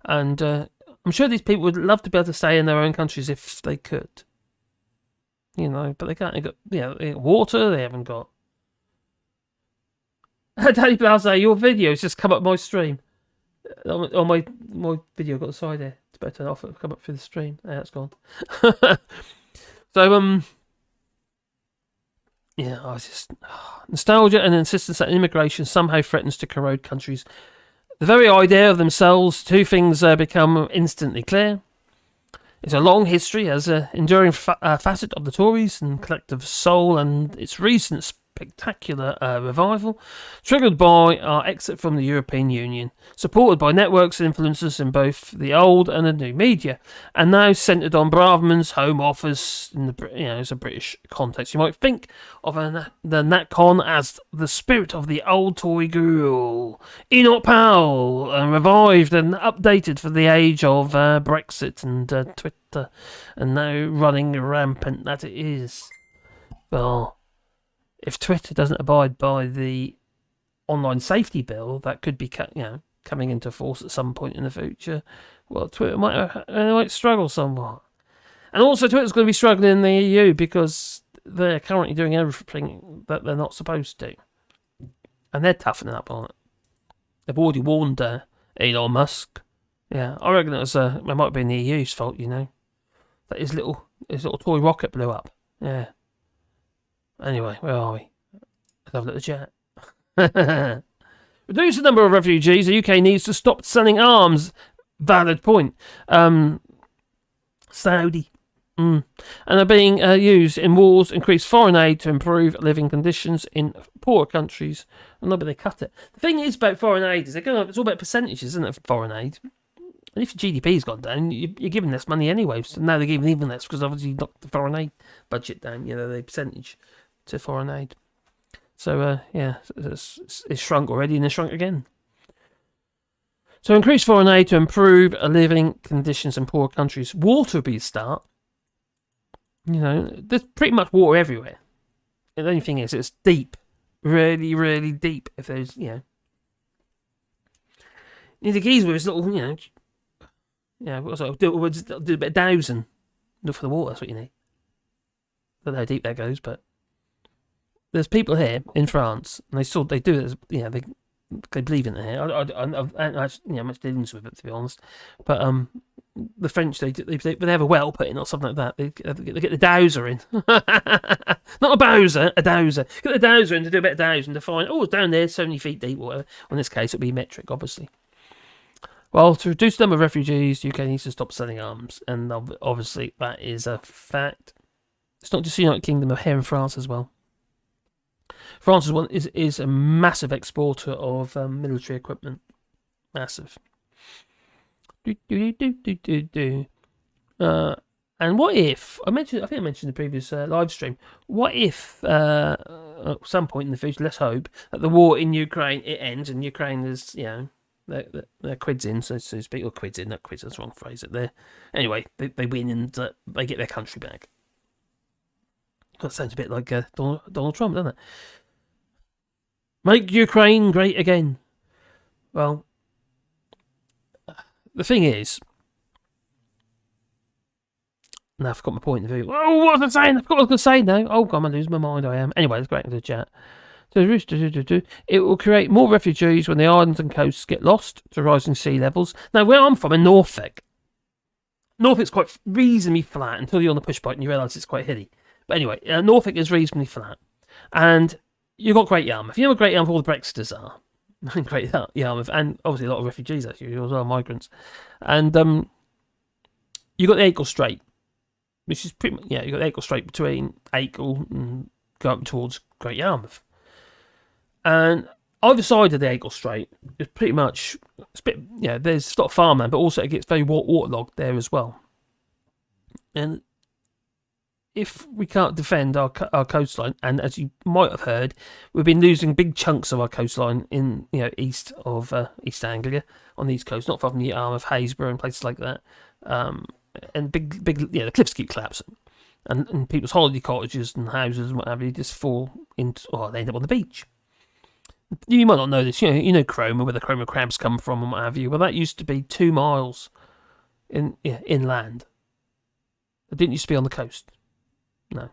[SPEAKER 1] And I'm sure these people would love to be able to stay in their own countries if they could. But they can't. They got water, they haven't got. Daddy Blaze, your video's just come up my stream. On my video got the side there. It's better turn it off. It'll come up through the stream. Yeah, it's gone. So, yeah, I was just nostalgia and insistence that immigration somehow threatens to corrode countries. The very idea of themselves, two things become instantly clear. It's a long history as an enduring facet of the Tories and collective soul, and its recent spectacular revival, triggered by our exit from the European Union, supported by networks and influences in both the old and the new media, and now centred on Braverman's Home Office in the as a British context. You might think of the NatCon as the spirit of the old Tory guru, Enoch Powell, revived and updated for the age of Brexit and Twitter, and now running rampant that it is. Well, if Twitter doesn't abide by the online safety bill that could be coming into force at some point in the future, well, Twitter might struggle somewhat. And also, Twitter's going to be struggling in the EU because they're currently doing everything that they're not supposed to. And they're toughening up on it. They've already warned Elon Musk. Yeah, I reckon it might have been the EU's fault, that his little toy rocket blew up. Yeah. Anyway, where are we? Let's have a look at the chat. Reduce the number of refugees. The UK needs to stop selling arms. Valid point. Saudi. And are being used in wars, increase foreign aid to improve living conditions in poorer countries. And nobody they cut it. The thing is about foreign aid is it's all about percentages, isn't it, for foreign aid? And if your GDP's gone down, you're giving less money anyway. So now they're giving even less because obviously you knocked the foreign aid budget down, the percentage to foreign aid. So, it's shrunk already and it's shrunk again. So increase foreign aid to improve living conditions in poor countries. Water would be a start. There's pretty much water everywhere. The only thing is, it's deep. Really, really deep. If there's, the keys with his little, do a bit of dowsing. Look for the water, that's what you need. I don't know how deep that goes, but there's people here in France, and they do it as, they believe in it here. I don't much dealings with it, to be honest. But the French, they have a well put in or something like that. They get the dowser in. Not a Bowser, a dowser. Get the dowser in to do a bit of dowsing to find, it's down there, so many feet deep, or whatever. In this case, it'll be metric, obviously. Well, to reduce the number of refugees, the UK needs to stop selling arms. And obviously, that is a fact. It's not just the United Kingdom, but here in France as well. France is a massive exporter of military equipment. Massive. And what if I think I mentioned in the previous live stream? What if at some point in the future, let's hope that the war in Ukraine it ends and Ukraine is their quids in, so to speak, or quids in, not quids. That's the wrong phrase. Anyway, they win and they get their country back. That sounds a bit like Donald Trump, doesn't it? Make Ukraine great again. Well, the thing is, now I forgot my point of view. Oh, what was I saying? I forgot what I was going to say now. Oh, God, I'm losing my mind. I am. Anyway, let's go back to the chat. It will create more refugees when the islands and coasts get lost to rising sea levels. Now, where I'm from, in Norfolk's quite reasonably flat until you're on the push bike and you realise it's quite hilly. But anyway, Norfolk is reasonably flat. And you've got Great Yarmouth. You know what Great Yarmouth all the Brexiters are? Great Yarmouth. And obviously a lot of refugees, actually, as well, migrants. And you've got the Achill Strait, which is pretty much, you've got the Achill Strait between Achill and go up towards Great Yarmouth. And either side of the Achill Strait is pretty much, there's a lot of farmland, but also it gets very waterlogged there as well. And if we can't defend our coastline, and as you might have heard, we've been losing big chunks of our coastline in east of East Anglia on the east coast, not far from Yarmouth, Haysborough, and places like that. And big, the cliffs keep collapsing, and people's holiday cottages and houses and what have you just fall into, they end up on the beach. You might not know this, Cromer, where the Cromer crabs come from and what have you. Well, that used to be 2 miles inland. It didn't used to be on the coast. No.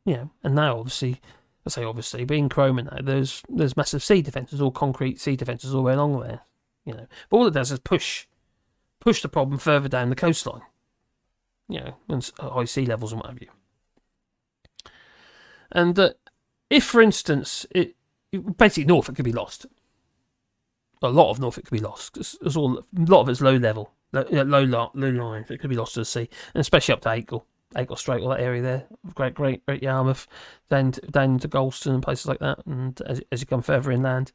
[SPEAKER 1] And now obviously, being Cromer now, there's massive sea defences, all concrete sea defences all the way along there. But all it does is push the problem further down the coastline. And high sea levels and what have you. And if, for instance, basically Norfolk could be lost. A lot of Norfolk could be lost. A lot of it's low level, low line. It could be lost to the sea, and especially up to Achill. Acre Strait, all that area there, Great Yarmouth, down to Galston and places like that. And as you come further inland,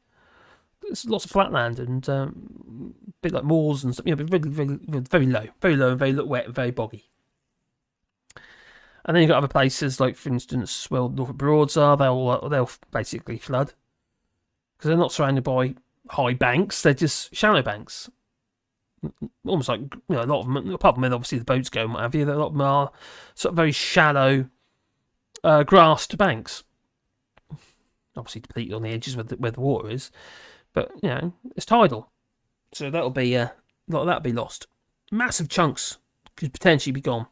[SPEAKER 1] there's lots of flat land and a bit like moors and stuff. But very low, and very wet and very boggy. And then you've got other places like, for instance, well, Norfolk Broads are. They'll basically flood because they're not surrounded by high banks. They're just shallow banks. Almost like, a lot of them, apart from when obviously the boats go and what have you, a lot of them are sort of very shallow, grassed banks. Obviously depleted on the edges where the water is, but it's tidal, so that'll be a lot of that'll be lost. Massive chunks could potentially be gone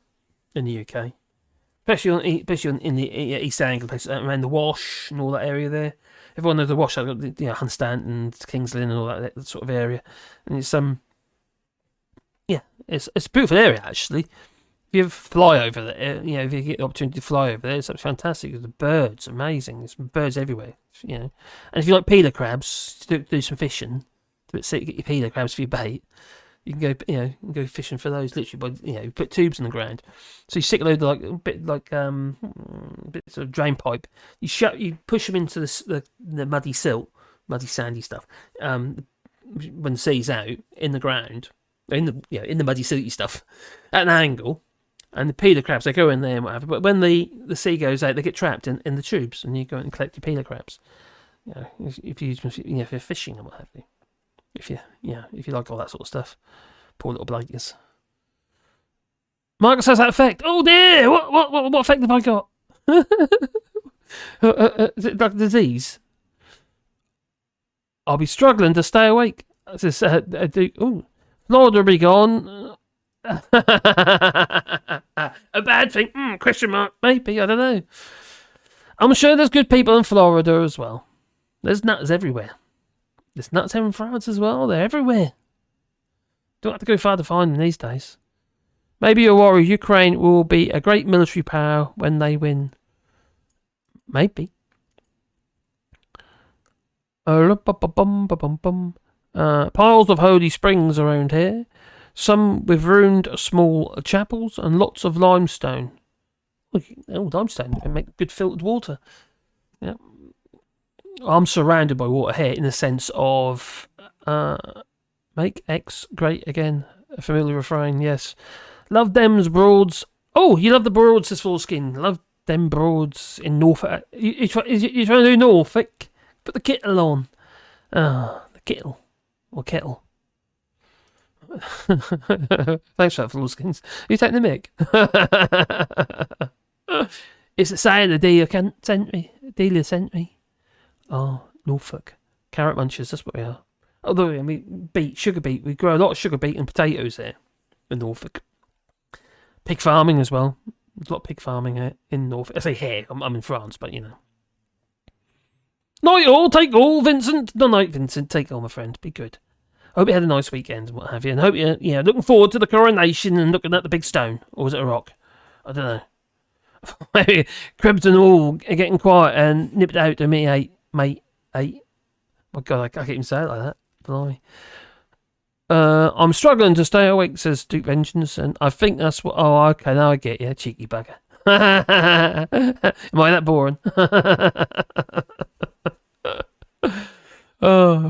[SPEAKER 1] in the UK, especially in the East Anglia places around the Wash and all that area there. Everyone knows the Wash, Hunstanton and Kings Lynn and all that sort of area, and it's it's a beautiful area actually. If you ever fly over there, if you get the opportunity to fly over there, it's fantastic. The birds, amazing. There's birds everywhere, And if you like peeler crabs, do some fishing, get your peeler crabs for your bait. You can go fishing for those literally by put tubes in the ground. So you stick a load of bits of drain pipe. You push them into the muddy silt, muddy sandy stuff. When the sea's out in the ground. In the muddy silty stuff at an angle, and the peeler crabs, they go in there and whatever. But when the sea goes out, they get trapped in the tubes, and you go and collect your peeler crabs. If you're fishing and what have you. If you like all that sort of stuff, poor little blighters. Marcus has that effect. Oh dear! What effect have I got? Is it like a disease? I'll be struggling to stay awake. Florida will be gone. A bad thing? Question mark. Maybe, I don't know. I'm sure there's good people in Florida as well. There's nuts everywhere. There's nuts here in France as well. They're everywhere. Don't have to go far to find them these days. Maybe you'll worry Ukraine will be a great military power when they win. Maybe. Piles of holy springs around here. Some with ruined small chapels and lots of limestone. Limestone can make good filtered water. Yeah. I'm surrounded by water here in the sense of make X great again. A familiar refrain, yes. Love them's broads. Oh, you love the broads, says Foreskin. Love them broads in Norfolk. You trying to do Norfolk? Put the kettle on. The kettle. Or kettle. Thanks for that, Foolskins. You take the mic. It's the saying the dealer sent me. Oh, Norfolk. Carrot munchers, that's what we are. Although, sugar beet. We grow a lot of sugar beet and potatoes there in Norfolk. Pig farming as well. There's a lot of pig farming in Norfolk. I say here, I'm in France, but Night all, take all, Vincent. No night, Vincent, take all, my friend. Be good. Hope you had a nice weekend and what have you. And hope you're looking forward to the coronation and looking at the big stone. Or was it a rock? I don't know. Maybe cribs and all getting quiet and nipped out to me, mate. My God, I can't even say it like that. Blimey. I'm struggling to stay awake, says Duke Vengeance, and I think that's what... Oh, okay, now I get you, cheeky bugger. Am I that boring?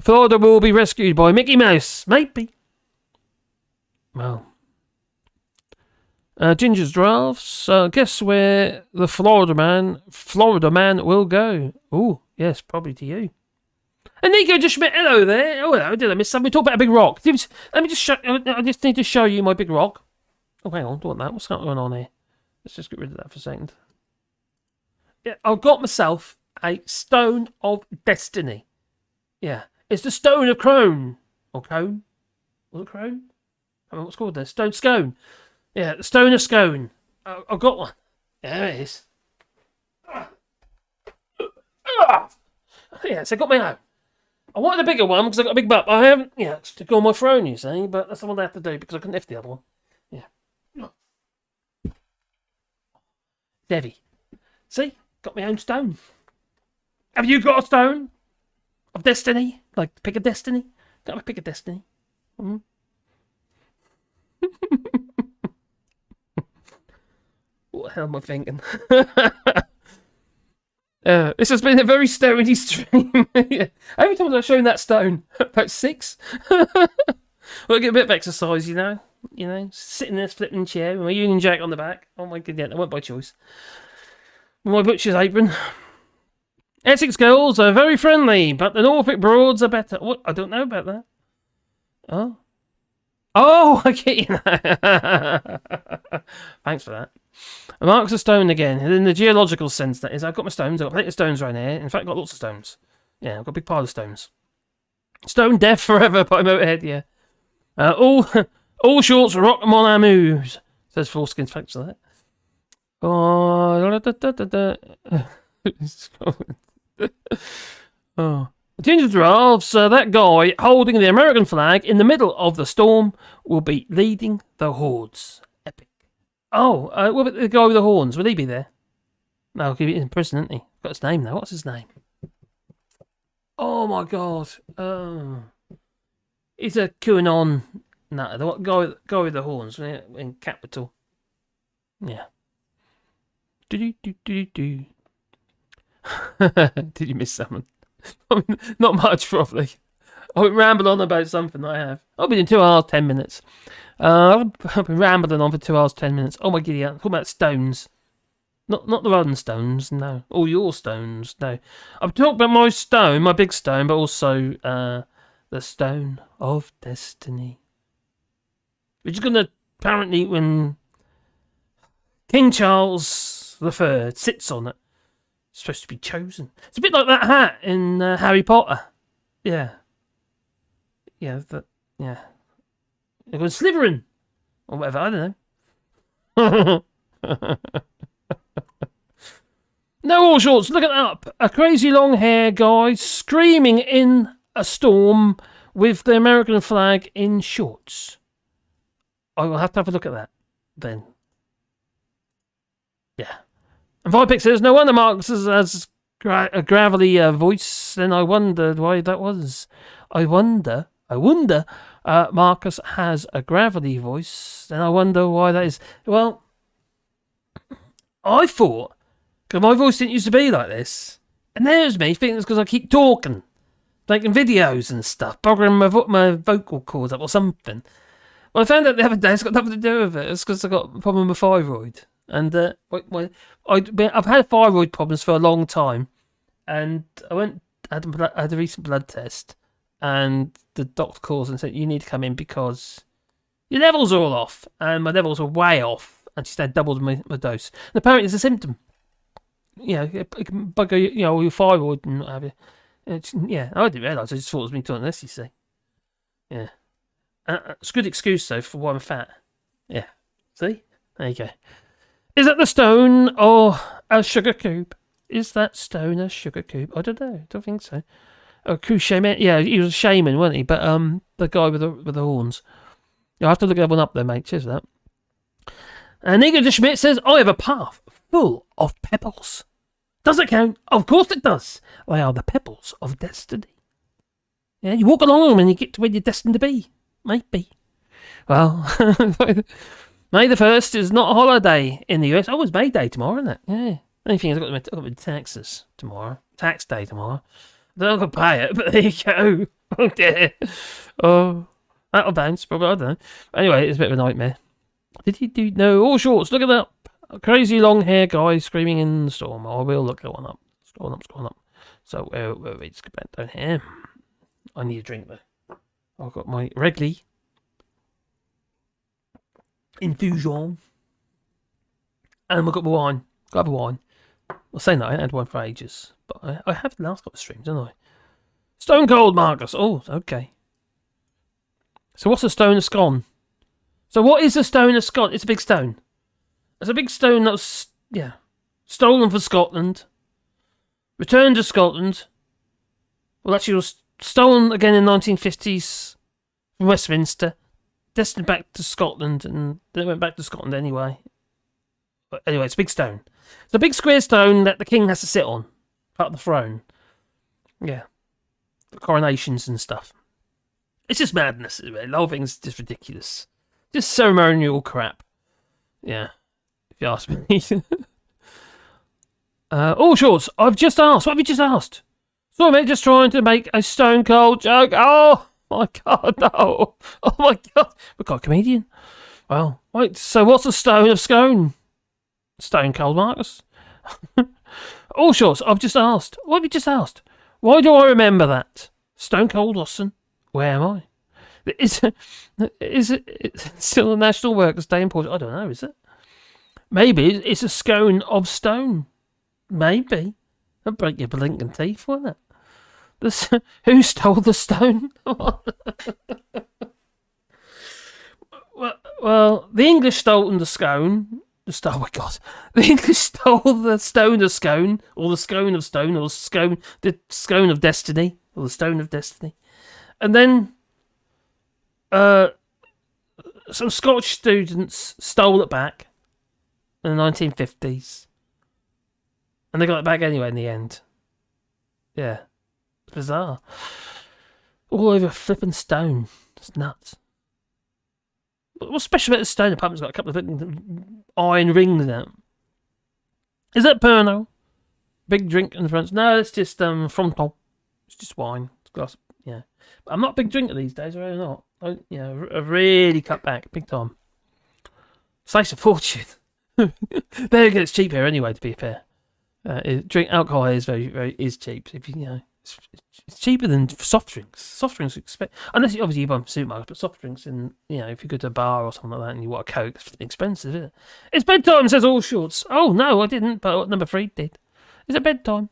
[SPEAKER 1] Florida will be rescued by Mickey Mouse. Maybe. Well. Ginger's drafts. Guess where the Florida man will go? Oh, yes, probably to you. And Nico just met. Hello there. Oh, hello. Did I miss something? We talk about a big rock. Let me just show. I just need to show you my big rock. Oh, hang on. Don't want that. What's going on here? Let's just get rid of that for a second. Yeah, I've got myself a Stone of Destiny. Yeah, it's the Stone of Scone. Or Cone? Was it Crone? I don't know what's called there. Stone Scone. Yeah, the Stone of Scone. I've got one. There it is. Yeah, so I got my own. I wanted a bigger one because I got a big butt. I haven't, stick on my throne, you see, but that's what I have to do because I couldn't lift the other one. Yeah. Devi. See? Got my own stone. Have you got a stone of destiny? Like the pick of destiny? Got my pick of destiny. Mm-hmm. hell am I thinking? This has been a very stony stream. Yeah. How many times have I shown that stone? About 6? Well, get a bit of exercise, you know. Sitting there, flipping chair with my Union Jack on the back. Oh my goodness, that went by choice. With my butcher's apron. Essex girls are very friendly, but the Norfolk broads are better. What? I don't know about that. Oh, I get you now. Thanks for that. Marks a stone again, in the geological sense, that is. I've got my stones, I've got plenty of stones right here. In fact, I've got lots of stones. Yeah, I've got a big pile of stones. Stone deaf forever by Motorhead, yeah. All shorts rock mon amours, says Foreskin. Thanks for that. Oh. Ginger Drafts, that guy holding the American flag in the middle of the storm will be leading the hordes. Epic. Oh, what about the guy with the horns? Will he be there? No, he'll be in prison, isn't he? Got his name now. What's his name? Oh my god. He's a QAnon. No, the guy with the horns in Capital. Yeah. Did you miss someone? I mean, not much, probably. I would ramble on about something I have. I've been in 2 hours, 10 minutes. I've been rambling on for 2 hours, 10 minutes. Oh my giddy, I'm talking about stones. Not the Rolling Stones, no. All your stones, no. I'm talking about my stone, my big stone, but also the Stone of Destiny. Which is going to, apparently, when King Charles III sits on it, it's supposed to be chosen. It's a bit like that hat in Harry Potter. Yeah. Yeah, yeah. It was Slytherin. Or whatever, I don't know. No, Allshorts, look it up. A crazy long hair guy screaming in a storm with the American flag in shorts. I will have to have a look at that then. Yeah. And Vipix says, no wonder Marcus has a gravelly voice. Then I wondered why that was. I wonder, Marcus has a gravelly voice. Then I wonder why that is. Well, I thought, because my voice didn't used to be like this. And there's me thinking it's because I keep talking. Making videos and stuff. Boggering my vocal cords up or something. Well, I found out the other day it's got nothing to do with it. It's because I've got a problem with thyroid. And I've had thyroid problems for a long time. And I had a recent blood test. And the doctor calls and said, you need to come in because your levels are all off. And my levels are way off. And she said doubled my dose. And apparently it's a symptom. It can bugger your thyroid and what have you. Yeah, I didn't realise. I just thought it was me doing this, you see. Yeah. It's a good excuse, though, for why I'm fat. Yeah. See? There you go. Is that the stone or a sugar cube? Is that stone a sugar cube? I don't know. I don't think so. Oh, shaman. Yeah, he was a shaman, wasn't he? But the guy with the horns. You'll have to look that one up there, mate. Cheers for that. And Igor de Schmidt says, I have a path full of pebbles. Does it count? Of course it does. They are the pebbles of destiny. Yeah, you walk along them and you get to where you're destined to be. Maybe. Well, May the 1st is not a holiday in the US. Oh, it's May Day tomorrow, isn't it? Yeah. Only thing is I've got my taxes tomorrow. Tax day tomorrow. I don't know if I'll pay it, but there you go. Oh, dear. Oh, that'll bounce, probably. I don't know. Anyway, it's a bit of a nightmare. Did you do... No, Allshorts, look at that. A crazy long hair guy screaming in the storm. Oh, I will look that one up. Scrolling up. So, let's go back down here. I need a drink, though. I've got my Wrigley Infusion. And we've got the wine. Got the wine. Well, saying that, I ain't had one for ages. But I have the last couple of streams, haven't I? Stone Cold, Marcus. Oh, okay. So what's a Stone of Scone? So what is a Stone of Scone? It's a big stone. It's a big stone that was, stolen from Scotland. Returned to Scotland. Well, actually, it was stolen again in the 1950s from Westminster. Destined back to Scotland, and then it went back to Scotland anyway. But anyway, it's a big stone. It's a big square stone that the king has to sit on. Part of the throne. Yeah. The coronations and stuff. It's just madness. The whole thing's just ridiculous. Just ceremonial crap. Yeah. if you ask me. Allshorts, I've just asked. What have you just asked? Sorry, mate, just trying to make a stone cold joke. Oh my god, no. Oh my god. We've got a comedian. Well, wait, so what's the Stone of Scone? Stone cold, Marcus. Allshorts, I've just asked. What have you just asked? Why do I remember that? Stone cold Austin. Where am I? Is it still a National Workers' Day in Portugal? I don't know, is it? Maybe it's a scone of stone. Maybe. That'd break your blinking teeth, wouldn't it? Who stole the stone? well, the English stole the scone. Oh my god. The English stole the Stone of Scone, or the Scone of Stone, or the Scone of Destiny, or the Stone of Destiny. And then some Scottish students stole it back in the 1950s. And they got it back anyway in the end. Yeah. It's bizarre. All over flipping stone. It's nuts. What's special about the stone apart from it's got a couple of iron rings in it? Is that Pernod? Big drink in the front? No, it's just Fronton. It's just wine. It's glass. Yeah. But I'm not a big drinker these days, really not. I've really cut back big time. Saves a fortune. There again, it's cheap here anyway, to be fair. Drink alcohol is is cheap. If it's cheaper than soft drinks. Soft drinks unless obviously you buy them from supermarkets, but soft drinks and if you go to a bar or something like that and you want a Coke, it's expensive, isn't it? It's bedtime, says Allshorts. Oh no, I didn't, but number 3 did. Is it bedtime?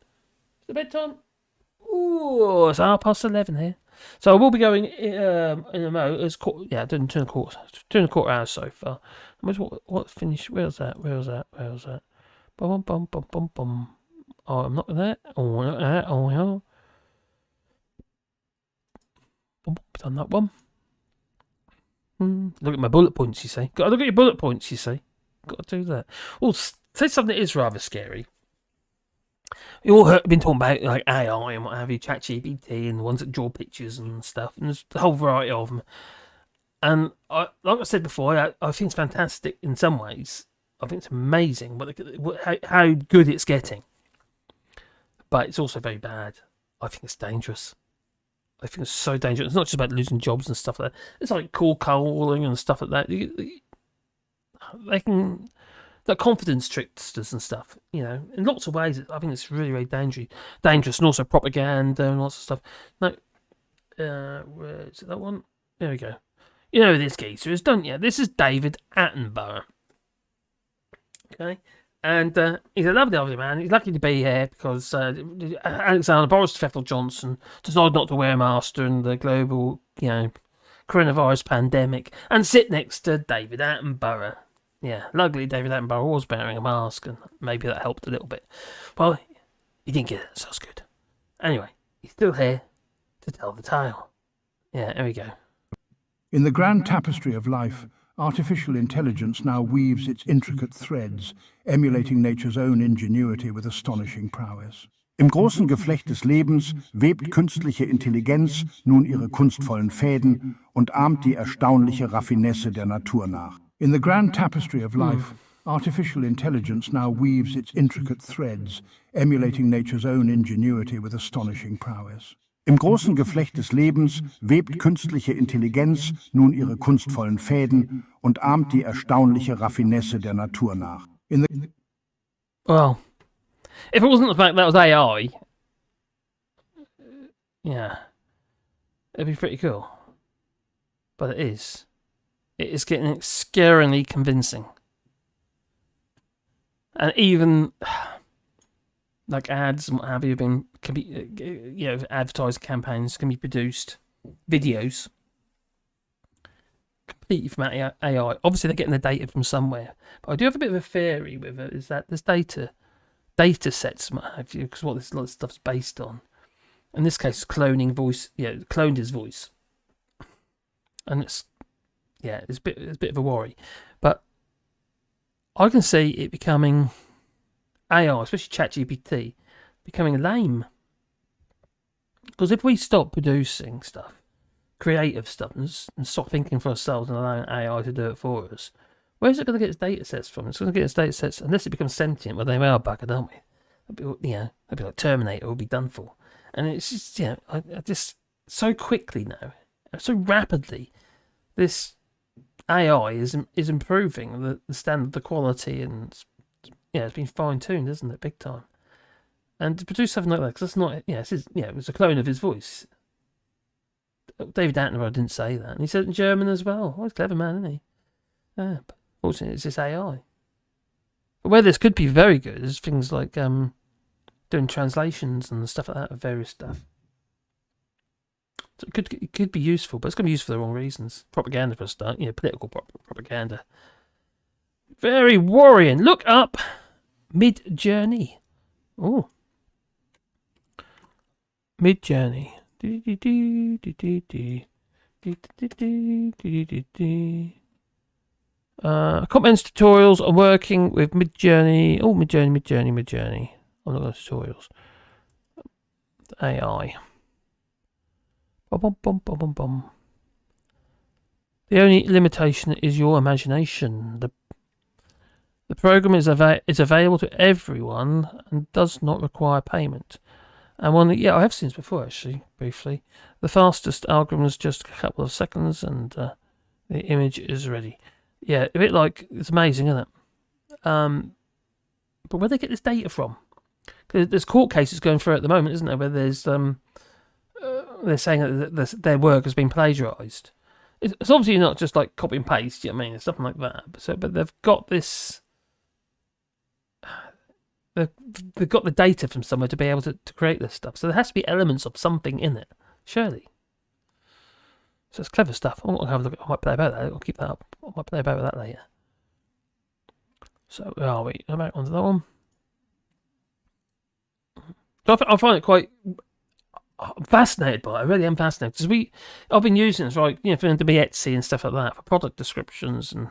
[SPEAKER 1] Is it bedtime? Ooh, it's 11:30 here. So I will be going in a mo. It's doing 2.25 hours so far. What finish? Where's that? Bum bum bum bum bum. Oh, I'm not there. Oh, not there. Oh, yeah. Done that one. Look at my bullet points, you see. Got to look at your bullet points, you see. Got to do that. Well, say something that is rather scary. You all been talking about like AI and what have you, ChatGPT and the ones that draw pictures and stuff, and there's a whole variety of them. And like I said before, I think it's fantastic in some ways. I think it's amazing how good it's getting. But it's also very bad. I think it's dangerous. I think it's so dangerous. It's not just about losing jobs and stuff like that. It's like cold calling and stuff like that. They're confidence tricksters and stuff, in lots of ways. I think it's really, really dangerous, and also propaganda and lots of stuff. No, where is it, that one? There we go. You know who this geezer is, don't you? This is David Attenborough. Okay, and he's a lovely man. He's lucky to be here because Alexander Boris Johnson decided not to wear a mask during the global, coronavirus pandemic, and sit next to David Attenborough. Yeah, luckily David Attenborough was wearing a mask, and maybe that helped a little bit. Well, he didn't get it, so it's good. Anyway, he's still here to tell the tale. Yeah, there we go.
[SPEAKER 8] In the grand tapestry of life, artificial intelligence now weaves its intricate threads, emulating nature's own ingenuity with astonishing prowess. Im großen Geflecht des Lebens webt künstliche Intelligenz nun ihre kunstvollen Fäden und ahmt die erstaunliche Raffinesse der Natur nach. In the grand tapestry of life, artificial intelligence now weaves its intricate threads, emulating nature's own ingenuity with astonishing prowess. Im großen Geflecht des Lebens webt künstliche Intelligenz nun ihre kunstvollen Fäden und ahmt die erstaunliche Raffinesse der Natur nach.
[SPEAKER 1] Well, if it wasn't the fact that was AI, yeah, it'd be pretty cool. But it is. It is getting scarily convincing. And even like ads and what have you can be, advertising campaigns can be produced, videos completely from AI. Obviously, they're getting the data from somewhere. But I do have a bit of a theory with it, is that there's data sets and what have you, because what this lot of stuff's based on. In this case, cloning voice, cloned his voice, and it's a bit of a worry. But I can see it becoming AI, especially ChatGPT, becoming lame. Because if we stop producing stuff, creative stuff, and stop thinking for ourselves and allowing AI to do it for us, Where's it going to get its data sets from? It's going to get its data sets, unless it becomes sentient, well, they are buggered, aren't we? It'll be like Terminator, will be done for. And it's just, I just, so quickly now, so rapidly, this AI is improving the standard, the quality, and it's been fine-tuned, isn't it, big time? And to produce something like that, because that's not, it was a clone of his voice. David Attenborough didn't say that, and he said it in German as well. Oh, he's a clever man, isn't he? Yeah, but fortunately, it's this AI. But where this could be very good is things like doing translations and stuff like that of various stuff. So it could be useful, but it's going to be used for the wrong reasons. Propaganda for a start, political propaganda. Very worrying. Look up Mid-Journey. Oh. Mid-Journey. Comments tutorials are working with Mid-Journey. Oh, Mid-Journey. I'm not going to tutorials. AI. The only limitation is your imagination. The program is available to everyone and does not require payment. And I have seen this before actually, briefly. The fastest algorithm is just a couple of seconds, and the image is ready. Yeah, a bit like, it's amazing, isn't it? But where do they get this data from? Because there's court cases going through at the moment, isn't there? Where there's they're saying that their work has been plagiarised. It's obviously not just like copy and paste. You know what I mean? It's something like that. But they've got this. They've got the data from somewhere to be able to create this stuff. So there has to be elements of something in it, surely. So it's clever stuff. I'm going to have a look. I might play about that. I'll keep that up. I might play about that later. So where are we? I'm back onto that one. So I find it quite. I'm fascinated by it. I really am fascinated because I've been using it for them to be Etsy and stuff like that for product descriptions and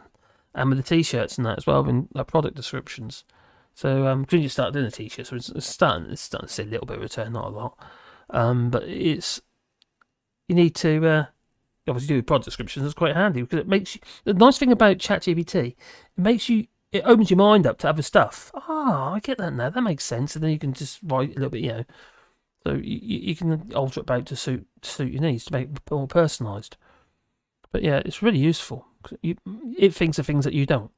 [SPEAKER 1] with the t-shirts and that as well. I've been like product descriptions. So when you start doing the t-shirts, so it's starting to see a little bit of return, not a lot. But you need to obviously do product descriptions. It's quite handy because it makes you. The nice thing about ChatGPT, it opens your mind up to other stuff. I get that now. That makes sense, and then you can just write a little bit, So you can alter it about to suit your needs to make it more personalised. But yeah, it's really useful. It thinks of things that you don't.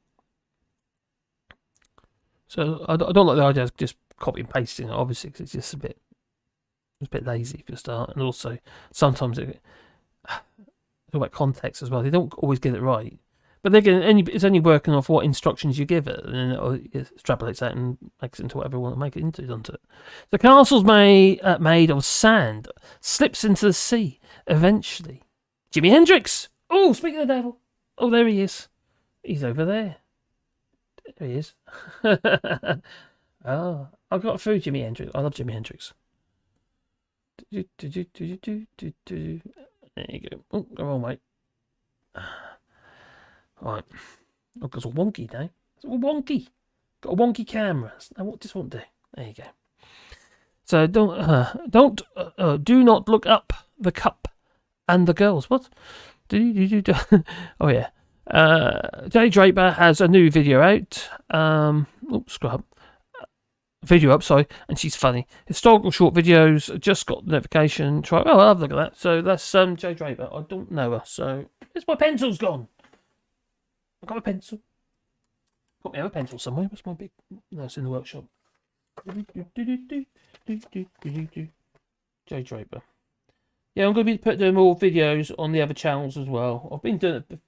[SPEAKER 1] So I don't like the idea of just copy and pasting it, obviously, because it's just a bit lazy for a start. And also, sometimes talk about context as well. They don't always get it right. But it's only working off what instructions you give it, and then it extrapolates that and makes it into whatever you want to make it into, doesn't it? The castle's made of sand, slips into the sea, eventually. Jimi Hendrix! Oh, speaking of the devil. Oh, there he is. He's over there. There he is. Oh, I've got through Jimi Hendrix. I love Jimi Hendrix. There you go. Oh, go on, mate. Right. Oh, it's all wonky now. It's all wonky. Got a wonky camera. Now what this won't do. There you go. So do not look up the cup and the girls. What? Oh yeah. Jay Draper has a new video out. Scrub. Video up, sorry, and she's funny. Historical short videos. Just got the notification. I'll have a look at that. So that's Jay Draper. I don't know her. So my pencil's gone. I've got a pencil. Got me have a pencil somewhere. What's my big? No, it's in the workshop. Jay Draper. Yeah, I'm going to be doing more videos on the other channels as well. I've been doing it,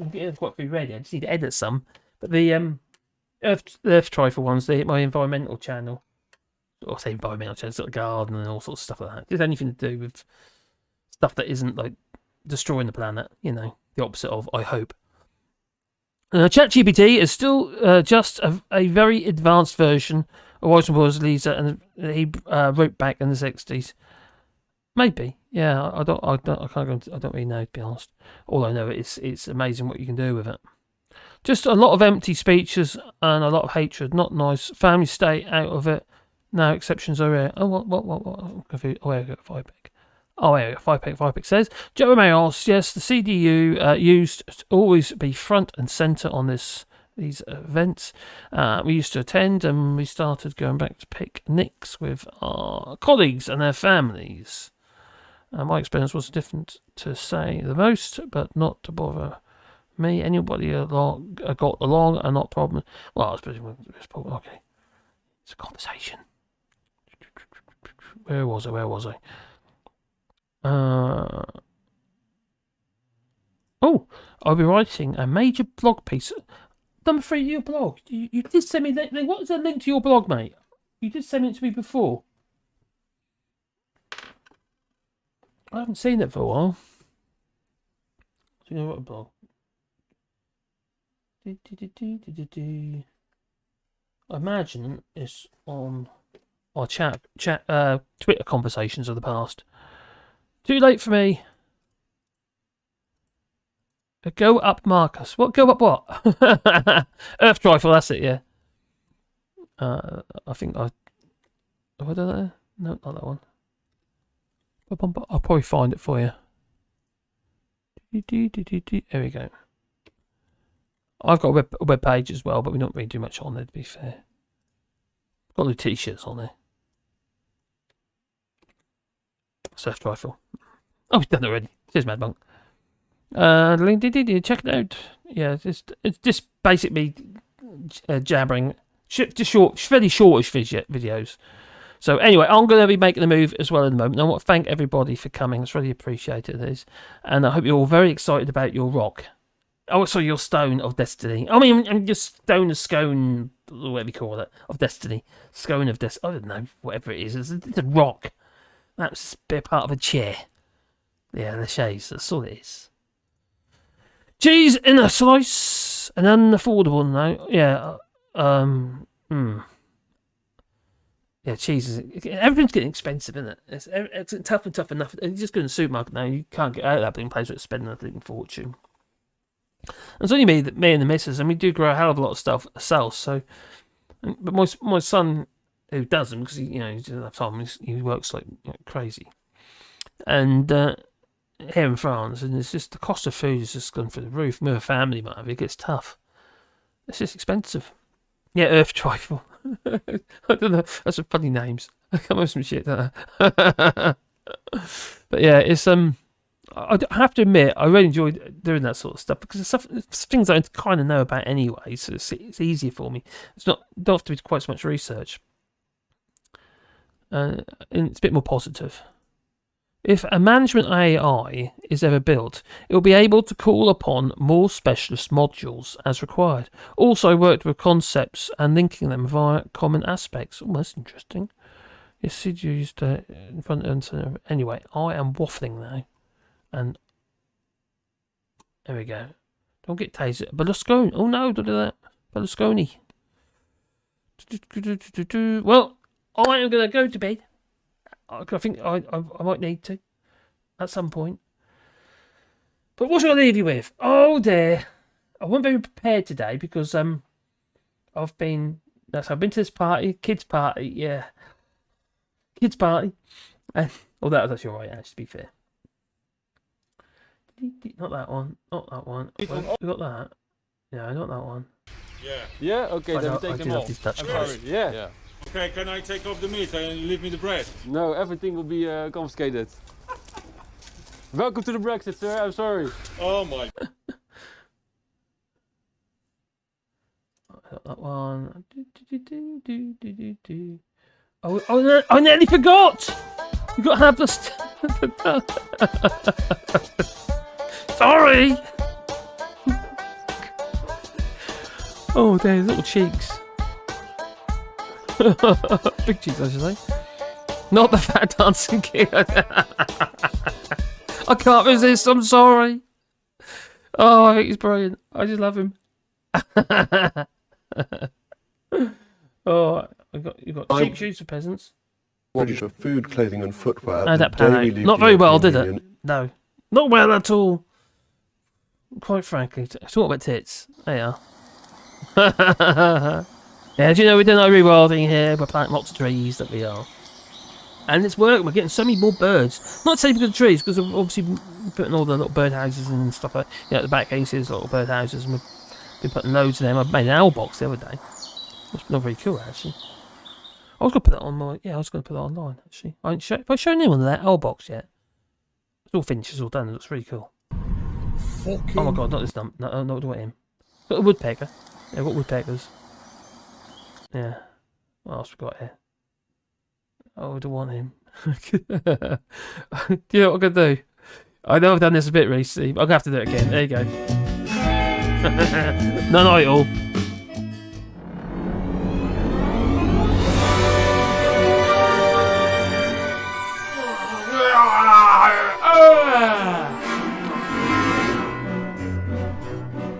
[SPEAKER 1] I'm getting quite a few ready. I just need to edit some. But the Earth Trifle ones, my environmental channel. Or say environmental channel, sort of garden and all sorts of stuff like that. Just anything to do with stuff that isn't like destroying the planet. The opposite of, I hope. ChatGPT is still just a very advanced version of what was Lisa, and he wrote back in the 60s. Maybe, yeah. I don't really know, to be honest. All I know is it's amazing what you can do with it. Just a lot of empty speeches and a lot of hatred. Not nice. Family stay out of it. No exceptions are rare. Oh, what? I'm confused. Oh, I got 5 back. Oh, yeah, 5pick says, Joe Romero asks, yes, the CDU used to always be front and centre on these events. We used to attend, and we started going back to picnics with our colleagues and their families. My experience was different, to say the most, but not to bother me. Anybody got along and not problem. Well, I suppose okay. It's a conversation. Where was I? I'll be writing a major blog piece. Number 3, your blog. You did send me that. What was the link to your blog, mate? You did send it to me before. I haven't seen it for a while. Do you know what a blog? I imagine it's on our Twitter conversations of the past. Too late for me. Go up, Marcus. What? Go up what? Earth Trifle, that's it, yeah. I think have I done that? No, not that one. I'll probably find it for you. There we go. I've got a web page as well, but we don't really do much on there, to be fair. Got the t-shirts on there. Surf Rifle. Oh, we've done it already. Cheers, Mad Monk. Check it out. Yeah, it's just basically jabbering. Just fairly shortish videos. So anyway, I'm going to be making a move as well in a moment. I want to thank everybody for coming. It's really appreciated, this. And I hope you're all very excited about your rock. Oh, sorry, your Stone of Destiny. I mean, your Stone of Scone, whatever you call it, of Destiny. Scone of Destiny. I don't know, whatever it is. It's a rock. That's a bit part of a chair. Yeah, the shades. That's all it is. Cheese in a slice. An unaffordable now. Yeah. Yeah, cheese is... Everything's getting expensive, isn't it? It's tough and tough enough. You just go to the supermarket now, you can't get out of that big place without spending a big fortune. It's only me and the missus, and we do grow a hell of a lot of stuff ourselves. So, but my son, who doesn't, because he doesn't have time, he works like crazy, and here in France, and it's just the cost of food is just gone through the roof. With a family, man, it gets tough. It's just expensive. Yeah, Earth Trifle. I don't know. That's some funny names. I come up with some shit. Don't I? But yeah, it's I have to admit, I really enjoy doing that sort of stuff because it's things I kind of know about anyway, so it's easier for me. Don't have to do quite so much research, and it's a bit more positive. If a management AI is ever built, it will be able to call upon more specialist modules as required. Also worked with concepts and linking them via common aspects. Oh, that's interesting. Yes, you used in front and center. Anyway, I am waffling now. And there we go. Don't get tasered. Berlusconi. Oh no, don't do that. Berlusconi. Well, I am going to go to bed. I think I might need to at some point. But what shall I leave you with? Oh dear. I wasn't very prepared today because I've been to this party, kids party, yeah. Kids party. And that was actually alright, actually, to be fair. Not that one. Not that one. We got that. Yeah, not that one.
[SPEAKER 2] Yeah.
[SPEAKER 9] Yeah, okay, then we take them off.
[SPEAKER 2] Sorry.
[SPEAKER 9] Yeah.
[SPEAKER 2] Okay, can I take off the meat and leave me the bread?
[SPEAKER 9] No, everything will be confiscated. Welcome to the Brexit, sir. I'm sorry.
[SPEAKER 2] Oh my.
[SPEAKER 1] That one. Oh, I nearly forgot. You got to have the. Sorry. Oh, their little cheeks. Big cheeks, I should say. Not the fat dancing kid. I can't resist. I'm sorry. Oh, I think he's brilliant. I just love him. Oh, you got cheap shoes for peasants.
[SPEAKER 6] British for food, clothing, and footwear.
[SPEAKER 1] That pan out. Not very well, did it? No, not well at all. Quite frankly, talk about tits. There you are. Yeah, do you know we're doing our rewilding here? We're planting lots of trees that we are. And it's working. We're getting so many more birds. Not saving the trees, because we're obviously putting all the little bird houses and stuff like that. You know, at the back cases, little bird houses, and we've been putting loads of them. I made an owl box the other day. It's not very cool, actually. I was going to put that on my... Yeah, I was going to put that online, actually. Have I shown anyone that owl box yet? It's all finished, it's all done. It looks really cool. Oh my god, not this dump. No, I don't want him. Got a woodpecker. Yeah, I've got woodpeckers. Yeah. What else we got here? Oh, I don't want him. Do you know what I'm going to do? I know I've done this a bit recently, but I'm going to have to do it again. There you go. Not at all.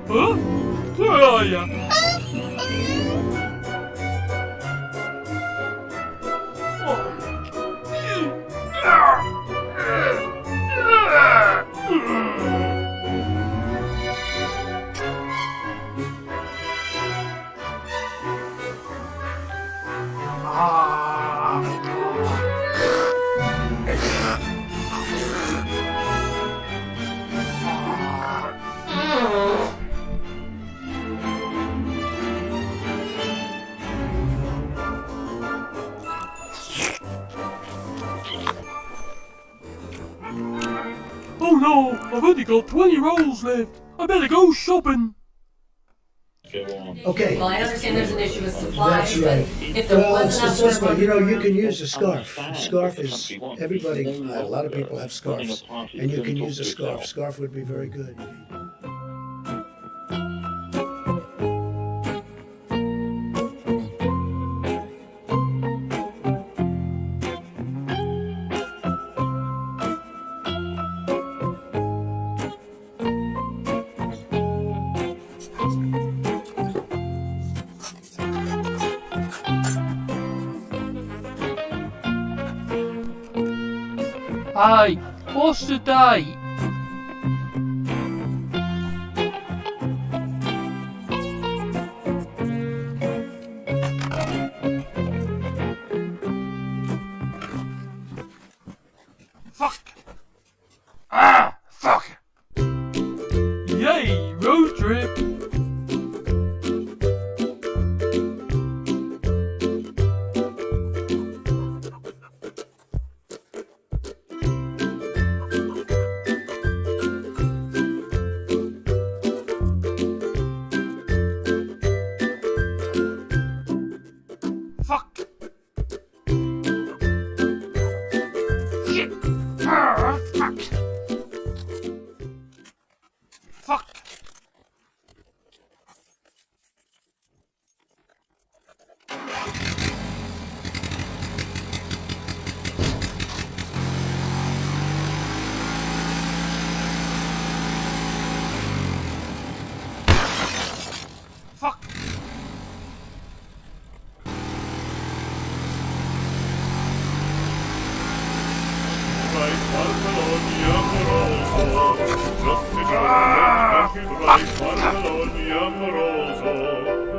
[SPEAKER 10] Huh? Where are you? Oh no, I've only got 20 rolls left. I better go shopping.
[SPEAKER 11] Okay.
[SPEAKER 12] Well, I understand there's an issue with supply.
[SPEAKER 11] That's right.
[SPEAKER 12] If there
[SPEAKER 11] Well,
[SPEAKER 12] was enough
[SPEAKER 11] it's this
[SPEAKER 12] for
[SPEAKER 11] one. You know, you can use a scarf. A scarf is everybody. A lot of people have scarves, and you can use a scarf. Scarf would be very good.
[SPEAKER 10] Hey, what's the date? Fuck! Ah, fuck! Yay, road trip! Fuck! Shit! Ah, fuck! Fuck! Fuck!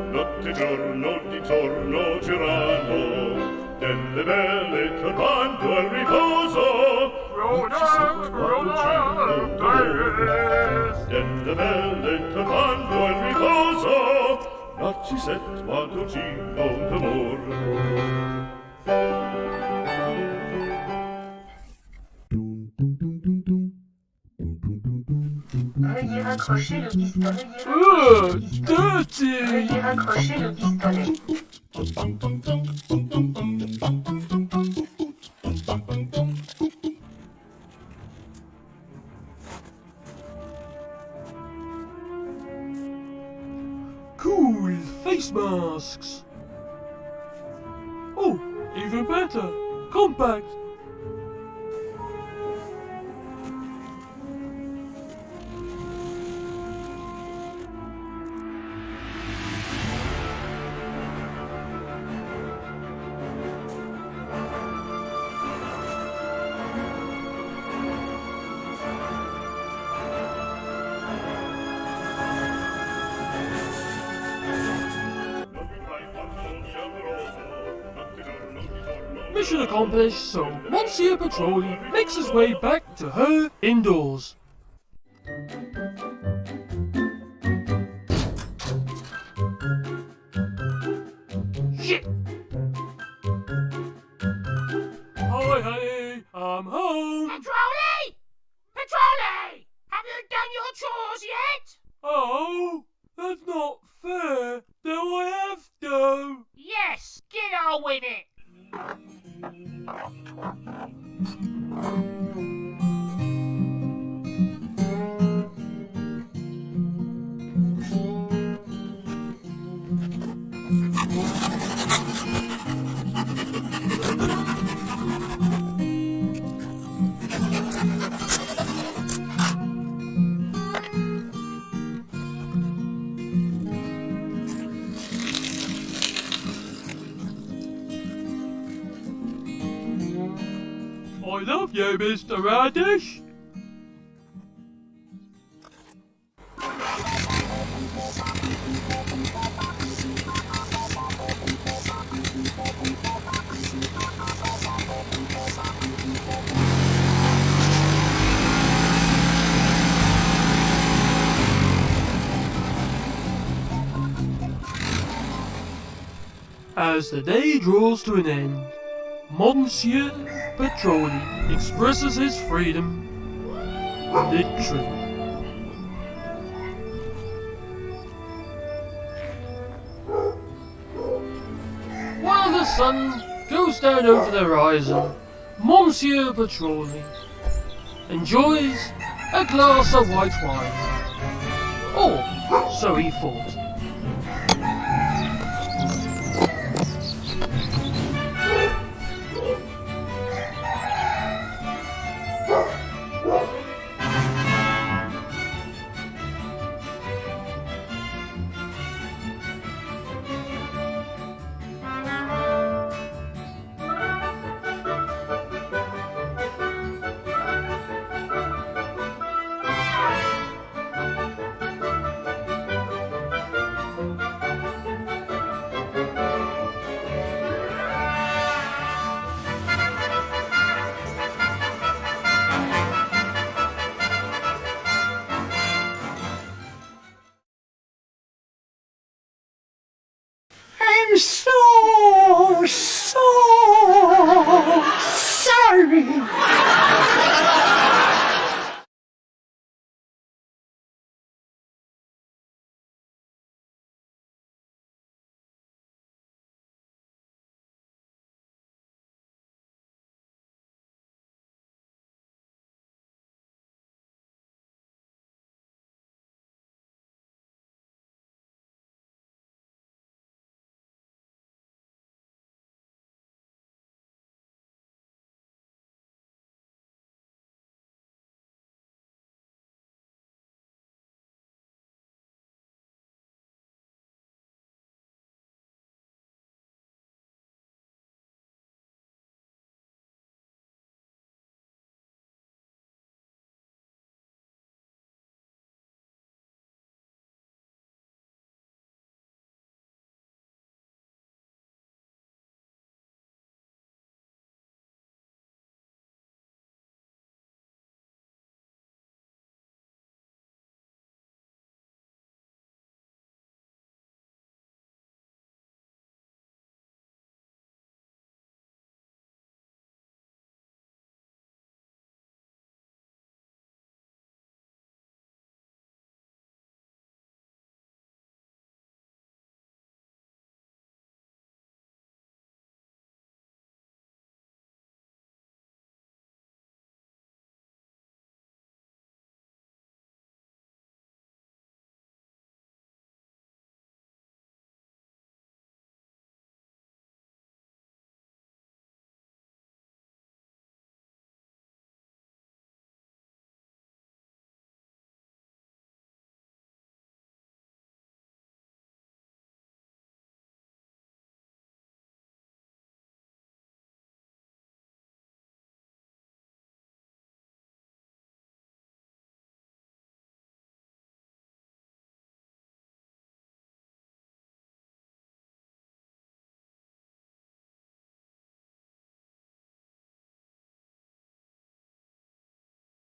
[SPEAKER 13] Notte giorno di torno girando, delle belle turbando al riposo. Delle belle turbando al riposo, narcisetto adocino d'amor.
[SPEAKER 14] Veuillez raccrocher le pistolet.
[SPEAKER 10] Dirty!
[SPEAKER 14] Veuillez raccrocher le pistolet.
[SPEAKER 10] Cool face masks. Oh, even better. Compact. Mission accomplished, so Monsieur Petroli makes his way back to her indoors. Shit! Hi, honey, I'm home.
[SPEAKER 15] Petroli! Petroli! Have you done your chores yet?
[SPEAKER 10] Oh, that's not fair. Do I have to?
[SPEAKER 15] Yes, get on with it.
[SPEAKER 10] I love you, Mr. Radish. As the day draws to an end, Monsieur Petroli expresses his freedom literally. While the sun goes down over the horizon, Monsieur Petroli enjoys a glass of white wine. Or so he thought.
[SPEAKER 11] I'm so